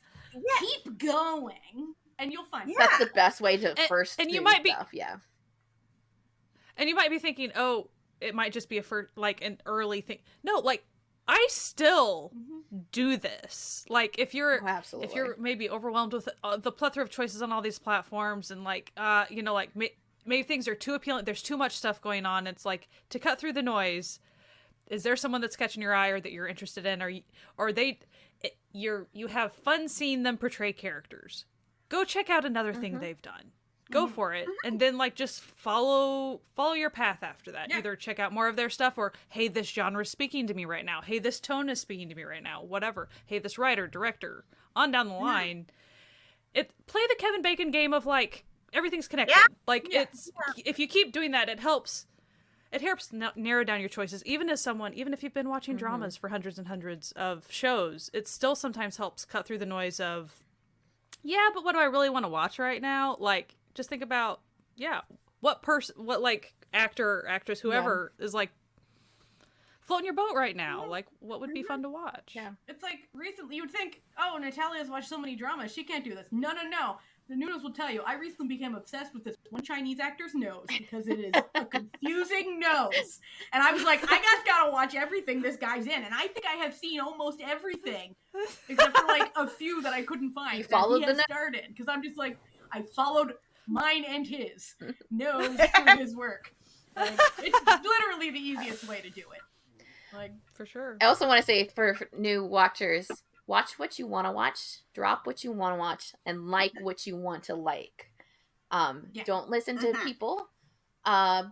keep going, and you'll find that's the best way to first. And you might stuff, and you might be thinking, oh, it might just be an early thing. No, like, I still do this. Like, if you're maybe overwhelmed with the plethora of choices on all these platforms, and like, you know, like maybe things are too appealing. There's too much stuff going on. It's like, to cut through the noise. Is there someone that's catching your eye or that you're interested in, you have fun seeing them portray characters? Go check out another thing they've done. Go for it, and then like just follow your path after that. Yeah. Either check out more of their stuff, or hey, this genre is speaking to me right now. Hey, this tone is speaking to me right now. Whatever. Hey, this writer, director, on down the line. Play the Kevin Bacon game of like everything's connected. Yeah. Like if you keep doing that, it helps. It helps narrow down your choices. Even if you've been watching dramas for hundreds and hundreds of shows, it still sometimes helps cut through the noise of Yeah, but what do I really want to watch right now? Like, just think about, what like actor or actress, whoever is like floating your boat right now. Like, what would be fun to watch? Yeah. It's like recently you would think, oh, Natalia's watched so many dramas, she can't do this. No. The Noonas will tell you, I recently became obsessed with this one Chinese actor's nose because it is a confusing nose. And I was like, I just gotta watch everything this guy's in. And I think I have seen almost everything, except for like a few that I couldn't find. You followed the started. Because I'm just like, I followed mine and his nose through his work. Like, it's literally the easiest way to do it. Like, for sure. I also want to say for new watchers, watch what you want to watch, drop what you want to watch, and like what you want to like. Don't listen to people,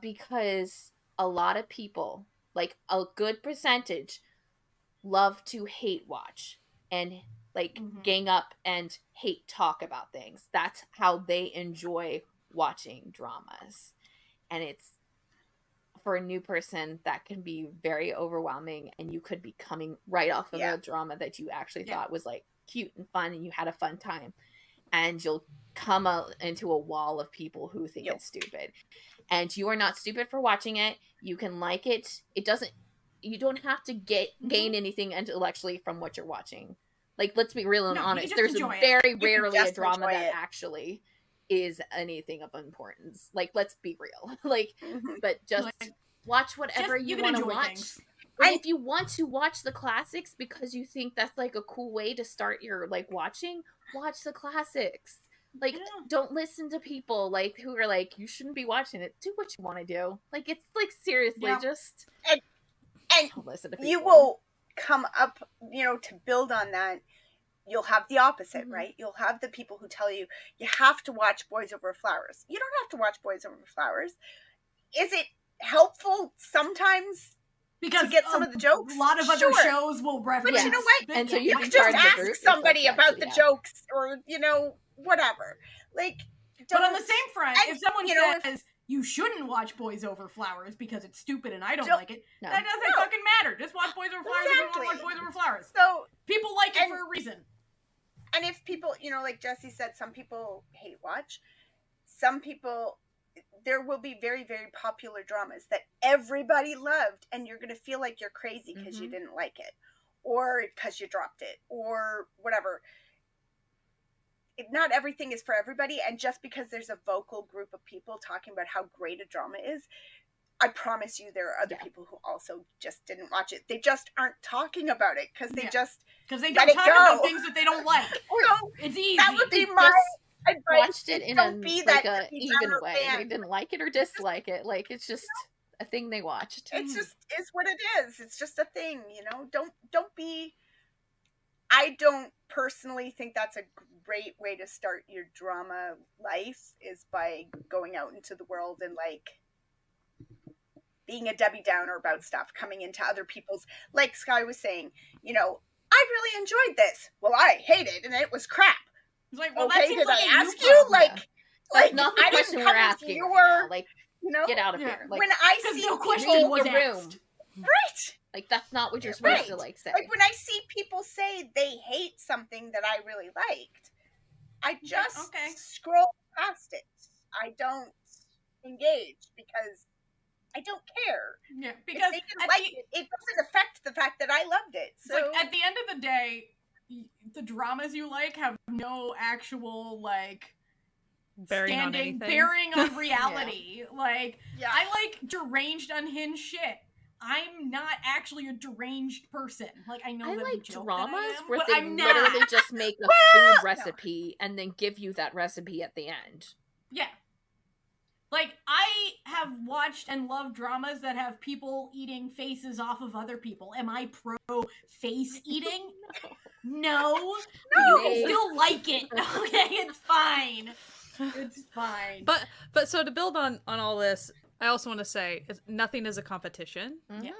because a lot of people, like a good percentage, love to hate watch and like gang up and hate talk about things. That's how they enjoy watching dramas. And it's, for a new person, that can be very overwhelming, and you could be coming right off of a drama that you actually thought was like cute and fun and you had a fun time, and you'll come out into a wall of people who think it's stupid. And you are not stupid for watching it. You can like it. You don't have to gain anything intellectually from what you're watching. Like, let's be real and honest. There's very rarely a drama that actually is anything of importance. Like, let's be real. Like, but just watch whatever you want to watch. And if you want to watch the classics because you think that's like a cool way to start your like watching, watch the classics. Like, don't listen to people like who are like, you shouldn't be watching it. Do what you want to do. Like, it's like, seriously, just and don't listen to people. You will come up, to build on that. You'll have the opposite, right? You'll have the people who tell you, you have to watch Boys Over Flowers. You don't have to watch Boys Over Flowers. Is it helpful sometimes because to get some of the jokes? A lot of other shows will reference. But you know what? And so you can just ask somebody about the jokes, or, whatever. Like, but on the same front, if someone says, you shouldn't watch Boys Over Flowers because it's stupid and I don't like it, that doesn't fucking matter. Just watch Boys Over Flowers if you want to watch Boys Over Flowers. So people like it for a reason. And if people, like Jessie said, some people hate watch. Some people, there will be very, very popular dramas that everybody loved, and you're going to feel like you're crazy because you didn't like it, or because you dropped it, or whatever. Not everything is for everybody, and just because there's a vocal group of people talking about how great a drama is, I promise you there are other people who also just didn't watch it. They just aren't talking about it because they don't talk about things that they don't like. So it's easy. That would be my advice. Watched it in a even way. They didn't like it or dislike it. Like, it's just a thing they watched. It's just is what it is. It's just a thing, Don't be. I don't personally think that's a great way to start your drama life, is by going out into the world and like being a Debbie Downer about stuff, coming into other people's, like Sky was saying, I really enjoyed this. Well, I hate it and it was crap. It's like, well, okay, did like I ask you? Like not the I question didn't we're come asking. your, right now. Like, get out of here. Like, when I see no question was the asked. room. Right. Like, that's not what you're supposed to like say. Like, when I see people say they hate something that I really liked, I just scroll past it. I don't engage because I don't care. Yeah, because if they didn't like it doesn't affect the fact that I loved it. So like, at the end of the day, the dramas you like have no actual like bearing on reality. Like, I like deranged, unhinged shit. I'm not actually a deranged person. Like, I know I that like joke dramas that I am, where but they I'm literally not. just make a food recipe and then give you that recipe at the end. Yeah. Like, I have watched and loved dramas that have people eating faces off of other people. Am I pro face eating? No. But you can still like it. Okay, it's fine. It's fine. But so to build on all this, I also want to say nothing is a competition. Yeah.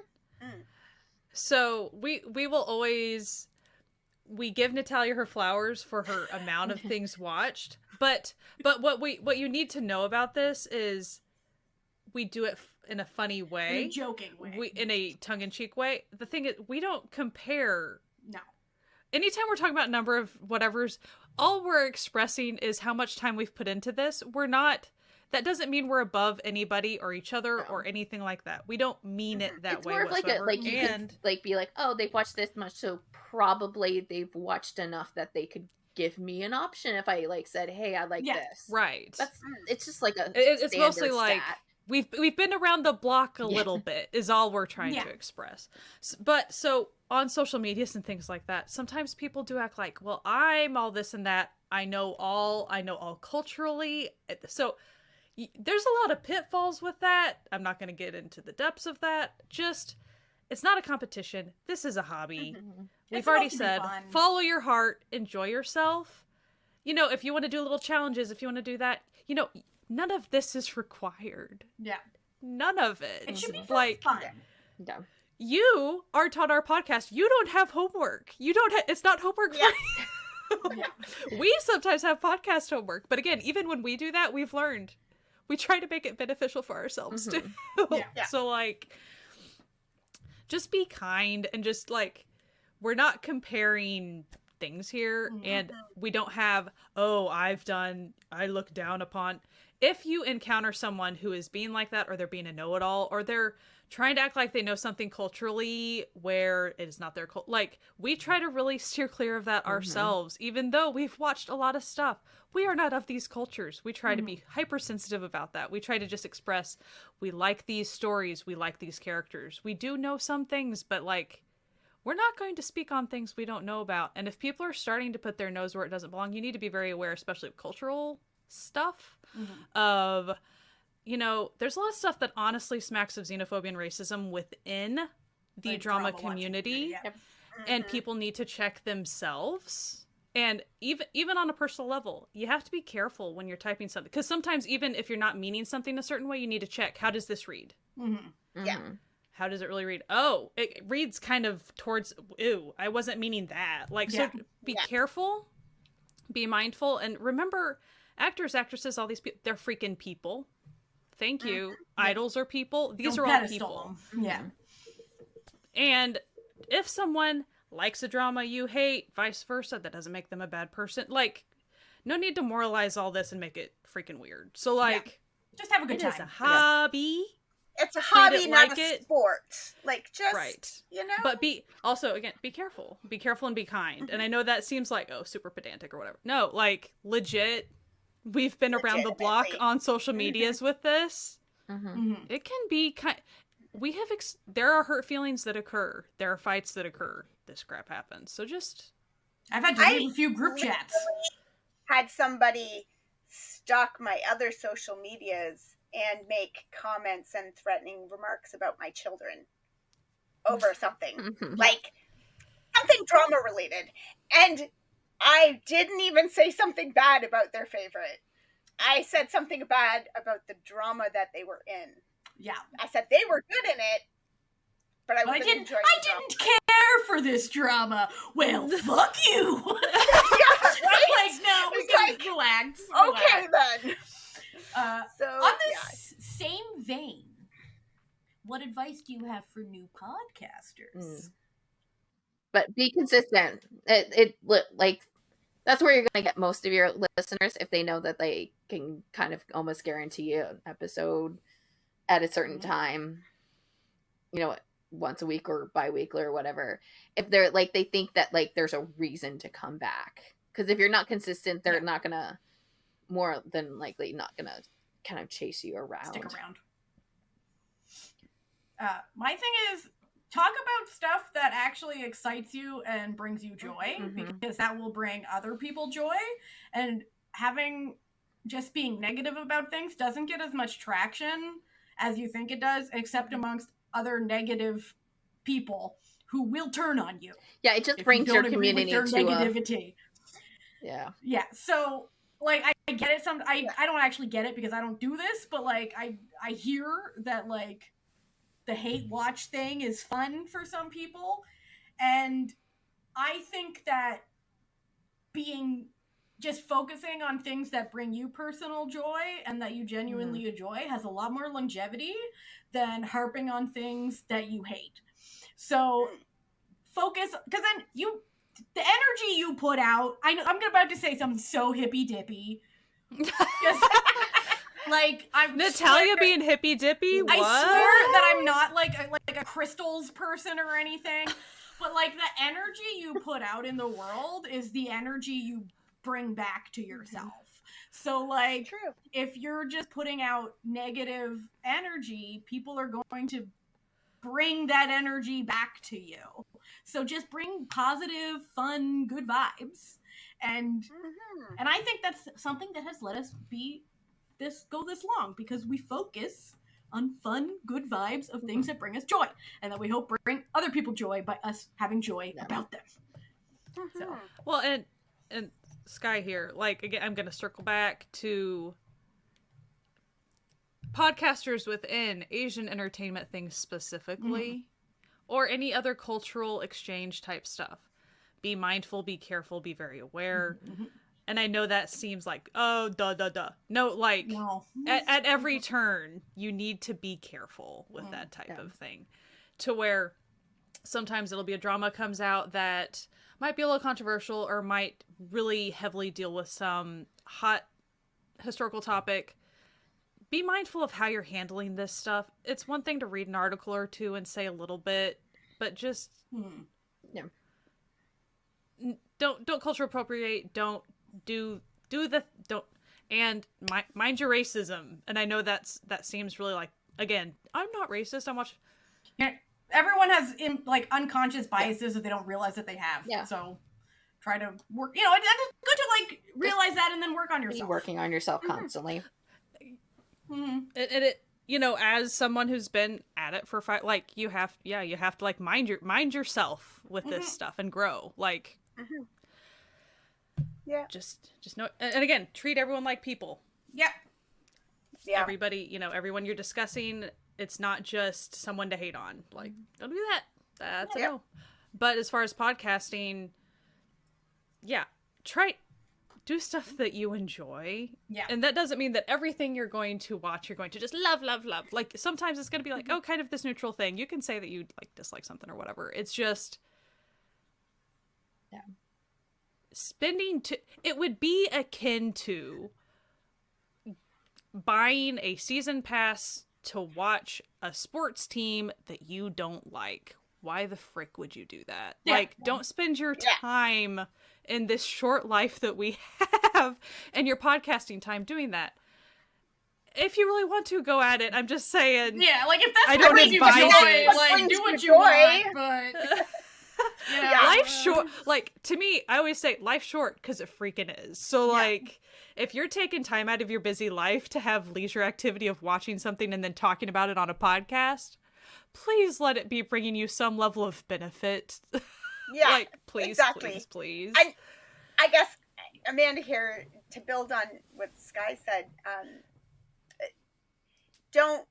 So we will always, we give Natalia her flowers for her amount of things watched, but what you need to know about this is we do it in a funny way, in a joking way, in a tongue-in-cheek way. The thing is, we don't compare. No. Anytime we're talking about number of whatever's, all we're expressing is how much time we've put into this. We're not, that doesn't mean we're above anybody or each other or anything like that. We don't mean it that way whatsoever. It's more of like you could like be like, oh, they've watched this much, so probably they've watched enough that they could give me an option if I like said, hey, I like this. Right. It's just like a it's mostly like stat. we've been around the block a little bit is all we're trying to express. But so on social medias and things like that, sometimes people do act like, well, I'm all this and that. I know all culturally. So there's a lot of pitfalls with that. I'm not going to get into the depths of that. Just, it's not a competition. This is a hobby. We've already said, follow your heart, enjoy yourself. You know, if you want to do little challenges, if you want to do that, you know, none of this is required. Yeah. None of it. It should be like fun. Yeah. You are on our podcast. You don't have homework. You don't it's not homework for you. We sometimes have podcast homework. But again, even when we do that, we've learned. We try to make it beneficial for ourselves too. So like, just be kind and just like, we're not comparing things here, and we don't have, I look down upon. If you encounter someone who is being like that, or they're being a know-it-all, or they're trying to act like they know something culturally where it is not their like, we try to really steer clear of that ourselves, even though we've watched a lot of stuff. We are not of these cultures. We try to be hypersensitive about that. We try to just express, we like these stories, we like these characters. We do know some things, but like, we're not going to speak on things we don't know about. And if people are starting to put their nose where it doesn't belong, you need to be very aware, especially of cultural stuff, of, you know, there's a lot of stuff that honestly smacks of xenophobia and racism within the drama community. And people need to check themselves. And even on a personal level, you have to be careful when you're typing something. Because sometimes even if you're not meaning something a certain way, you need to check, how does this read? How does it really read? Oh, it reads kind of towards, ew, I wasn't meaning that. Like, so be careful, be mindful, and remember, actors, actresses, all these people, they're freaking people. Thank you. Idols are people. These are all people. And if someone likes a drama you hate, vice versa, that doesn't make them a bad person. Like, no need to moralize all this and make it freaking weird. So, like, just have a good time. It's a hobby. It's a hobby, not a sport. Like, just, you know? But be careful. Be careful and be kind. And I know that seems like, oh, super pedantic or whatever. No, like, legit, we've been around the block on social medias with this. It can be we have, there are hurt feelings that occur. There are fights that occur. This crap happens. So just. I've had to leave a few group chats. Had somebody stalk my other social medias and make comments and threatening remarks about my children over something. Like, something drama related. And I didn't even say something bad about their favorite. I said something bad about the drama that they were in. Yeah. I said they were good in it, but I didn't care for this drama. Well, fuck you. Right? Like, no, we can relax. Okay, then. So, on this same vein, what advice do you have for new podcasters? But be consistent. It like, that's where you're going to get most of your listeners, if they know that they can kind of almost guarantee an episode at a certain time, you know, once a week or bi-weekly or whatever. If they're like, they think that like there's a reason to come back. Because if you're not consistent, they're not going to, more than likely not going to kind of chase you around. Stick around. My thing is, talk about stuff that actually excites you and brings you joy, because that will bring other people joy. And just being negative about things doesn't get as much traction as you think it does, except amongst other negative people who will turn on you. Yeah, it just brings your community to negativity. Yeah. So, like, I get it. I don't actually get it because I don't do this, but like, I hear that like the hate watch thing is fun for some people, and I think that just focusing on things that bring you personal joy and that you genuinely enjoy has a lot more longevity than harping on things that you hate. So focus, because then the energy you put out, I'm about to say something so hippy dippy. Like, I'm Natalia being hippy dippy. I swear that I'm not like a crystals person or anything, but like the energy you put out in the world is the energy you bring back to yourself. So like, true. If you're just putting out negative energy, people are going to bring that energy back to you. So just bring positive, fun, good vibes. And I think that's something that has let us go this long, because we focus on fun, good vibes of things that bring us joy, and that we hope bring other people joy by us having joy about them. So, well, and Sky here, like, again, I'm going to circle back to podcasters within Asian entertainment things specifically, or any other cultural exchange type stuff. Be mindful, be careful, be very aware. And I know that seems like, oh, duh. No, like, no. At every turn, you need to be careful with that type of thing. To where sometimes it'll be a drama comes out that might be a little controversial or might really heavily deal with some hot historical topic. Be mindful of how you're handling this stuff. It's one thing to read an article or two and say a little bit, but just don't culture appropriate. Don't and mind your racism. And I know that seems really like, again, I'm not racist. I'm watching. Yeah, everyone has unconscious biases that they don't realize that they have. Yeah. So try to work. It's good to like realize that and then work on yourself. Be working on yourself constantly. It as someone who's been at it for you have to like mind yourself with this stuff and grow. Like. Yeah. Just know, and again, treat everyone like people. Yep. Yeah. Everybody, everyone you're discussing, it's not just someone to hate on. Like, don't do that. That's a no. But as far as podcasting, do stuff that you enjoy. Yeah. And that doesn't mean that everything you're going to watch, you're going to just love. Like, sometimes it's going to be like, oh, kind of this neutral thing. You can say that you like dislike something or whatever. It's just. Yeah. It would be akin to buying a season pass to watch a sports team that you don't like. Why the frick would you do that? Yeah. Like, don't spend your time in this short life that we have and your podcasting time doing that. If you really want to, go at it. I'm just saying. Yeah, like, if that's what brings you joy, like, do what you want, but... Yeah. Life's short. Like, to me, I always say life's short because it freaking is. So, like, if you're taking time out of your busy life to have leisure activity of watching something and then talking about it on a podcast, please let it be bringing you some level of benefit. Yeah, like, please, exactly. please. And I guess, Amanda here, to build on what Sky said, don't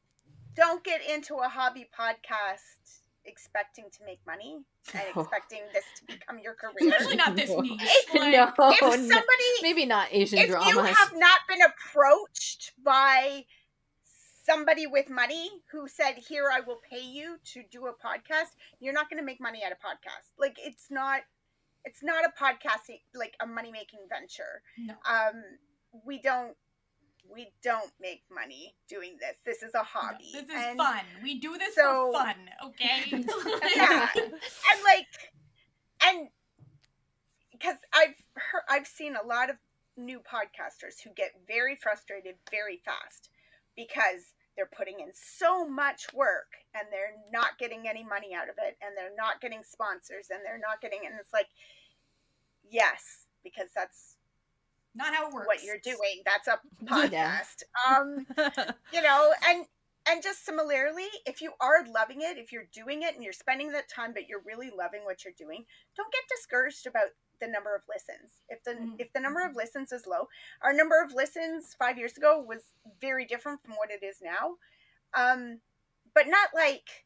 get into a hobby podcast expecting to make money and expecting this to become your career. Especially not this niche. If somebody, maybe not Asian dramas. If you have not been approached by somebody with money who said, here, I will pay you to do a podcast, you're not going to make money at a podcast. Like, it's not a podcasting, like a money-making venture. No. We don't make money doing this. This is a hobby. No, this is fun. We do this for fun, okay? Yeah. And because I've seen a lot of new podcasters who get very frustrated very fast because they're putting in so much work and they're not getting any money out of it and they're not getting sponsors and they're not getting, and it's like, yes, because that's not how it works. What you're doing. That's a podcast. And just similarly, if you are loving it, if you're doing it and you're spending that time, but you're really loving what you're doing, don't get discouraged about the number of listens. If the number of listens is low, our number of listens 5 years ago was very different from what it is now. But not like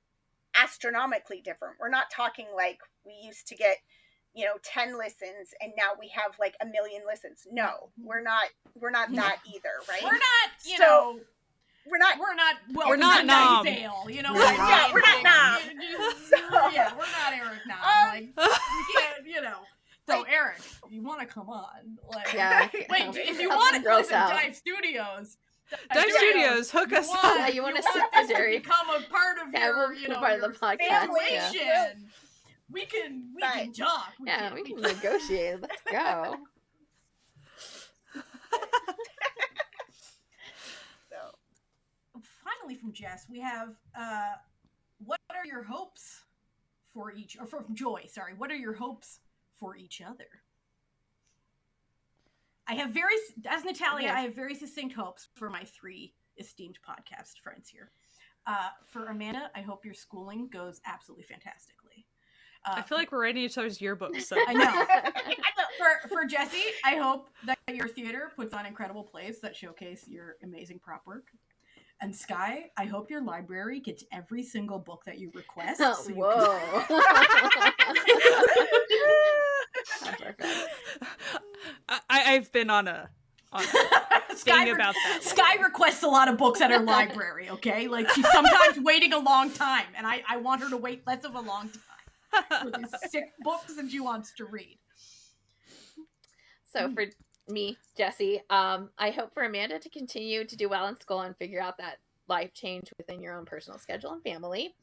astronomically different. We're not talking like we used to get 10 listens and now we have like 1 million listens. No, we're not that either, right? We're not we're not Nom. Dale, we're not Nom. Yeah, we're not Eric Nom. We can't, So Eric, you want to come on? Like, Yeah. wait, if you want to listen, Dive Studios. Dive Studios, hook us up. Yeah, you want to secondary become a part of your, part of the podcast. Yeah. We can talk. We can negotiate. Let's go. Finally, from Jess, we have what are your hopes for each, or from Joy? Sorry, what are your hopes for each other? I have as Natalia, I have very succinct hopes for my 3 esteemed podcast friends here. For Amanda, I hope your schooling goes absolutely fantastically. I feel like we're writing each other's yearbooks. So. I know. For Jessie, I hope that your theater puts on incredible plays that showcase your amazing prop work. And Sky, I hope your library gets every single book that you request. Whoa. I've been on a thing about that. Sky requests a lot of books at her library, okay? Like, she's sometimes waiting a long time, and I want her to wait less of a long time for these sick books that she wants to read. So for me, Jessie, I hope for Amanda to continue to do well in school and figure out that life change within your own personal schedule and family.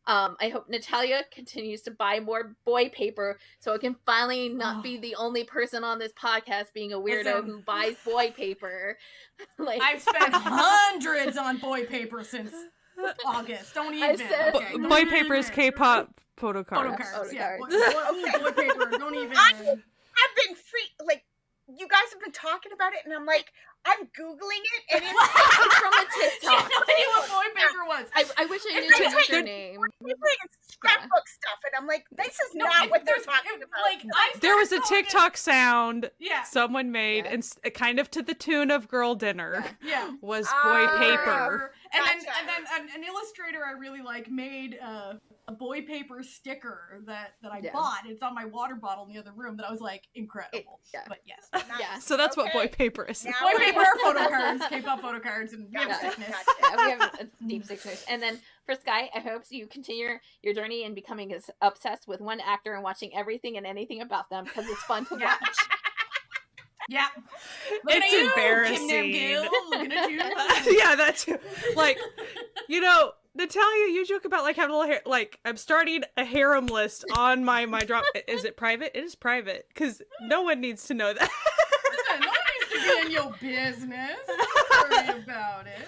I hope Natalia continues to buy more boy paper so it can finally not be the only person on this podcast being a weirdo who buys boy paper. Like, I've spent hundreds on boy paper since August. Don't even. Boy paper is K-pop photo cards. Yeah. Boy paper. Don't even. I've been you guys have been talking about it, and I'm like, I'm Googling it, and it's from a TikTok. She had no idea what boy paper was. I wish I knew your name. It's scrapbook stuff, and I'm like, this is not what they're talking about. There was a TikTok sound someone made, and kind of to the tune of "Girl Dinner." Yeah. Was boy paper. And then an illustrator I really like made a boy paper sticker that I bought. It's on my water bottle in the other room that I was like, incredible. But yes. Yeah. So that's what boy paper is. Now boy paper are photo cards, K-pop photo cards, and we have sickness. We have a deep sickness. And then for Sky, I hope you continue your journey in becoming as obsessed with one actor and watching everything and anything about them because it's fun to watch. Yeah. It's embarrassing. Looking at you. Yeah, that's like, Natalia, you joke about like having a little hair. Like, I'm starting a harem list on my drop. Is it private? It is private because no one needs to know that. No one needs to be in your business. Don't worry about it.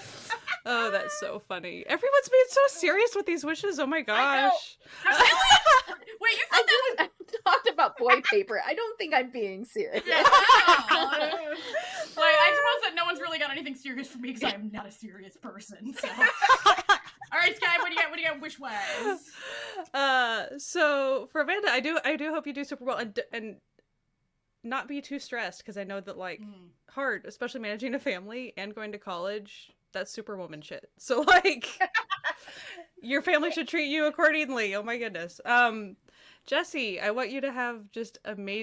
Oh, that's so funny. Everyone's being so serious with these wishes. Oh my gosh. Wait, you thought that was... I talked about boy paper. I don't think I'm being serious. Yeah. I suppose that no one's really got anything serious for me because I'm not a serious person. So. All right, Sky, what do you got wish-wise? So for Amanda, I do hope you do super well and not be too stressed because I know that hard, especially managing a family and going to college. That's superwoman shit. So like your family should treat you accordingly. Oh my goodness. Jessie, I want you to have just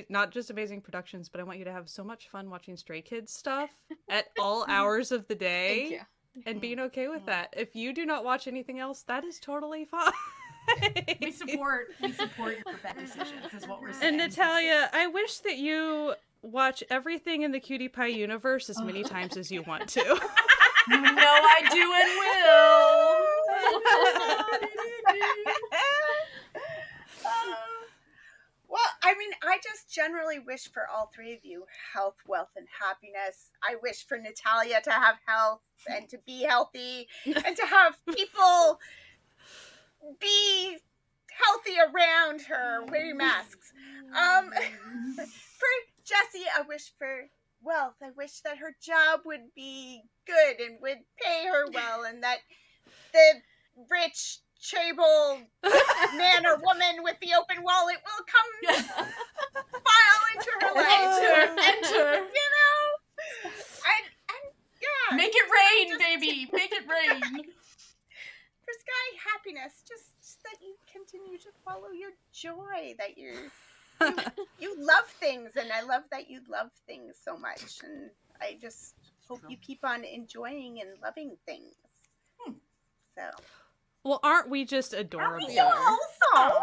not just amazing productions, but I want you to have so much fun watching Stray Kids stuff at all hours of the day. Thank you. And being okay with that. If you do not watch anything else, that is totally fine. We support your bad decisions is what we're saying. And Natalia, I wish that you watch everything in the Cutie Pie universe as many times as you want to. You know I do and will. Well, I mean, I just generally wish for all 3 of you health, wealth, and happiness. I wish for Natalia to have health and to be healthy and to have people be healthy around her wearing masks. For Jessie, I wish for wealth. I wish that her job would be good and would pay her well, and that the rich Chable man or woman with the open wallet will come file into her life. Enter. Yeah. Make it rain, baby. Make it rain. For Sky, happiness. Just that you continue to follow your joy. That you love things, and I love that you love things so much. And I just hope you keep on enjoying and loving things. So. Well, aren't we just adorable? Awesome.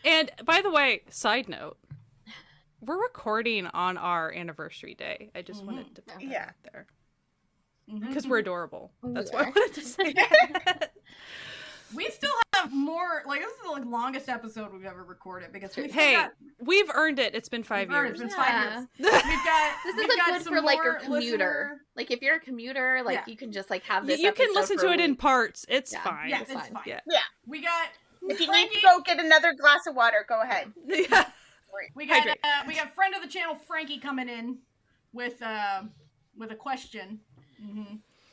And by the way, side note, we're recording on our anniversary day. I just wanted to put that out there. Because we're adorable. That's what I wanted to say. We still have more, like, this is the longest episode we've ever recorded because we've earned it. It's been 5 years. It's been 5 years. This is good for like a commuter. Like if you're a commuter, like you can just like have this. You can listen to it in parts. It's fine. Yeah, it's fine. Yeah. We got. If you need to go get another glass of water, go ahead. Yeah. We got friend of the channel Frankie coming in with a question.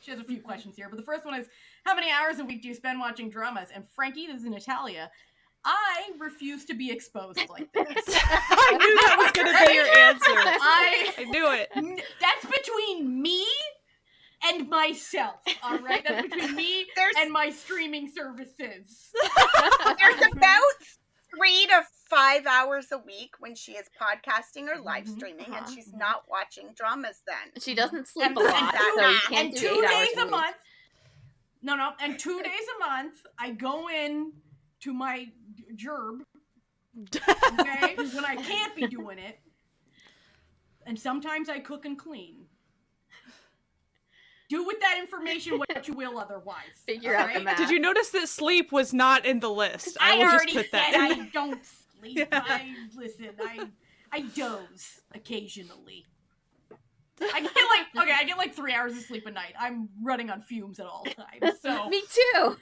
She has a few questions here, but the first one is, how many hours a week do you spend watching dramas? And Frankie, this is Natalia. I refuse to be exposed like this. I knew that was going to be your answer. I knew it. That's between me and myself, all right? That's between me and my streaming services. There's about 3 to 5 hours a week when she is podcasting or live streaming, and she's not watching dramas then. She doesn't sleep a lot, so you can't do 8 hours a month. And 2 days a month, I go in to my gerb, okay, when I can't be doing it, and sometimes I cook and clean. Do with that information what you will otherwise. Figure out the math. Did you notice that sleep was not in the list? I will already just put that said in. I don't sleep. I doze occasionally. I get like 3 hours of sleep a night. I'm running on fumes at all times. So me too.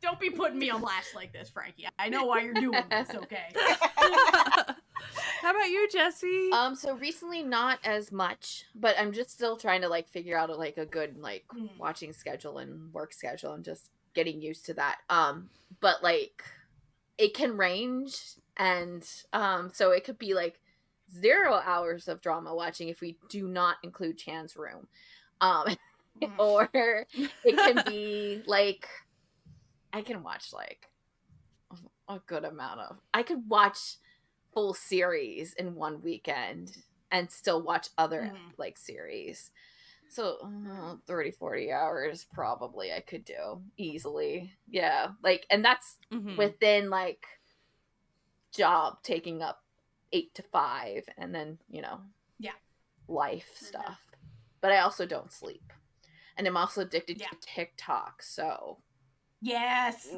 Don't be putting me on blast like this, Frankie. I know why you're doing this, okay? How about you, Jessie? So recently not as much, but I'm just still trying to like figure out a good watching schedule and work schedule and just getting used to that. But like it can range, and so it could be like 0 hours of drama watching if we do not include Chan's room. Or it can be like I can watch like a good amount of I could watch full series in one weekend and still watch other like series. So 30-40 hours probably I could do easily. Yeah. Like, and that's within like job taking up 8 to 5 and then, life stuff. But I also don't sleep. And I'm also addicted to TikTok, so yes.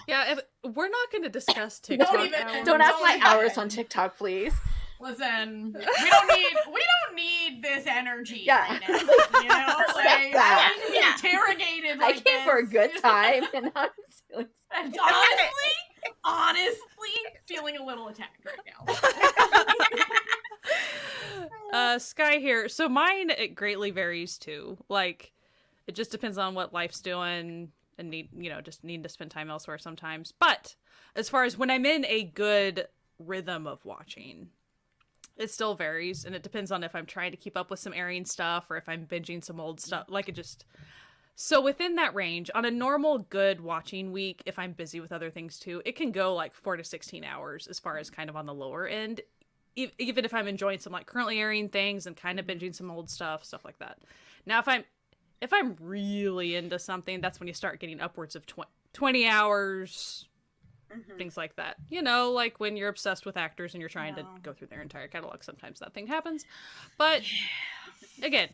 Yeah, we're not going to discuss TikTok. Don't ask my hours on TikTok, please. Listen, we don't need this energy right now. I need to be interrogated like I came for a good time, and I'm feeling honestly feeling a little attacked right now. Sky here. So mine, it greatly varies too. Like, it just depends on what life's doing and need to spend time elsewhere sometimes. But as far as when I'm in a good rhythm of watching, it still varies, and it depends on if I'm trying to keep up with some airing stuff or if I'm binging some old stuff. So within that range, on a normal good watching week, if I'm busy with other things too, it can go like 4 to 16 hours as far as kind of on the lower end, even if I'm enjoying some like currently airing things and kind of binging some old stuff like that. Now, if I'm really into something, that's when you start getting upwards of 20 hours, things like that. Like when you're obsessed with actors and you're trying to go through their entire catalog, sometimes that thing happens. But again,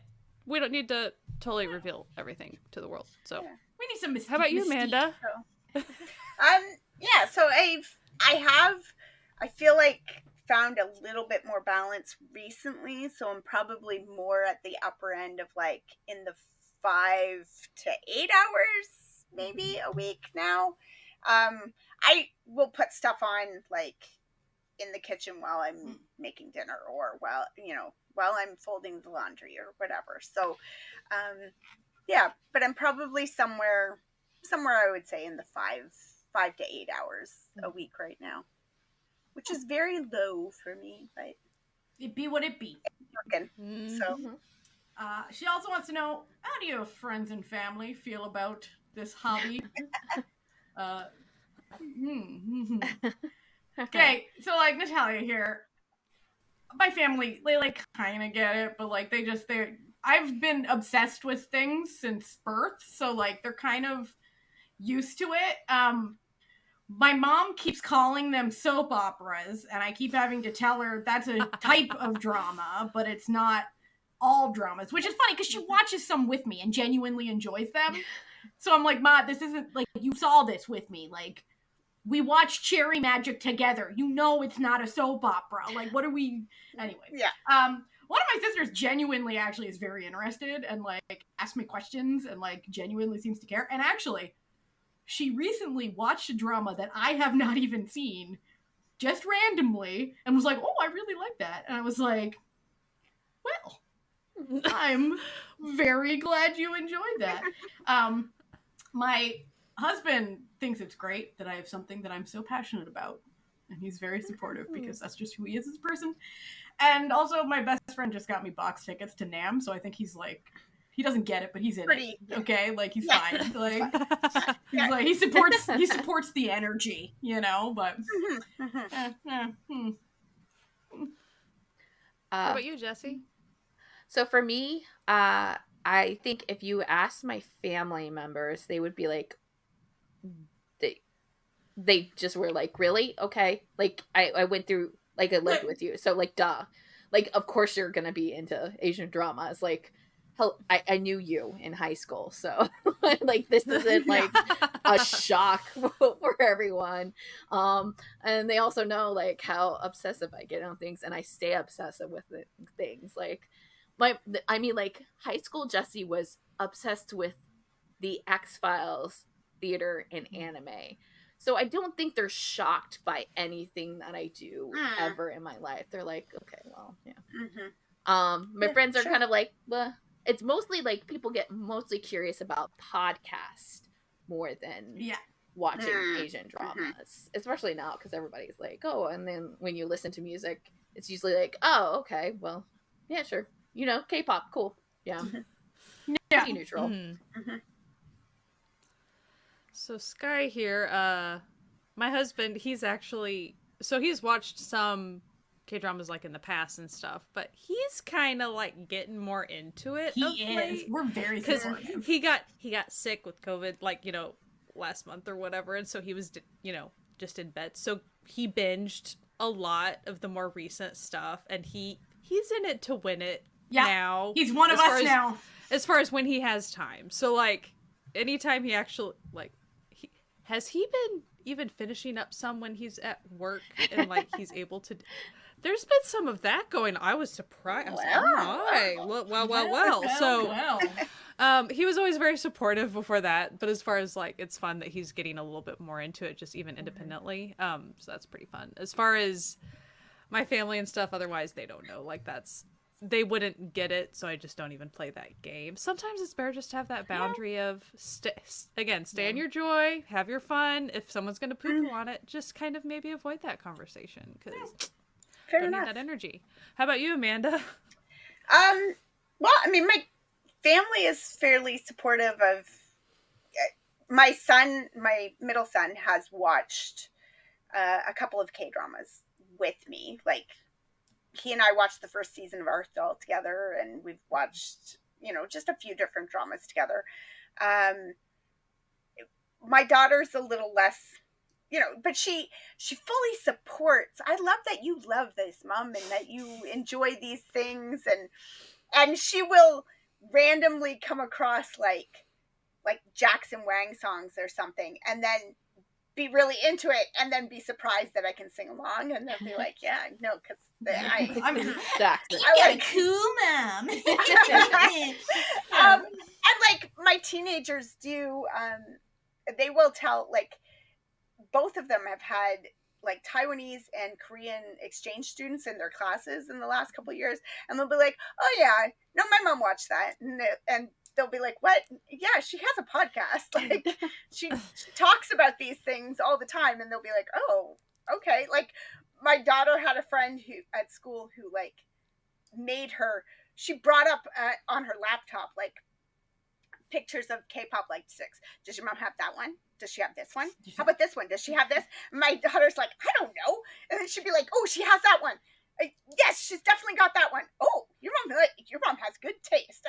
we don't need to totally reveal everything to the world. So we need some mystique. How about you, Amanda? So I feel like found a little bit more balance recently, so I'm probably more at the upper end of like in the 5 to 8 hours maybe a week now. I will put stuff on like in the kitchen while I'm making dinner or while I'm folding the laundry or whatever. So but I'm probably somewhere I would say in the 5 to 8 hours a week right now, which is very low for me, but it be what it be. It's working. So she also wants to know, how do your friends and family feel about this hobby? Okay, so like Natalia here, my family, they like kind of get it, but like I've been obsessed with things since birth, so like they're kind of used to it. my mom keeps calling them soap operas, and I keep having to tell her that's a type of drama, but it's not all dramas, which is funny because she watches some with me and genuinely enjoys them. So I'm like, Ma, this isn't like you saw this with me. Like, we watched Cherry Magic together. You know it's not a soap opera. Like, what are we... Anyway. Yeah. One of my sisters genuinely actually is very interested and, like, asks me questions and, like, genuinely seems to care. And actually, she recently watched a drama that I have not even seen, just randomly, and was like, oh, I really like that. And I was like, well, I'm very glad you enjoyed that. My husband thinks it's great that I have something that I'm so passionate about, and he's very supportive because that's just who he is as a person. And also, my best friend just got me box tickets to NAMM, so I think he's like, he doesn't get it, but he's in it. Okay, like he's fine. Like he's like he supports the energy, you know. But What about you, Jessie? So for me, I think if you asked my family members, they would be like, they just were like, really? Okay. Like, I went through, like, I lived with you. So, like, duh. Like, of course you're going to be into Asian dramas. Like, hell, I knew you in high school. So, like, this isn't, like, a shock for everyone. And they also know, like, how obsessive I get on things. And I stay obsessive with things. Like, high school Jessie was obsessed with the X-Files, theater, and anime. So I don't think they're shocked by anything that I do ever in my life. They're like, okay, well, yeah. My friends are kind of like, well, it's mostly like people get mostly curious about podcasts more than watching Asian dramas, especially now because everybody's like, oh, and then when you listen to music, it's usually like, oh, okay, well, yeah, sure, you know, K-pop, cool, yeah, pretty neutral. So Sky here, my husband, he's watched some K-dramas like in the past and stuff, but he's kind of like getting more into it. He is. We're very supportive. He got sick with COVID, like, you know, last month or whatever, and so he was, you know, just in bed. So he binged a lot of the more recent stuff, and he's in it to win it now. He's one of us now. As far as when he has time. So, like, anytime he actually, like, has he been even finishing up some when he's at work and, like, he's able to... There's been some of that going. I was surprised. I was like, well. So, he was always very supportive before that. But as far as, like, it's fun that he's getting a little bit more into it, just even independently. So that's pretty fun. As far as my family and stuff, otherwise, they don't know. Like, they wouldn't get it, so I just don't even play that game. Sometimes it's better just to have that boundary of, stay in your joy, have your fun. If someone's going to poo-poo on it, just kind of maybe avoid that conversation, because don't need that energy. How about you, Amanda? Well, I mean, my family is fairly supportive of... My middle son, has watched a couple of K-dramas with me, like... He and I watched the first season of Earth Doll together, and we've watched, you know, just a few different dramas together. My daughter's a little less, you know, but she fully supports. I love that you love this, Mom, and that you enjoy these things, and she will randomly come across like Jackson Wang songs or something, and then be really into it, and then be surprised that I can sing along, and they'll be like, yeah, no, because I'm Jackson. I cool mom. And like my teenagers do, they will tell, like, both of them have had like Taiwanese and Korean exchange students in their classes in the last couple of years, and they'll be like, oh yeah, no, my mom watched that, and they'll be like, what? Yeah, she has a podcast. Like, she talks about these things all the time, and they'll be like, oh, okay. Like, my daughter had a friend at school who, like, she brought up on her laptop, like, pictures of K-pop, like, 6. Does your mom have that one? Does she have this one? How about this one? Does she have this? My daughter's like, I don't know. And then she'd be like, oh, she has that one. Yes, she's definitely got that one. Oh, your mom has good taste.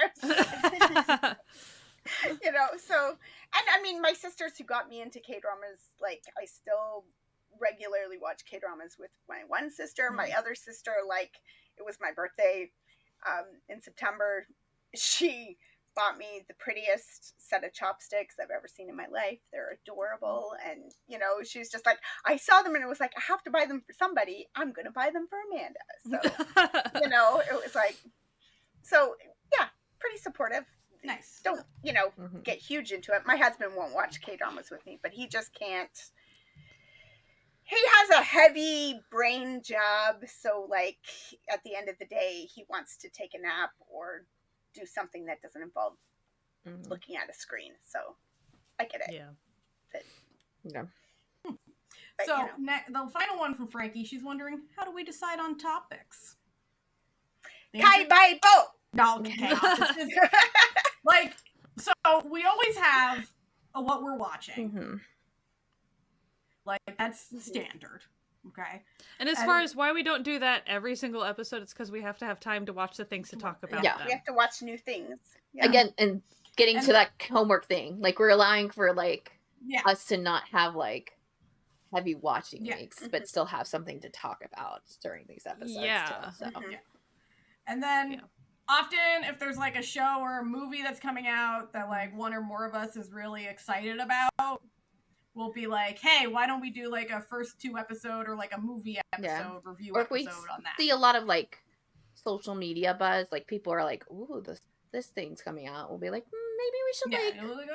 You know, so, and I mean, my sisters who got me into K-dramas, like, I still regularly watch K-dramas with my one sister. My other sister, like, it was my birthday in September. She bought me the prettiest set of chopsticks I've ever seen in my life. They're adorable. And, you know, she's just like, I saw them and it was like, I have to buy them for somebody. I'm going to buy them for Amanda. So, you know, it was like, so, yeah, pretty supportive. Nice. Don't, you know, get huge into it. My husband won't watch K-dramas with me, but he just can't. He has a heavy brain job, so, like, at the end of the day, he wants to take a nap or do something that doesn't involve looking at a screen. So, I get it. Yeah. But, Yeah. but, So, you know. the final one from Frankie, she's wondering, how do we decide on topics? Kai Bai Bo! No, okay. Like, so we always have what we're watching. Like, that's standard. Okay. And as far as why we don't do that every single episode, it's because we have to have time to watch the things to talk about. Yeah. them. We have to watch new things. Yeah. Again, and getting to that homework thing, like, we're allowing for, like, us to not have, like, heavy watching weeks, but still have something to talk about during these episodes. Yeah. Too, so. And then often if there's like a show or a movie that's coming out that like one or more of us is really excited about, we'll be like, hey, why don't we do like a first 2 episode or like a movie episode review or if episode we on that. See a lot of like social media buzz, like people are like, ooh, this thing's coming out. We'll be like, maybe we should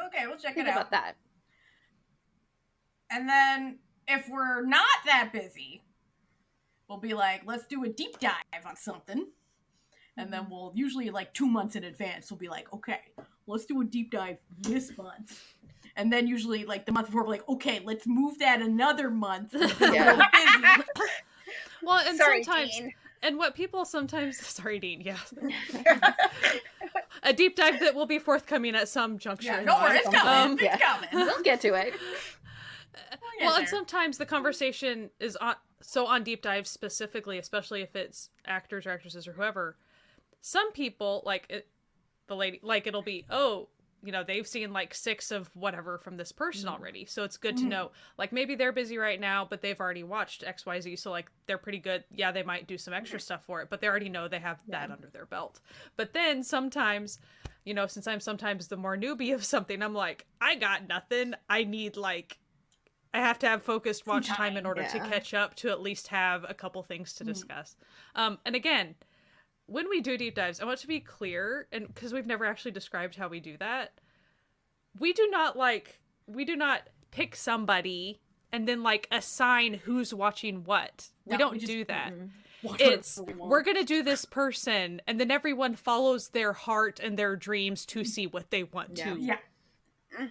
okay, we'll check think it out. about that. And then if we're not that busy, we'll be like, let's do a deep dive on something. And then we'll usually like 2 months in advance, we'll be like, okay, let's do a deep dive this month. And then usually like the month before, we're like, okay, let's move that another month. Yeah. Well, and Sorry, sometimes, Dean. and what people sometimes, sorry, Dean, yeah. A deep dive that will be forthcoming at some juncture. Yeah, don't worry, it's coming. It's coming. We'll get to it. Well, and sometimes the conversation is on deep dives specifically, especially if it's actors or actresses or whoever. Some people, like the lady, like it'll be, oh, you know, they've seen like 6 of whatever from this person already. So it's good to know, like maybe they're busy right now, but they've already watched XYZ. So like they're pretty good. Yeah, they might do some extra stuff for it, but they already know they have that under their belt. But then sometimes, you know, since I'm sometimes the more newbie of something, I'm like, I got nothing. I need like, I have to have focused watch time in order to catch up to at least have a couple things to discuss. And again, when we do deep dives, I want to be clear, and because we've never actually described how we do that, we do not pick somebody and then like assign who's watching what. We don't do that. It's we're gonna do this person, and then everyone follows their heart and their dreams to see what they want to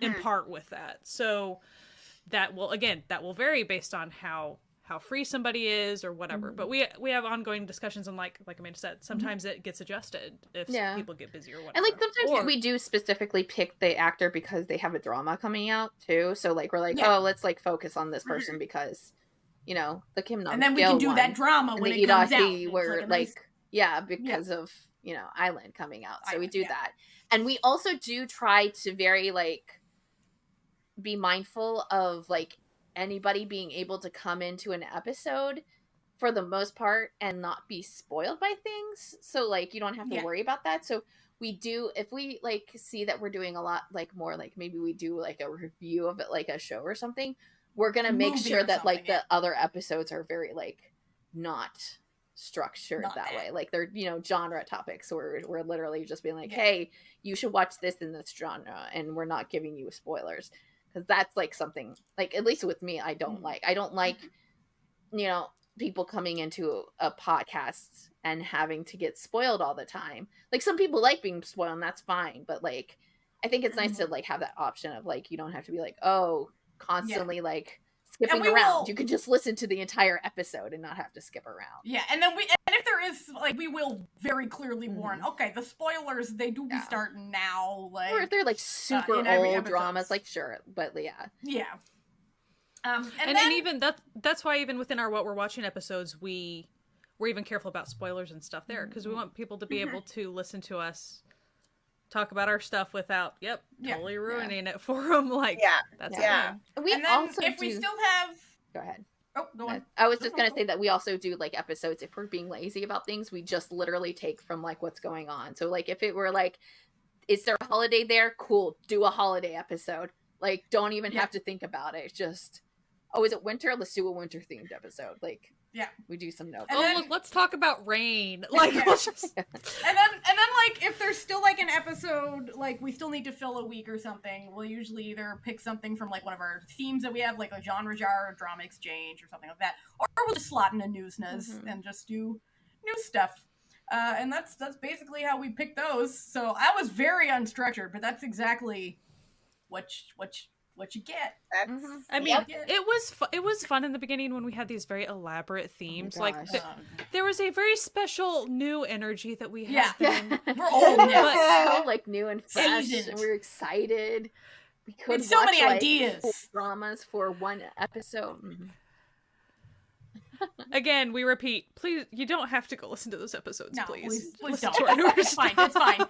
impart with that. So that will vary based on how free somebody is or whatever. But we have ongoing discussions, and like Amanda said, sometimes it gets adjusted if people get busy or whatever. And like sometimes we do specifically pick the actor because they have a drama coming out too. So like we're like, oh, let's like focus on this person because, you know, the Kim Nam, and then we can do that drama when it comes out. Where because of, you know, Island coming out. So we do that. And we also do try to very like be mindful of like anybody being able to come into an episode for the most part and not be spoiled by things. So like you don't have to worry about that. So we do, if we like see that we're doing a lot like more like maybe we do like a review of it like a show or something, we're gonna make sure that like the other episodes are very like not structured that way. Like they're, you know, genre topics. So we're literally just being like, hey, you should watch this in this genre, and we're not giving you spoilers. Because that's like something like, at least with me, I don't like, you know, people coming into a podcast and having to get spoiled all the time. Like some people like being spoiled, and that's fine. But like, I think it's nice to like have that option of like, you don't have to be like, oh, constantly like skipping around. You can just listen to the entire episode and not have to skip around. Yeah. And then if there is like, we will very clearly warn, okay, the spoilers, they do be starting now. Like, or if they're like super old dramas, like sure. But yeah. And even that's why even within our what we're watching episodes, we're even careful about spoilers and stuff there, because we want people to be able to listen to us talk about our stuff without totally ruining it for them. Like, that's We and then also if we still have... Go ahead. Oh, go on. I was just going to say that we also do, like, episodes, if we're being lazy about things, we just literally take from, like, what's going on. So, like, if it were, like, is there a holiday there? Cool. Do a holiday episode. Like, don't even have to think about it. Just, oh, is it winter? Let's do a winter-themed episode. Like, we do some notes. Look, let's talk about rain. Like, we'll just... and then, like, if there's still, like, an episode, like, we still need to fill a week or something, we'll usually either pick something from, like, one of our themes that we have, like a genre jar or drama exchange or something like that, or we'll just slot in a Noonas and just do new stuff. And that's basically how we pick those. So I was very unstructured, but that's exactly what you get. I mean, it was fun in the beginning when we had these very elaborate themes. Oh like there was a very special new energy that we had. We're old now, but so like new and fresh, seasoned. and we're excited. We could so watch, many like, ideas, 4 dramas for one episode. Again, we repeat, please, you don't have to go listen to those episodes, no, please. Please Listen don't. to our It's fine. And finally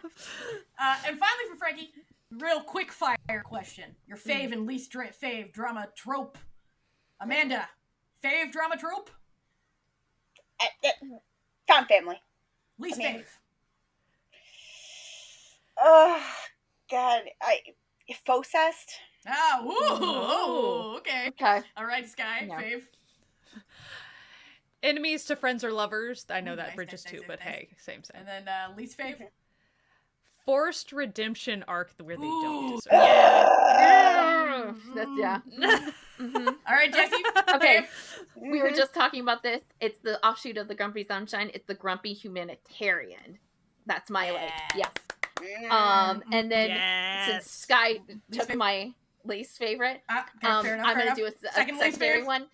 for Frankie, real quick fire question. Your fave and least fave drama trope. Amanda, fave drama trope? Found family. Least fave. Oh, God. Focest. Oh, okay. All right, Sky, fave. Enemies to friends or lovers. I know that nice, bridges nice, too, nice, but nice. hey, same. And then least fave? Forced redemption arc where they don't deserve That's All right, Jessie. Okay. We were just talking about this. It's the offshoot of the Grumpy Sunshine. It's the Grumpy Humanitarian. That's my and then since Sky took my least favorite, I'm gonna do a secondary one.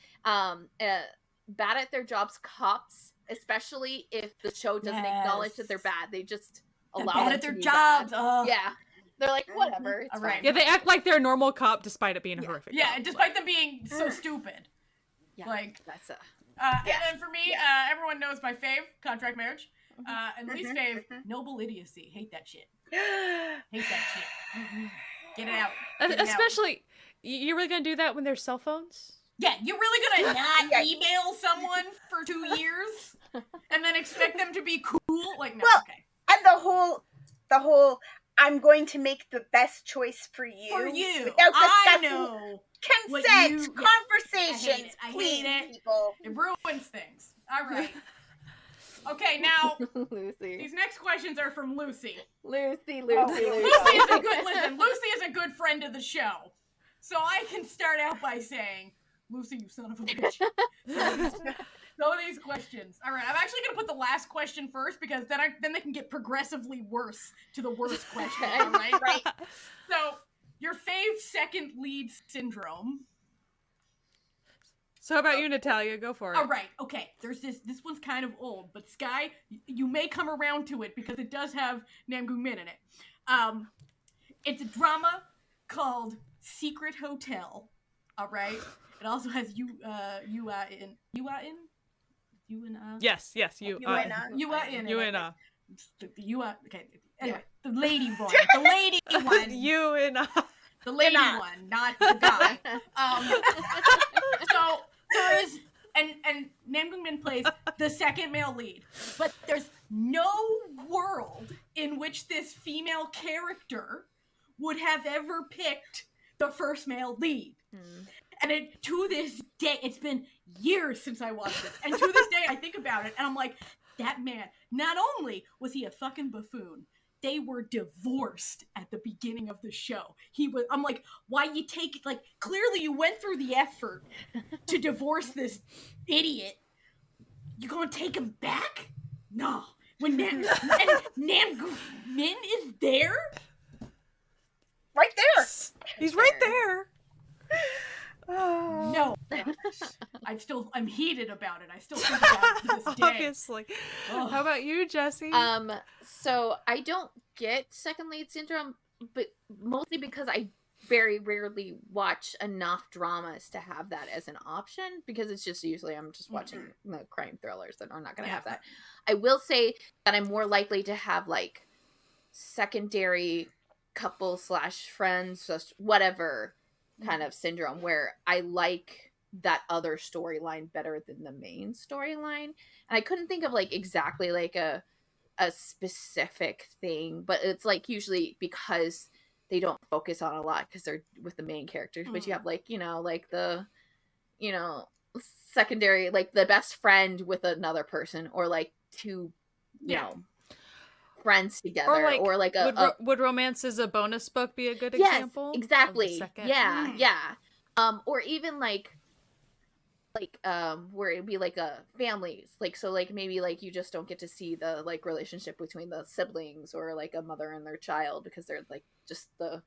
Bad at their jobs cops, especially if the show doesn't acknowledge that they're bad. They just allow them at to their be jobs. Bad. Yeah. They're like, whatever. It's right. fine. Yeah, they act like they're a normal cop despite it being a horrific cop. Despite them being so stupid. Yeah, like, that's and then for me, everyone knows my fave, contract marriage. And least fave, noble idiocy. Hate that shit. Hate that shit. Get it out. Especially, you're really gonna do that when there's cell phones? Yeah, you're really gonna not email someone for 2 years and then expect them to be cool? Like, no, okay. And the whole, I'm going to make the best choice for you. For you. Without I know. Consent, conversation. I hate it. Please, people. It ruins things. All right. Okay, now, Lucy. These next questions are from Lucy. Lucy. Lucy is a good friend of the show. So I can start out by saying, Lucy, you son of a bitch. So these questions. All right, I'm actually going to put the last question first because then they can get progressively worse to the worst question. All right? Right. So, your fave second lead syndrome. So how about you, Natalia? Go for it. All right, okay. There's this one's kind of old, but Sky, you may come around to it because it does have Namgung Min in it. It's a drama called Secret Hotel. All right? It also has Yes, okay. Anyway, the lady one. The lady one. The lady one, not the guy. So there is, and Nam Gung Min plays the second male lead, but there's no world in which this female character would have ever picked the first male lead. And to this day, it's been years since I watched it, and to this day I think about it, and I'm like, that man, not only was he a fucking buffoon, they were divorced at the beginning of the show. I'm like, why you take, like, clearly you went through the effort to divorce this idiot. You gonna take him back? No. When Nam Min is there? Right there. He's right there. No. I'm heated about it. I still think about it to this day. Obviously. Oh. How about you, Jessie? So I don't get second lead syndrome, but mostly because I very rarely watch enough dramas to have that as an option, because it's just usually I'm just watching the crime thrillers that are not going to have that. I will say that I'm more likely to have, like, secondary couple / friends, just whatever kind of syndrome, where I like that other storyline better than the main storyline. And I couldn't think of like exactly like a specific thing, but it's like usually because they don't focus on a lot because they're with the main characters. But you have like, you know, like the, you know, secondary, like the best friend with another person, or like two, you know, friends together, or like would Romance is a Bonus Book be a good yes, example? Exactly. Yeah. Or even like where it'd be like a families, like, so like maybe like you just don't get to see the like relationship between the siblings, or like a mother and their child, because they're like just the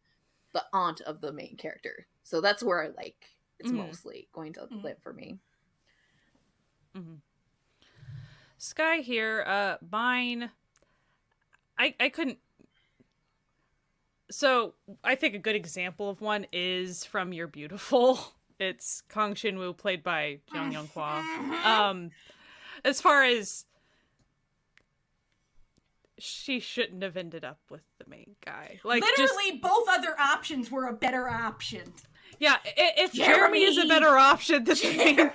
aunt of the main character. So that's where I like it's mostly going to live for me. Sky here, mine, I couldn't. So I think a good example of one is from You're Beautiful. It's Kang Shin-woo, played by Jung Young-hwa. As far as she shouldn't have ended up with the main guy. Like, literally, both other options were a better option. Yeah, if Jeremy is a better option than the main guy,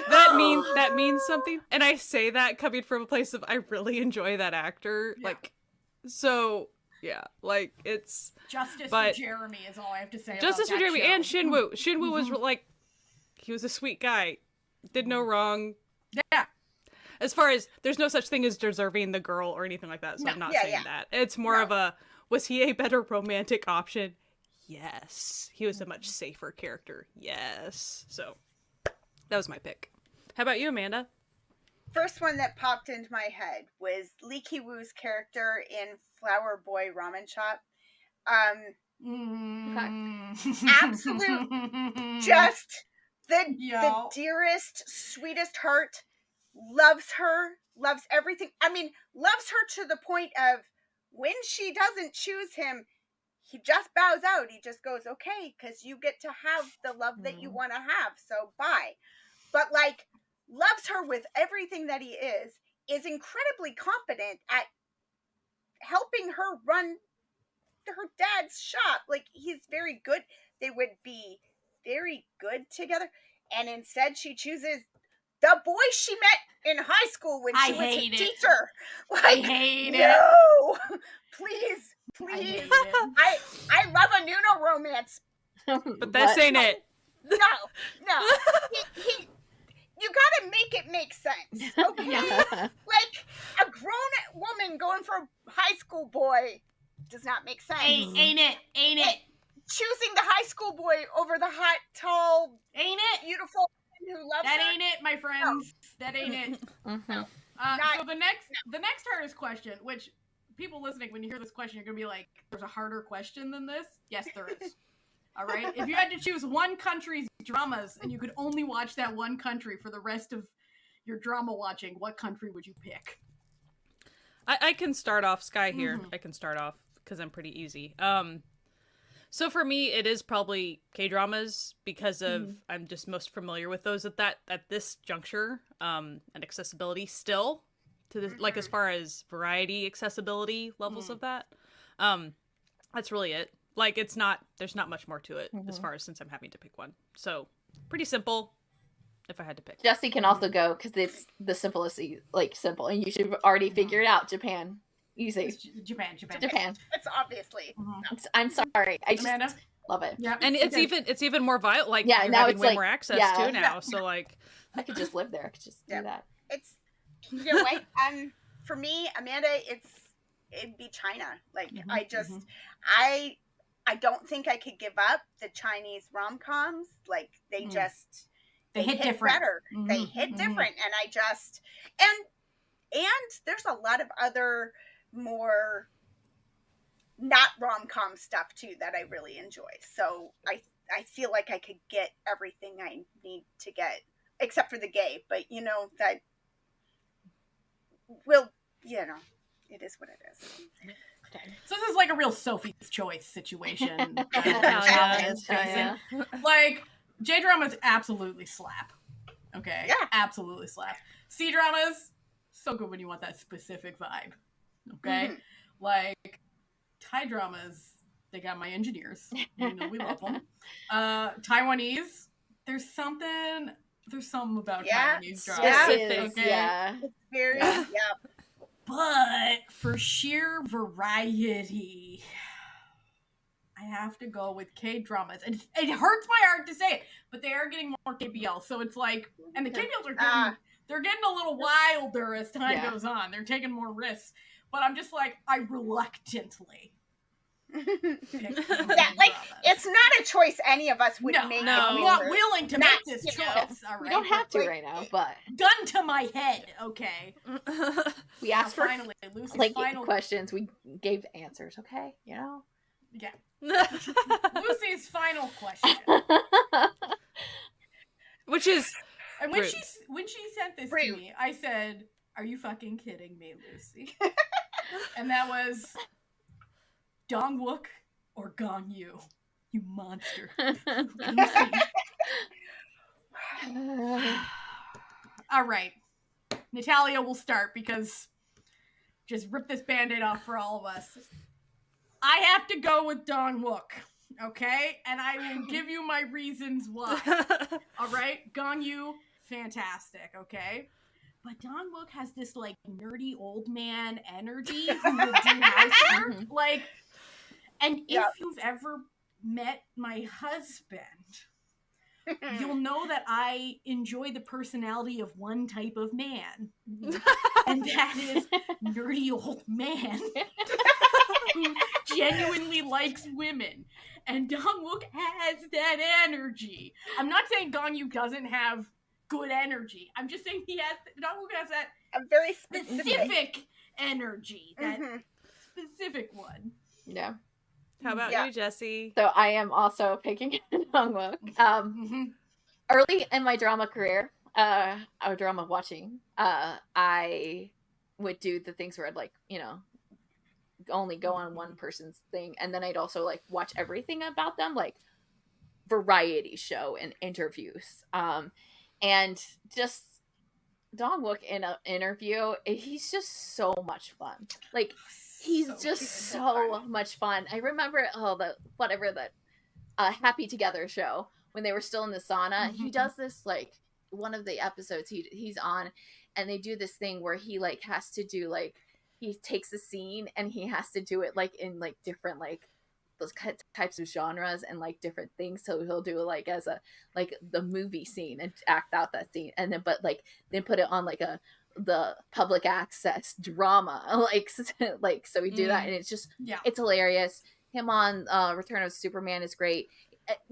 that means something. And I say that coming from a place of I really enjoy that actor. Yeah. Like, so yeah, like it's justice for Jeremy is all I have to say. Justice for Jeremy and Shin-woo. Shin-woo was like, he was a sweet guy, did no wrong. Yeah. As far as there's no such thing as deserving the girl or anything like that, so I'm not saying that. It's more of a, was he a better romantic option? Yes. He was a much safer character. Yes. So that was my pick. How about you, Amanda? First one that popped into my head was Lee Ki-woo's character in Flower Boy Ramen Shop. Absolute, just the dearest, sweetest heart. Loves her, loves everything. I mean, loves her to the point of when she doesn't choose him, he just bows out. He just goes, okay, because you get to have the love that you want to have, so bye. But like, loves her with everything that he is incredibly competent at helping her run her dad's shop. Like, he's very good. They would be very good together. And instead she chooses the boy she met in high school when she was a teacher. Like, I hate it. Please. I love a Noonas romance. But this ain't it. No. You gotta make it make sense, okay? Like, a grown woman going for a high school boy does not make sense. Ain't it? Choosing the high school boy over the hot, tall, beautiful who loves that her. Ain't it, my friends. No. That ain't it. So the next hardest question, which people listening, when you hear this question, you're gonna be like, "There's a harder question than this." Yes, there is. All right. If you had to choose one country's dramas and you could only watch that one country for the rest of your drama watching, what country would you pick? I can start off, Sky here. I can start off because I'm pretty easy. So for me, it is probably K-dramas because of I'm just most familiar with those at this juncture, and accessibility still to the like as far as variety, accessibility levels of that. That's really it. Like, there's not much more to it as far as since I'm having to pick one. So pretty simple. If I had to pick, Jessie can also go because it's the simplest, like simple, and you should already figure it out. Japan. Easy. Japan. It's obviously. I'm sorry. I just Amanda? Love it. Yeah, and it's even more violent. Like, you're now having way more access too now. So like, I could just live there. I could just do that. It's what for me, Amanda. It'd be China. Like I don't think I could give up the Chinese rom-coms. Like they just they hit different. Better. They hit different, and I just and there's a lot of other more not rom-com stuff too that I really enjoy. So I feel like I could get everything I need to get, except for the gay. But that will it is what it is. Okay. So this is like a real Sophie's Choice situation. Like, J-dramas absolutely slap. Okay? Yeah. Absolutely slap. C-dramas, so good when you want that specific vibe. Okay? Like, Thai dramas, they got my engineers. You know we love them. Taiwanese, there's something about Taiwanese dramas. Specific, okay? Yeah. It's very, But for sheer variety, I have to go with K-dramas. And it hurts my heart to say it, but they are getting more KBL. So it's like, and the KBLs are getting, they're getting a little wilder as time goes on. They're taking more risks. But I'm just like, I reluctantly it's not a choice any of us would make. No, I'm not willing to make this choice. All right, we don't have to right now, but gun to my head. Okay. We asked for Lucy's final questions. We gave answers. Okay, you know. Yeah. Lucy's final question, which is, and when she sent this to me, I said, "Are you fucking kidding me, Lucy?" And that was, Dong-wook or Gong-yu, you monster. All right. Natalia will start because just rip this Band-Aid off for all of us. I have to go with Dong-wook, okay? And I will give you my reasons why. All right? Gong-yu, fantastic, okay? But Dong-wook has this, like, nerdy old man energy who will do housework. Like, and if you've ever met my husband, you'll know that I enjoy the personality of one type of man. And that is nerdy old man who genuinely likes women. And Dong-wook has that energy. I'm not saying Gong-yu doesn't have good energy. I'm just saying Dong-wook has that a very specific energy. That specific one. Yeah. How about you, Jessie? So I am also picking Dong-wook. Early in my drama career, or drama watching, I would do the things where I'd like, you know, only go on one person's thing, and then I'd also like watch everything about them, like variety show and interviews. And just Dong-wook in an interview, he's just so much fun. Like, he's just so much fun. I remember the Happy Together show when they were still in the sauna. He does this, like, one of the episodes he's on, and they do this thing where he like has to do, like, he takes a scene and he has to do it like in like different like those types of genres and like different things. So he'll do like as a like the movie scene and act out that scene, and then then put it on like the public access drama, like so we do that, and it's just it's hilarious. Him on Return of Superman is great.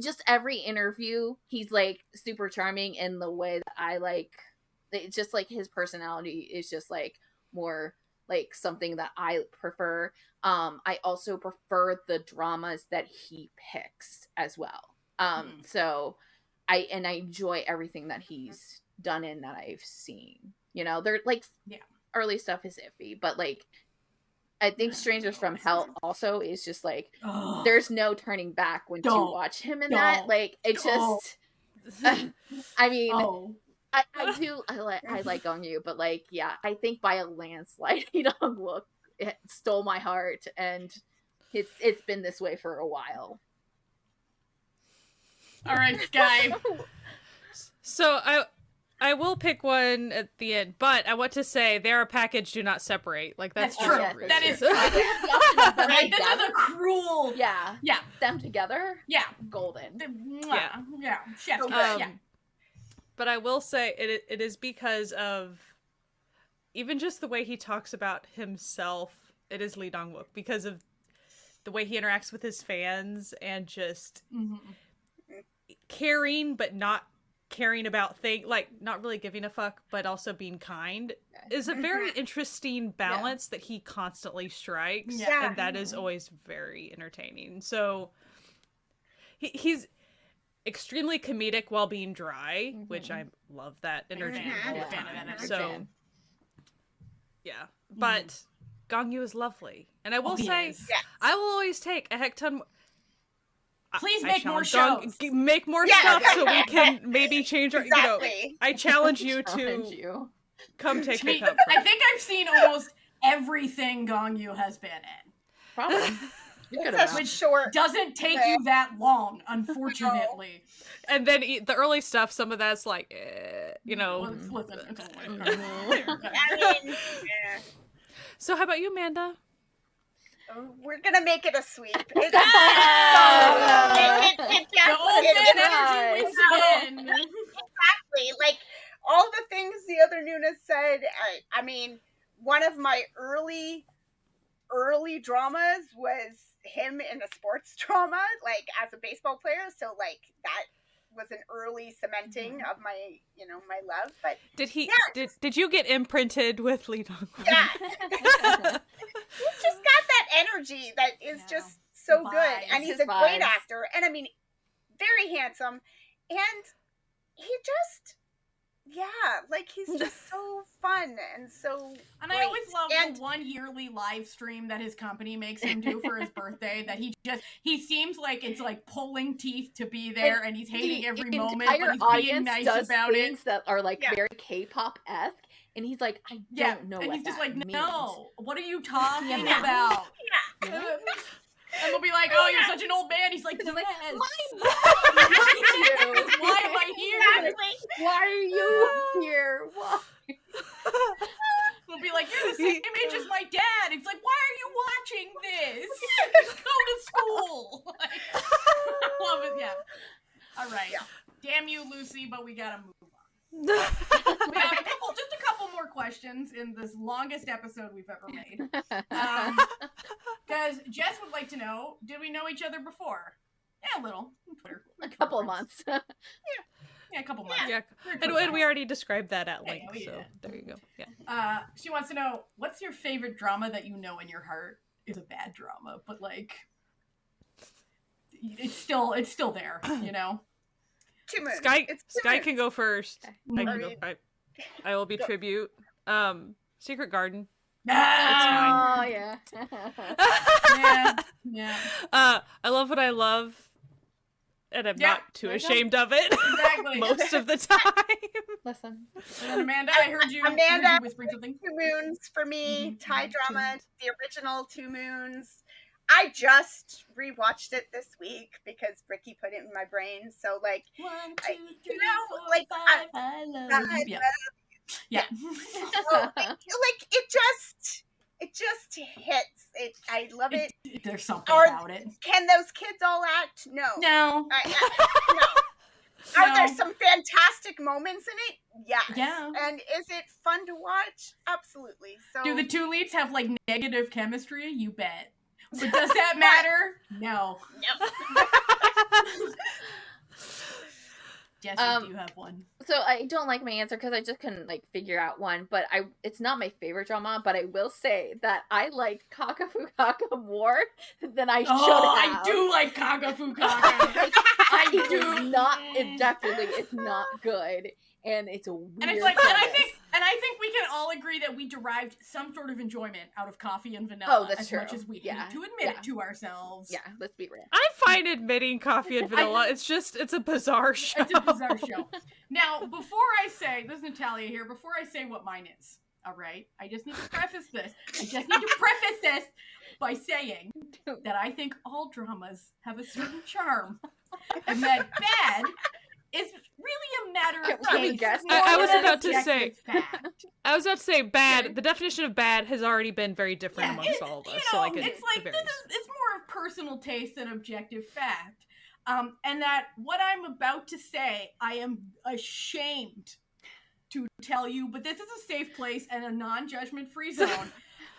Just every interview he's like super charming in the way that I like. It's just like his personality is just like more like something that I prefer. I also prefer the dramas that he picks as well. So I enjoy everything that he's done in that I've seen. You know, they're like early stuff is iffy, but like I think Strangers from Hell also is just like there's no turning back once you watch him in that. Like it just I mean I like Gong-yu, but like I think by a landslide Dong-wook it stole my heart, and it's been this way for a while. All right, Sky. So I will pick one at the end, but I want to say they are a package, do not separate. Like that's true. That is true. Right, this is a cruel. Yeah. Them together. Yeah. Golden. Yeah. Chef's kiss. But I will say it is because of even just the way he talks about himself. It is Lee Dong-wook because of the way he interacts with his fans and just caring, but not caring about things, like not really giving a fuck, but also being kind is a very interesting balance that he constantly strikes. And that is always very entertaining. So he's extremely comedic while being dry, which I love that energy. So but Gong-yu is lovely, and I will say I will always take a heck ton. Please make more shows. Make more stuff so we can maybe change our. You know, I challenge you to come take the cup. I think I've seen almost everything Gong Yu has been in. Probably. Which short doesn't take you that long, unfortunately. And then the early stuff, some of that's like, you know. Listen. I mean, So how about you, Amanda? we're gonna make it a sweep. It's The old man energy wins again. Exactly. Like all the things the other Noonas said. I mean, one of my early dramas was him in a sports drama, like as a baseball player. So like that was an early cementing of my, my love. But did he? Yeah. Did you get imprinted with Lee Dong? Yeah. He's just got that energy that is just so good, and he's a great actor. And I mean, very handsome, and he just. Yeah, like he's just so fun and so And great. I always love the one yearly live stream that his company makes him do for his birthday, that he seems like it's like pulling teeth to be there, and he's hating every moment, but he's being nice about it. That are like very K-pop-esque, and he's like, I don't know and what he's just that like, means. no, what are you talking about? Yeah. And we'll be like, oh, you're such an old man. He's like, yes. Why am I here? Why are you here? Why? We'll be like, you're the same age as my dad. He's like, why are you watching this? Go to school. Like, I love it. Yeah. All right. Yeah. Damn you, Lucy, but we gotta move on. We have just a couple more questions in this longest episode we've ever made. Because Jess would like to know, did we know each other before? Yeah, a little. On Twitter. A couple of months. Yeah, a couple months. Yeah, and we already described that at length, so there you go. Yeah. She wants to know, what's your favorite drama that you know in your heart is a bad drama, but like, it's still there, you know? 2 Moons. Sky can go first. I will be tribute. Secret Garden. Oh yeah. Yeah. I love what I love, and I'm not too ashamed of it. Exactly. Most of the time. Listen. And then Amanda, I heard you whispering something. 2 Moons for me. Thai drama, the original 2 Moons. I just rewatched it this week because Ricky put it in my brain. So like, 1, 2, 3, 4, like 5, I love you. Yeah. So, like it just hits. I love it. There's something about it. Can those kids all act? No. No. No. Are there some fantastic moments in it? Yes. Yeah. And is it fun to watch? Absolutely. So do the two leads have like negative chemistry? You bet. But does that matter? No. Jessie, do you have one? So I don't like my answer because I just couldn't like figure out one, but it's not my favorite drama, but I will say that I liked Kakafu Kaka more than I should have. I do like Kakafu Kaka. I do. It's not good. And it's a weird and it's like, and I think we can all agree that we derived some sort of enjoyment out of Coffee and Vanilla as much as we hate to admit it to ourselves. Yeah, let's be real. I find admitting Coffee and Vanilla, it's a bizarre show. It's a bizarre show. Now, before I say, this is Natalia here, before I say what mine is, all right? I just need to preface this. By saying that I think all dramas have a certain charm. And that bad is really a matter of taste. I was about to say bad. The definition of bad has already been very different amongst all of us. So like it's like it's more of personal taste than objective fact. And that what I'm about to say, I am ashamed to tell you, but this is a safe place and a non-judgment free zone.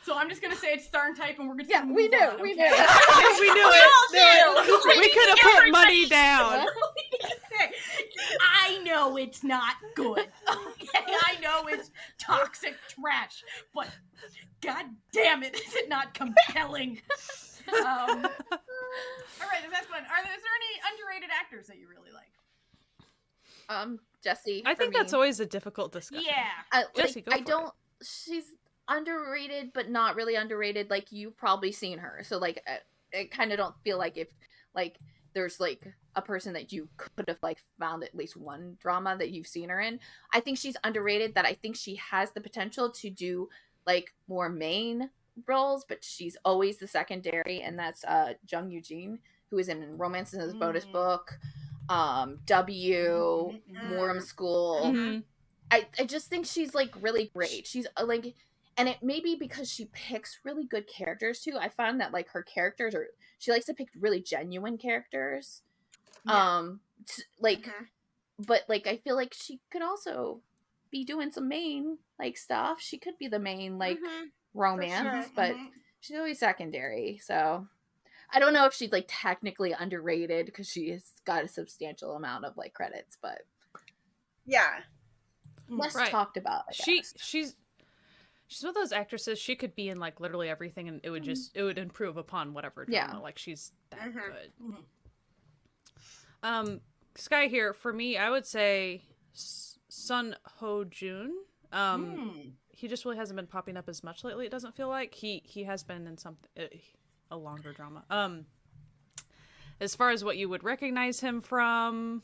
So I'm just gonna say it's Star Type, and we're gonna we knew it. We knew it. We could have put money down. I know it's not good. Okay, I know it's toxic trash, but god damn it, is it not compelling? All right, that's fun. Is there any underrated actors that you really like? Jessie. I think that's always a difficult discussion. Yeah, Jessie, go for it. She's underrated, but not really underrated. Like, you've probably seen her, so like I kind of don't feel like if like there's like a person that you could have like found at least one drama that you've seen her in. I think she's underrated, that I think she has the potential to do like more main roles, but she's always the secondary, and that's Jung Eugene, who is in Romance in His Bonus Book, W, Moram School. Mm-hmm. I just think she's like really great. She's like, and it may be because she picks really good characters too. I found that like her characters are, she likes to pick really genuine characters. Yeah. But like I feel like she could also be doing some main like stuff. She could be the main like romance, sure. but she's always secondary. So I don't know if she's like technically underrated because she has got a substantial amount of like credits, but yeah, less Right. talked about. I guess. She's one of those actresses. She could be in like literally everything, and it would it would improve upon whatever drama. Yeah. Like she's that good. Sky here for me. I would say Sun Ho Jun. He just really hasn't been popping up as much lately. It doesn't feel like he has been in something a longer drama. As far as what you would recognize him from,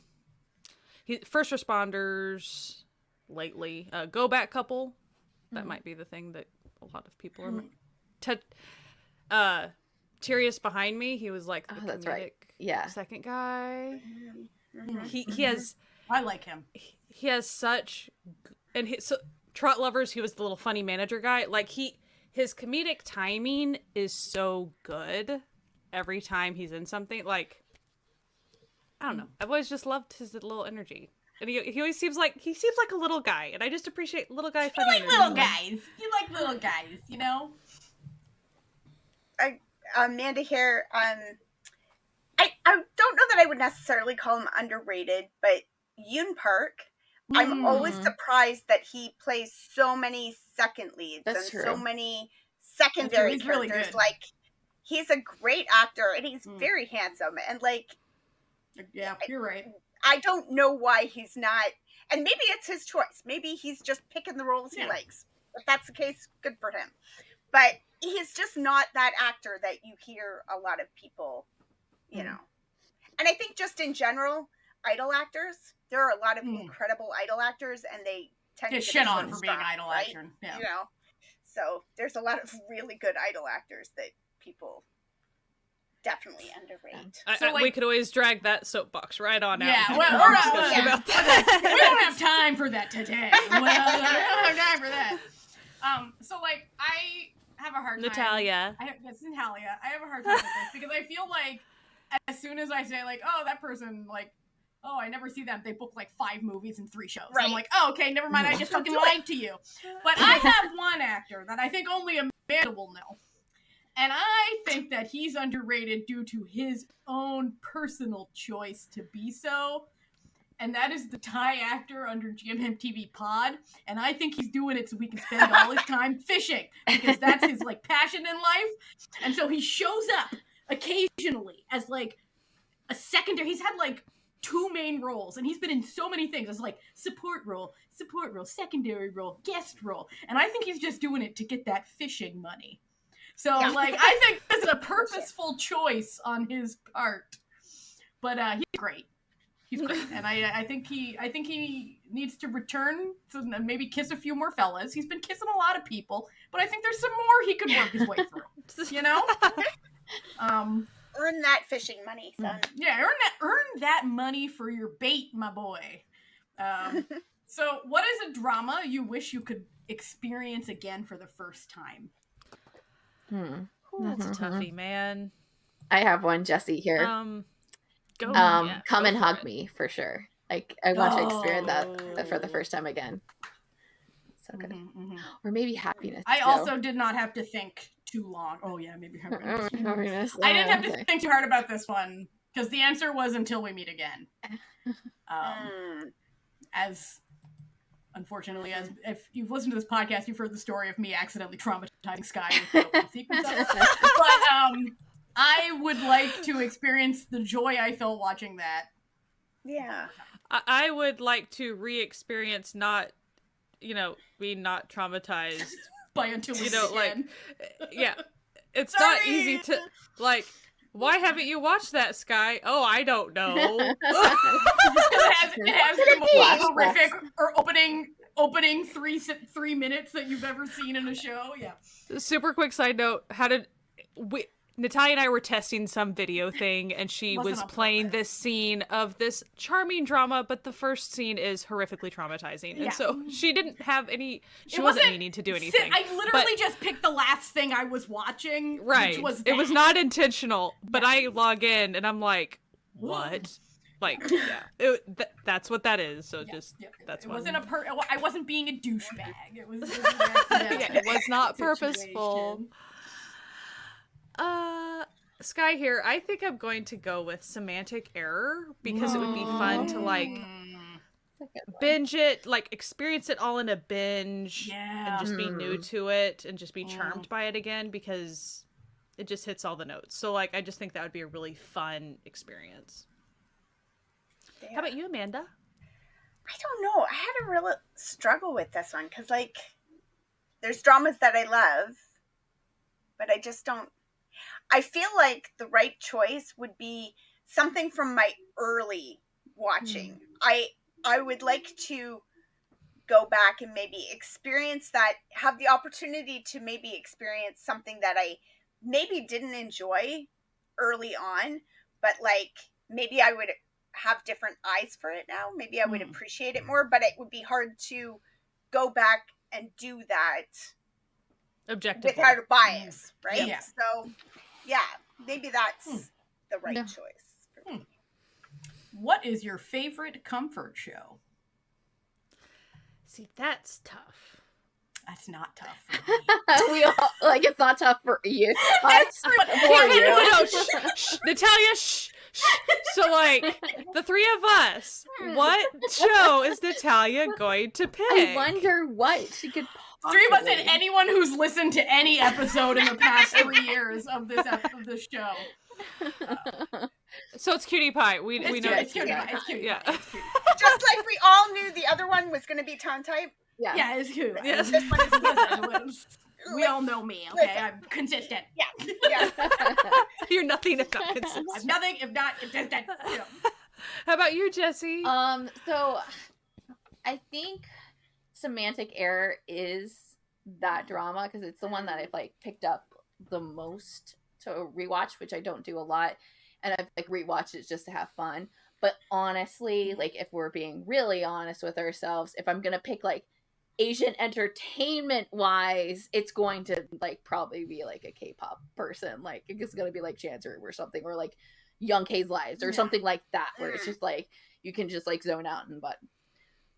First Responders lately. Go Back Couple. That might be the thing that a lot of people are. Tyrius Behind Me. He was like the that's right. second guy. He has. I like him. He has such, so Trot Lovers. He was the little funny manager guy. Like his comedic timing is so good every time he's in something. Like I don't know. I've always just loved his little energy. And he always seems like a little guy, and I just appreciate little guy funny. You like little guys. You like little guys, you know. Amanda here. I don't know that I would necessarily call him underrated, but Yoon Park. I'm always surprised that he plays so many second leads so many secondary characters. Really good. Like he's a great actor, and he's very handsome, and like. Yeah, you're right. I don't know why he's not, and maybe it's his choice. Maybe he's just picking the roles he likes. If that's the case, good for him. But he's just not that actor that you hear a lot of people, you know. And I think just in general, idol actors, there are a lot of incredible idol actors, and they tend to get shit on for being idol right? actor. Yeah. You know, so there's a lot of really good idol actors that people definitely underrate. So, we could always drag that soapbox right on out. Yeah, well, we're not about that. We don't have time for that today. We don't have time for that. So like, I have a hard time. Natalia. It's Natalia. I have a hard time with this because I feel like as soon as I say like, oh, that person, like, oh, I never see them, they book like 5 movies and 3 shows. Right. I'm like, oh, okay, never mind. I just fucking lied to you. But I have one actor that I think only Amanda will know. And I think that he's underrated due to his own personal choice to be so. And that is the Thai actor under GMMTV Pod. And I think he's doing it so he can spend all his time fishing. Because that's his, like, passion in life. And so he shows up occasionally as, like, a secondary. He's had, like, 2 main roles. And he's been in so many things. It's like support role, secondary role, guest role. And I think he's just doing it to get that fishing money. So, like, I think this is a purposeful choice on his part. But he's great. He's great. And I think he needs to return to maybe kiss a few more fellas. He's been kissing a lot of people, but I think there's some more he could work his way through. You know? Earn that fishing money, son. Yeah, earn that money for your bait, my boy. So, what is a drama you wish you could experience again for the first time? That's a toughie, man. I have one, Jessie, here. Come and hug it. me, for sure. Like, I want to experience that for the first time again. So good. Or maybe happiness. I also did not have to think too long. Oh, yeah, maybe happiness. I didn't have to think too hard about this one, because the answer was until we meet again. As... Unfortunately, as if you've listened to this podcast, you've heard the story of me accidentally traumatizing Sky with the opening sequence of it. But I would like to experience the joy I felt watching that. Yeah. I would like to re-experience being not traumatized by until we like, yeah. It's not easy to, like, why haven't you watched that, Sky? Oh, I don't know. It has the most horrific or opening opening 3 minutes that you've ever seen in a show. Yeah. Super quick side note: Natalia and I were testing some video thing, and she was playing this scene of this charming drama, but the first scene is horrifically traumatizing. And so she didn't have any... She wasn't meaning to do anything. I literally just picked the last thing I was watching, right. which was It was not intentional, but I log in, and I'm like, what? Like, yeah. That's what that is, so that's what... It wasn't I wasn't being a douchebag. It was it was not purposeful. Sky here, I think I'm going to go with semantic error because it would be fun to like binge it, like experience it all in a binge and just be new to it and just be charmed by it again because it just hits all the notes. So like I just think that would be a really fun experience. How about you, Amanda? I don't know. I had a real struggle with this one because like there's dramas that I love, but I just don't. I feel like the right choice would be something from my early watching. I would like to go back and maybe experience that, have the opportunity to maybe experience something that I maybe didn't enjoy early on, but like maybe I would have different eyes for it now. Maybe I would appreciate it more, but it would be hard to go back and do that objectively without a bias, right? Yeah. So yeah, maybe that's the right choice for me. What is your favorite comfort show? See, that's tough. That's not tough for me. We all, like, it's not tough for you. Natalia, shh. So, like, the three of us, what show is Natalia going to pick? I wonder what she could possibly... Three of us and anyone who's listened to any episode in the past 3 years of this show. So it's Cutie Pie. We know it's Cutie Pie. It's Cutie Yeah. Pie. It's Cutie Pie. Just like we all knew the other one was going to be Town Type. Yeah, it's Cutie Pie. Yes. This one is We all know me, okay? I'm consistent. Yeah. You're nothing if not consistent. I'm nothing if not consistent. You know. How about you, Jessie? So I think semantic error is that drama because it's the one that I've like picked up the most to rewatch, which I don't do a lot, and I've like rewatched it just to have fun. But honestly, like if we're being really honest with ourselves, if I'm gonna pick like Asian entertainment wise, it's going to like probably be like a K-pop person. Like it's gonna be like Chance or something, or like Young K's Lives or something like that, where it's just like you can just like zone out and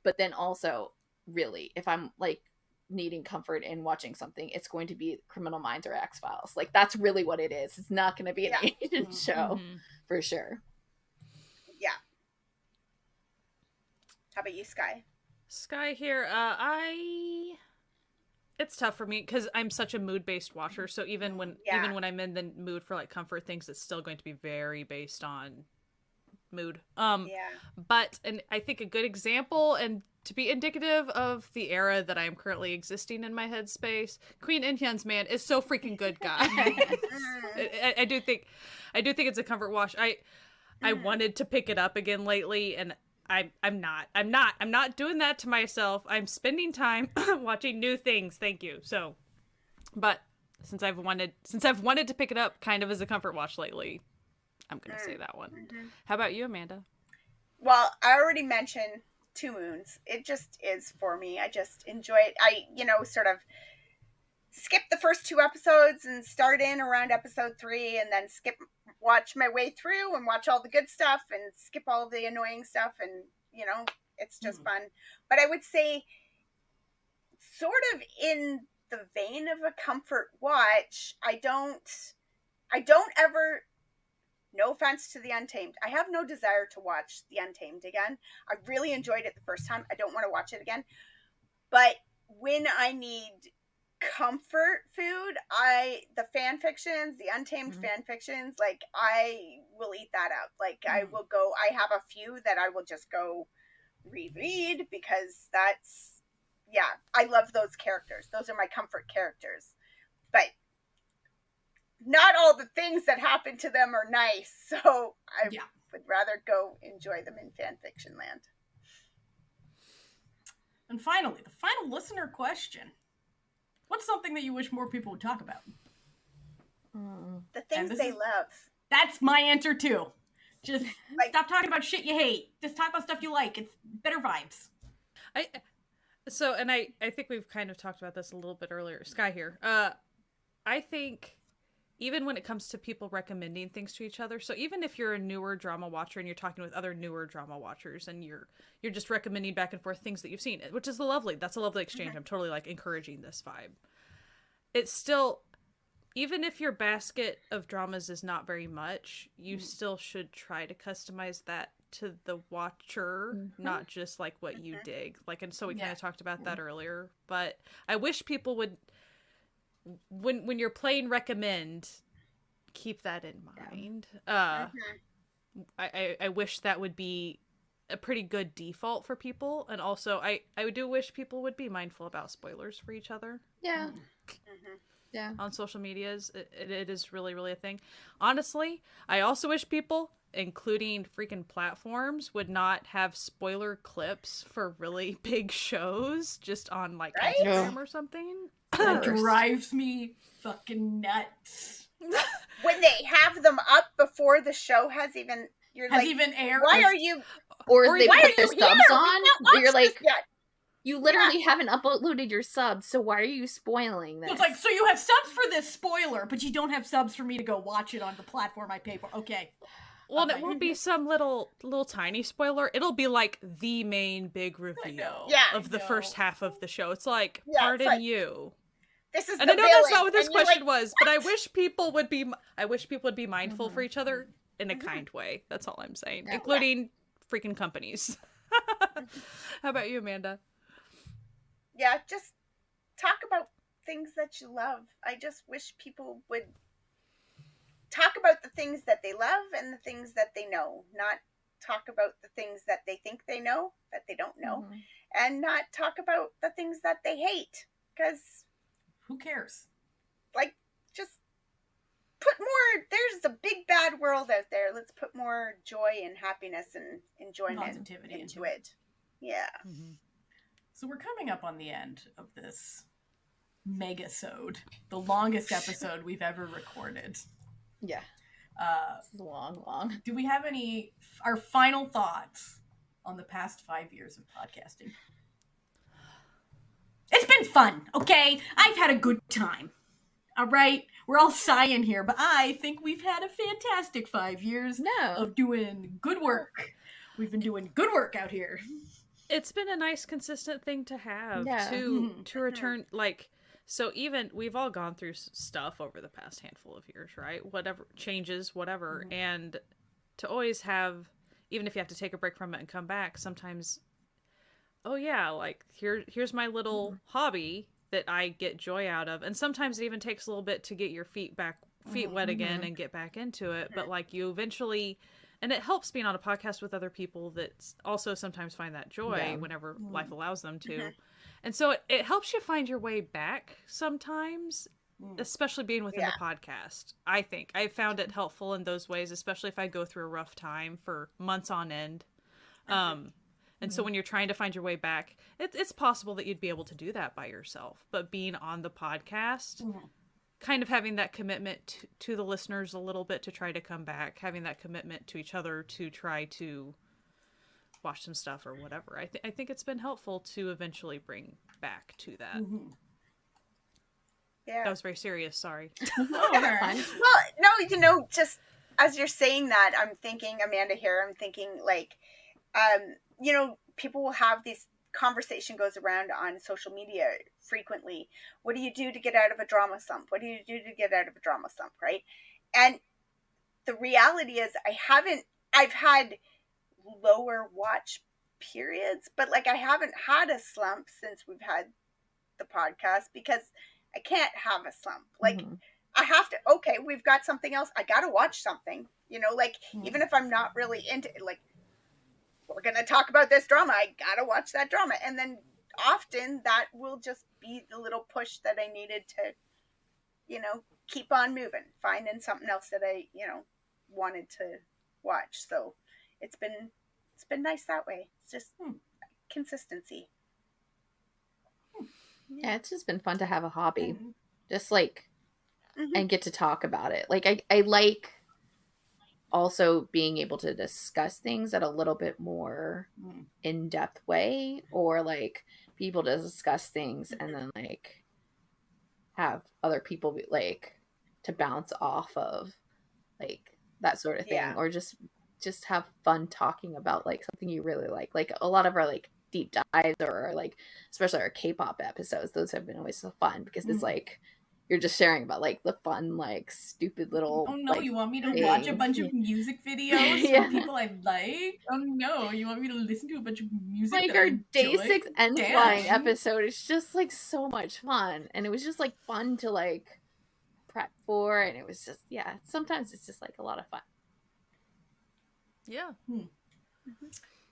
but then also really if I'm like needing comfort in watching something, it's going to be Criminal Minds or X-Files. Like that's really what it is. It's not going to be an Asian show for sure. Yeah. How about you, Sky? Sky here. It's tough for me because I'm such a mood-based watcher. So even when I'm in the mood for like comfort things, it's still going to be very based on mood. But and I think a good example and to be indicative of the era that I am currently existing in my headspace, Queen In-hyun's Man is so freaking good, guys. I do think it's a comfort watch. I wanted to pick it up again lately, and I'm not doing that to myself. I'm spending time watching new things. Thank you. So, but since I've wanted to pick it up kind of as a comfort watch lately, I'm going to say that one. How about you, Amanda? Well, I already mentioned Two Moons. It just is for me. I just enjoy it. I, sort of skip the first 2 episodes and start in around episode 3 and then watch my way through and watch all the good stuff and skip all the annoying stuff. And, it's just fun. But I would say sort of in the vein of a comfort watch, I don't ever, no offense to The Untamed, I have no desire to watch The Untamed again. I really enjoyed it the first time. I don't want to watch it again. But when I need comfort food, the fan fictions, the Untamed fan fictions, like I will eat that up. Like I have a few that I will just go reread because I love those characters. Those are my comfort characters. But not all the things that happen to them are nice, so I would rather go enjoy them in fan fiction land. And finally, the final listener question. What's something that you wish more people would talk about? The things they love. That's my answer too. Just stop talking about shit you hate. Just talk about stuff you like. It's better vibes. I think we've kind of talked about this a little bit earlier. Sky here. I think even when it comes to people recommending things to each other, so even if you're a newer drama watcher and you're talking with other newer drama watchers and you're just recommending back and forth things that you've seen, which is that's a lovely exchange. I'm totally like encouraging this vibe. It's still, even if your basket of dramas is not very much, you still should try to customize that to the watcher, not just like what you dig. Like, and so we kind of talked about that earlier, but I wish people would, when you're playing recommend, keep that in mind. I wish that would be a pretty good default for people, and also I do wish people would be mindful about spoilers for each other. Yeah. Yeah. On social medias, it is really, really a thing. Honestly, I also wish people, including freaking platforms, would not have spoiler clips for really big shows just on like Instagram or something. That drives me fucking nuts. When they have them up before the show has even aired. Why are you? Or they put their subs on. You're like, yet. You literally haven't uploaded your subs, so why are you spoiling this? It's like, so you have subs for this spoiler, but you don't have subs for me to go watch it on the platform I pay for. Okay. Well, it won't be some little tiny spoiler. It'll be like the main big reveal of the first half of the show. It's like, pardon you. This is and I know that's not what this question was, but I wish people would be mindful for each other in a kind way. That's all I'm saying, including freaking companies. How about you, Amanda? Yeah, just talk about things that you love. I just wish people would talk about the things that they love and the things that they know, not talk about the things that they think they know that they don't know, and not talk about the things that they hate, because who cares? Like, just put more, there's a big bad world out there. Let's put more joy and happiness and enjoyment into it. Yeah. So we're coming up on the end of this mega-sode, the longest episode we've ever recorded. Yeah. Long. Do we have our final thoughts on the past 5 years of podcasting? It's been fun, okay? I've had a good time. All right? We're all sighing here, but I think we've had a fantastic 5 years of doing good work. We've been doing good work out here. It's been a nice, consistent thing to have to return, like, so even we've all gone through stuff over the past handful of years, right? Whatever changes, whatever, and to always have, even if you have to take a break from it and come back, sometimes, like here's my little hobby that I get joy out of, and sometimes it even takes a little bit to get your feet wet again and get back into it, but like you eventually. And it helps being on a podcast with other people that also sometimes find that joy whenever life allows them to. And so it helps you find your way back sometimes, especially being within the podcast. I think I found it helpful in those ways, especially if I go through a rough time for months on end. And so when you're trying to find your way back, it's possible that you'd be able to do that by yourself. But being on the podcast... kind of having that commitment to the listeners a little bit to try to come back, having that commitment to each other to try to watch some stuff or whatever. I think it's been helpful to eventually bring back to that. Yeah. That was very serious. Sorry. Well, no, just as you're saying that, I'm thinking, Amanda here, I'm thinking like, people will have these conversation goes around on social media frequently. What do you do to get out of a drama slump? What do you do to get out of a drama slump, right? And the reality is I've had lower watch periods, but like I haven't had a slump since we've had the podcast, because I can't have a slump. Like I have to, we've got something else. I got to watch something, like even if I'm not really into it, like, we're going to talk about this drama. I got to watch that drama. And then often that will just be the little push that I needed to, keep on moving, finding something else that I, wanted to watch. So it's been nice that way. It's just consistency. Yeah, it's just been fun to have a hobby. Just like, and get to talk about it. Like, I like also being able to discuss things at a little bit more in-depth way, or like people to discuss things and then like have other people be, like, to bounce off of, like, that sort of thing, or just have fun talking about like something you really like a lot of our like deep dives, or like especially our K-pop episodes, those have been always so fun because it's like you're just sharing about like the fun, like stupid little. Oh no, like, you want me to watch a bunch of music videos from people I like? Oh no, you want me to listen to a bunch of music? Like that our I Day enjoy? 6 end flying episode is just like so much fun, and it was just like fun to like prep for, and it was just sometimes it's just like a lot of fun. Yeah.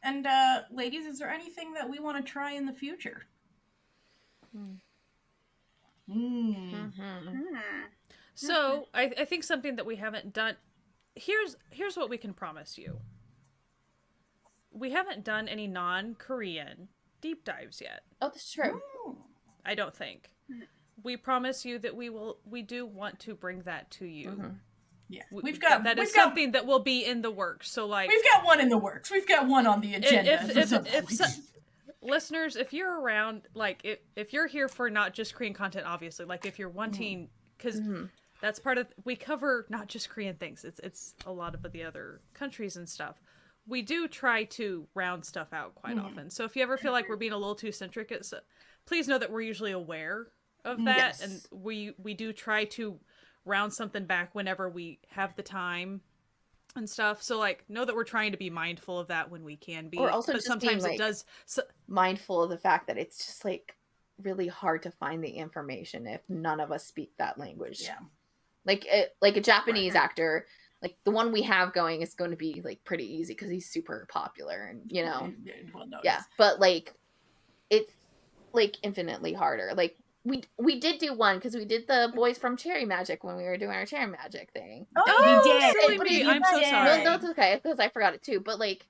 And ladies, is there anything that we want to try in the future? So I think something that we haven't done, here's what we can promise you. We haven't done any non-Korean deep dives yet. Oh, that's true. I don't think. We promise you that we do want to bring that to you. Yeah, that is something that will be in the works. So like, we've got one in the works. We've got one on the agenda. Listeners, if you're around, like if you're here for not just Korean content, obviously, like if you're wanting, because that's part of, we cover not just Korean things. It's a lot of the other countries and stuff. We do try to round stuff out quite often. So if you ever feel like we're being a little too centric, please know that we're usually aware of that, and we do try to round something back whenever we have the time and stuff. So like, know that we're trying to be mindful of that when we can be. Or also, but just sometimes being, it does. Mindful of the fact that it's just like really hard to find the information if none of us speak that language. Yeah, like a Japanese actor. Like the one we have going is going to be like pretty easy because he's super popular, and but like it's like infinitely harder. Like we did do one because we did the Boys from Cherry Magic when we were doing our Cherry Magic thing. We did. Silly me. I'm so sorry. No, that's okay because I forgot it too. But like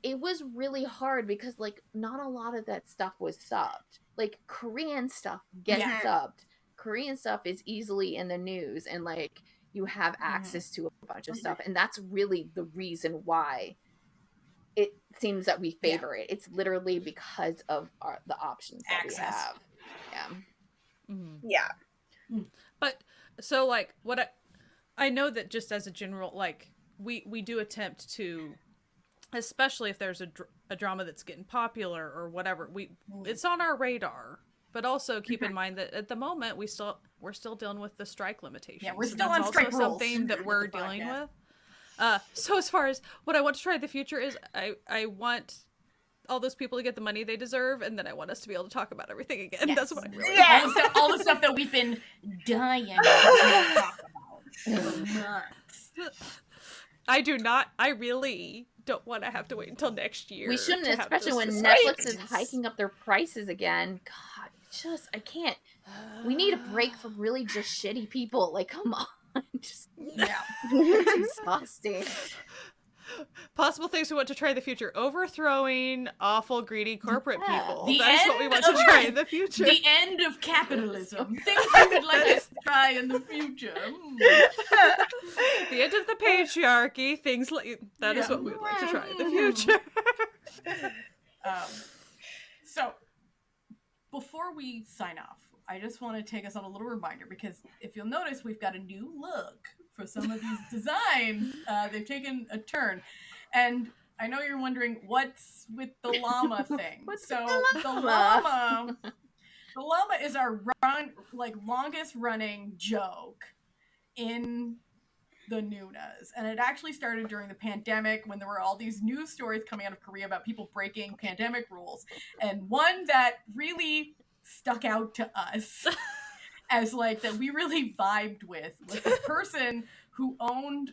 it was really hard because like not a lot of that stuff was subbed. Like Korean stuff gets subbed. Korean stuff is easily in the news, and like you have access to a bunch of stuff, and that's really the reason why it seems that we favor it. It's literally because of the options that we have. But so like what I know that just as a general, like we do attempt to, especially if there's a drama that's getting popular or whatever, it's on our radar. But also keep in mind that at the moment we're still dealing with the strike limitations. Yeah, we're still on strike rules. Something that we're dealing with. So as far as what I want to try in the future is, I want all those people to get the money they deserve, and then I want us to be able to talk about everything again. That's what I really want. All the stuff that we've been dying to talk about for months. I really don't want to have to wait until next year. We shouldn't, especially when Netflix is hiking up their prices again. God, I can't. We need a break from really just shitty people. Like, come on. It's exhausting. Possible things we want to try in the future: overthrowing awful, greedy corporate people. That is what we want to try in the future. The end of capitalism. Things we would like us to try in the future. The end of the patriarchy. Things like that is what we would like to try in the future. So, before we sign off, I just want to take us on a little reminder, because if you'll notice, we've got a new look for some of these designs. They've taken a turn, and I know you're wondering what's with the llama thing. The llama is our longest running joke in the Noonas, and it actually started during the pandemic when there were all these news stories coming out of Korea about people breaking pandemic rules, and one that really stuck out to us as like that we really vibed with was this person who owned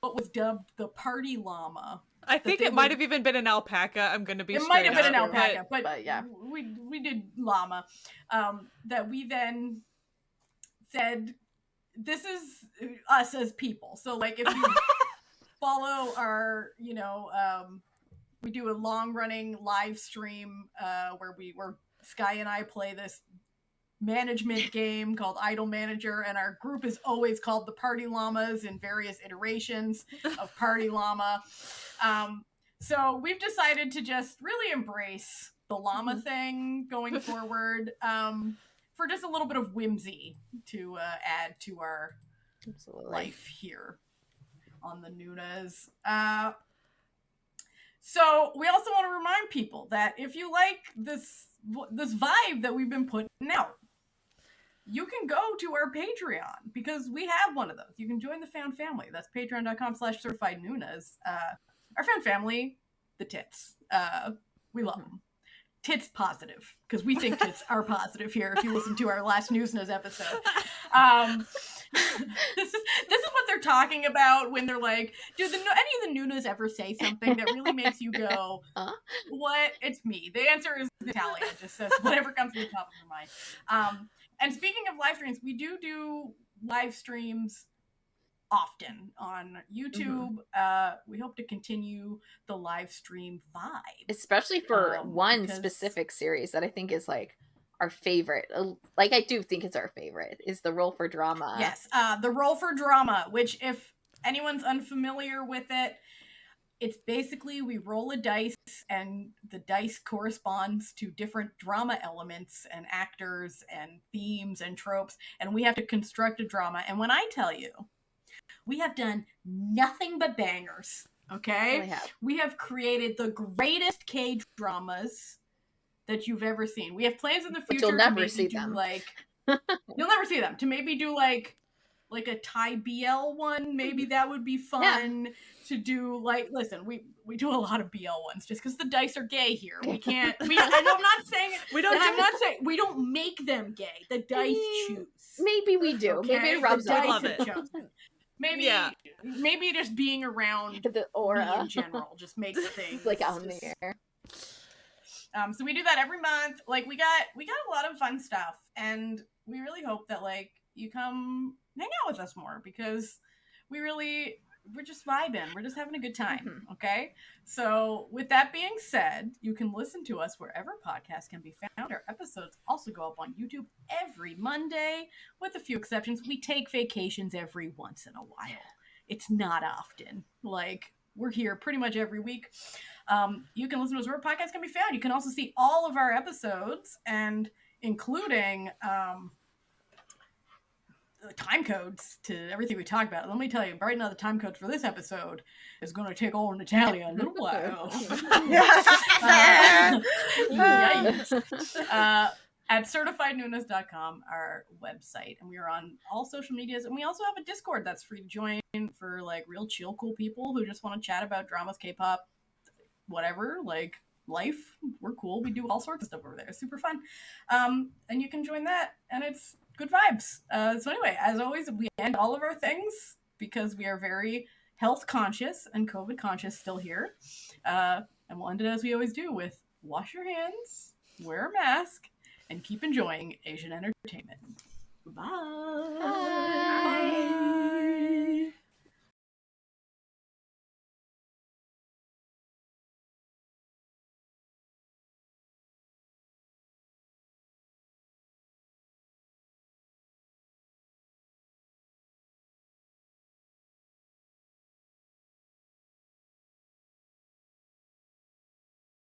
what was dubbed the party llama. I think it might have even been an alpaca. I'm going to be. It might have been an alpaca, but yeah, we did llama. That we then said, this is us as people. So like if you follow our, we do a long running live stream where Sky and I play this management game called Idol Manager, and our group is always called the Party Llamas in various iterations of Party Llama. So we've decided to just really embrace the llama thing going forward, for just a little bit of whimsy to add to our life here on the Noonas. So we also want to remind people that if you like this vibe that we've been putting out, you can go to our Patreon, because we have one of those. You can join the fan family. That's patreon.com/certified Noonas. Our fan family, the tits. We love them. Tits positive, because we think tits are positive here. If you listen to our last Newsnas episode, this is what they're talking about when they're like, "Do any of the Noonas ever say something that really makes you go, what?" It's me. The answer is Natalia. Just says whatever comes to the top of her mind. And speaking of live streams, we do live streams often on YouTube. We hope to continue the live stream vibe, especially for one specific series that I think is like our favorite. Like, I do think it's our favorite, is the Roll for Drama. Yes, the Roll for Drama, which, if anyone's unfamiliar with it, it's basically we roll a dice, and the dice corresponds to different drama elements and actors and themes and tropes, and we have to construct a drama. And when I tell you, we have done nothing but bangers, okay? We have created the greatest K-dramas that you've ever seen. We have plans in the future you'll never to see do them. You'll never see them. To maybe do like a Thai BL one. Maybe that would be fun to do. Like, listen, we do a lot of BL ones just because the dice are gay here. We can't. I'm not saying I'm not saying we don't make them gay. The dice choose. Maybe we do. Okay? Maybe it rubs off. Love it. Maybe just being around the aura in general just makes things like out in the air. So we do that every month. Like, we got a lot of fun stuff, and we really hope that like you come hang out with us more, because we're just vibing. We're just having a good time. Okay. So with that being said, you can listen to us wherever podcasts can be found. Our episodes also go up on YouTube every Monday, with a few exceptions. We take vacations every once in a while. It's not often. Like, we're here pretty much every week. You can listen to us wherever podcasts can be found. You can also see all of our episodes, and including time codes to everything we talk about. Let me tell you, right now the time codes for this episode is going to take old Natalia a little while. At certifiednoonas.com, our website, and we are on all social medias, and we also have a Discord that's free to join for like real chill, cool people who just want to chat about dramas, K-pop, whatever, like life. We're cool. We do all sorts of stuff over there. It's super fun. And you can join that, and it's good vibes. So anyway, as always, we end all of our things, because we are very health conscious and COVID conscious still here. And we'll end it as we always do with wash your hands, wear a mask, and keep enjoying Asian entertainment. Bye. Bye.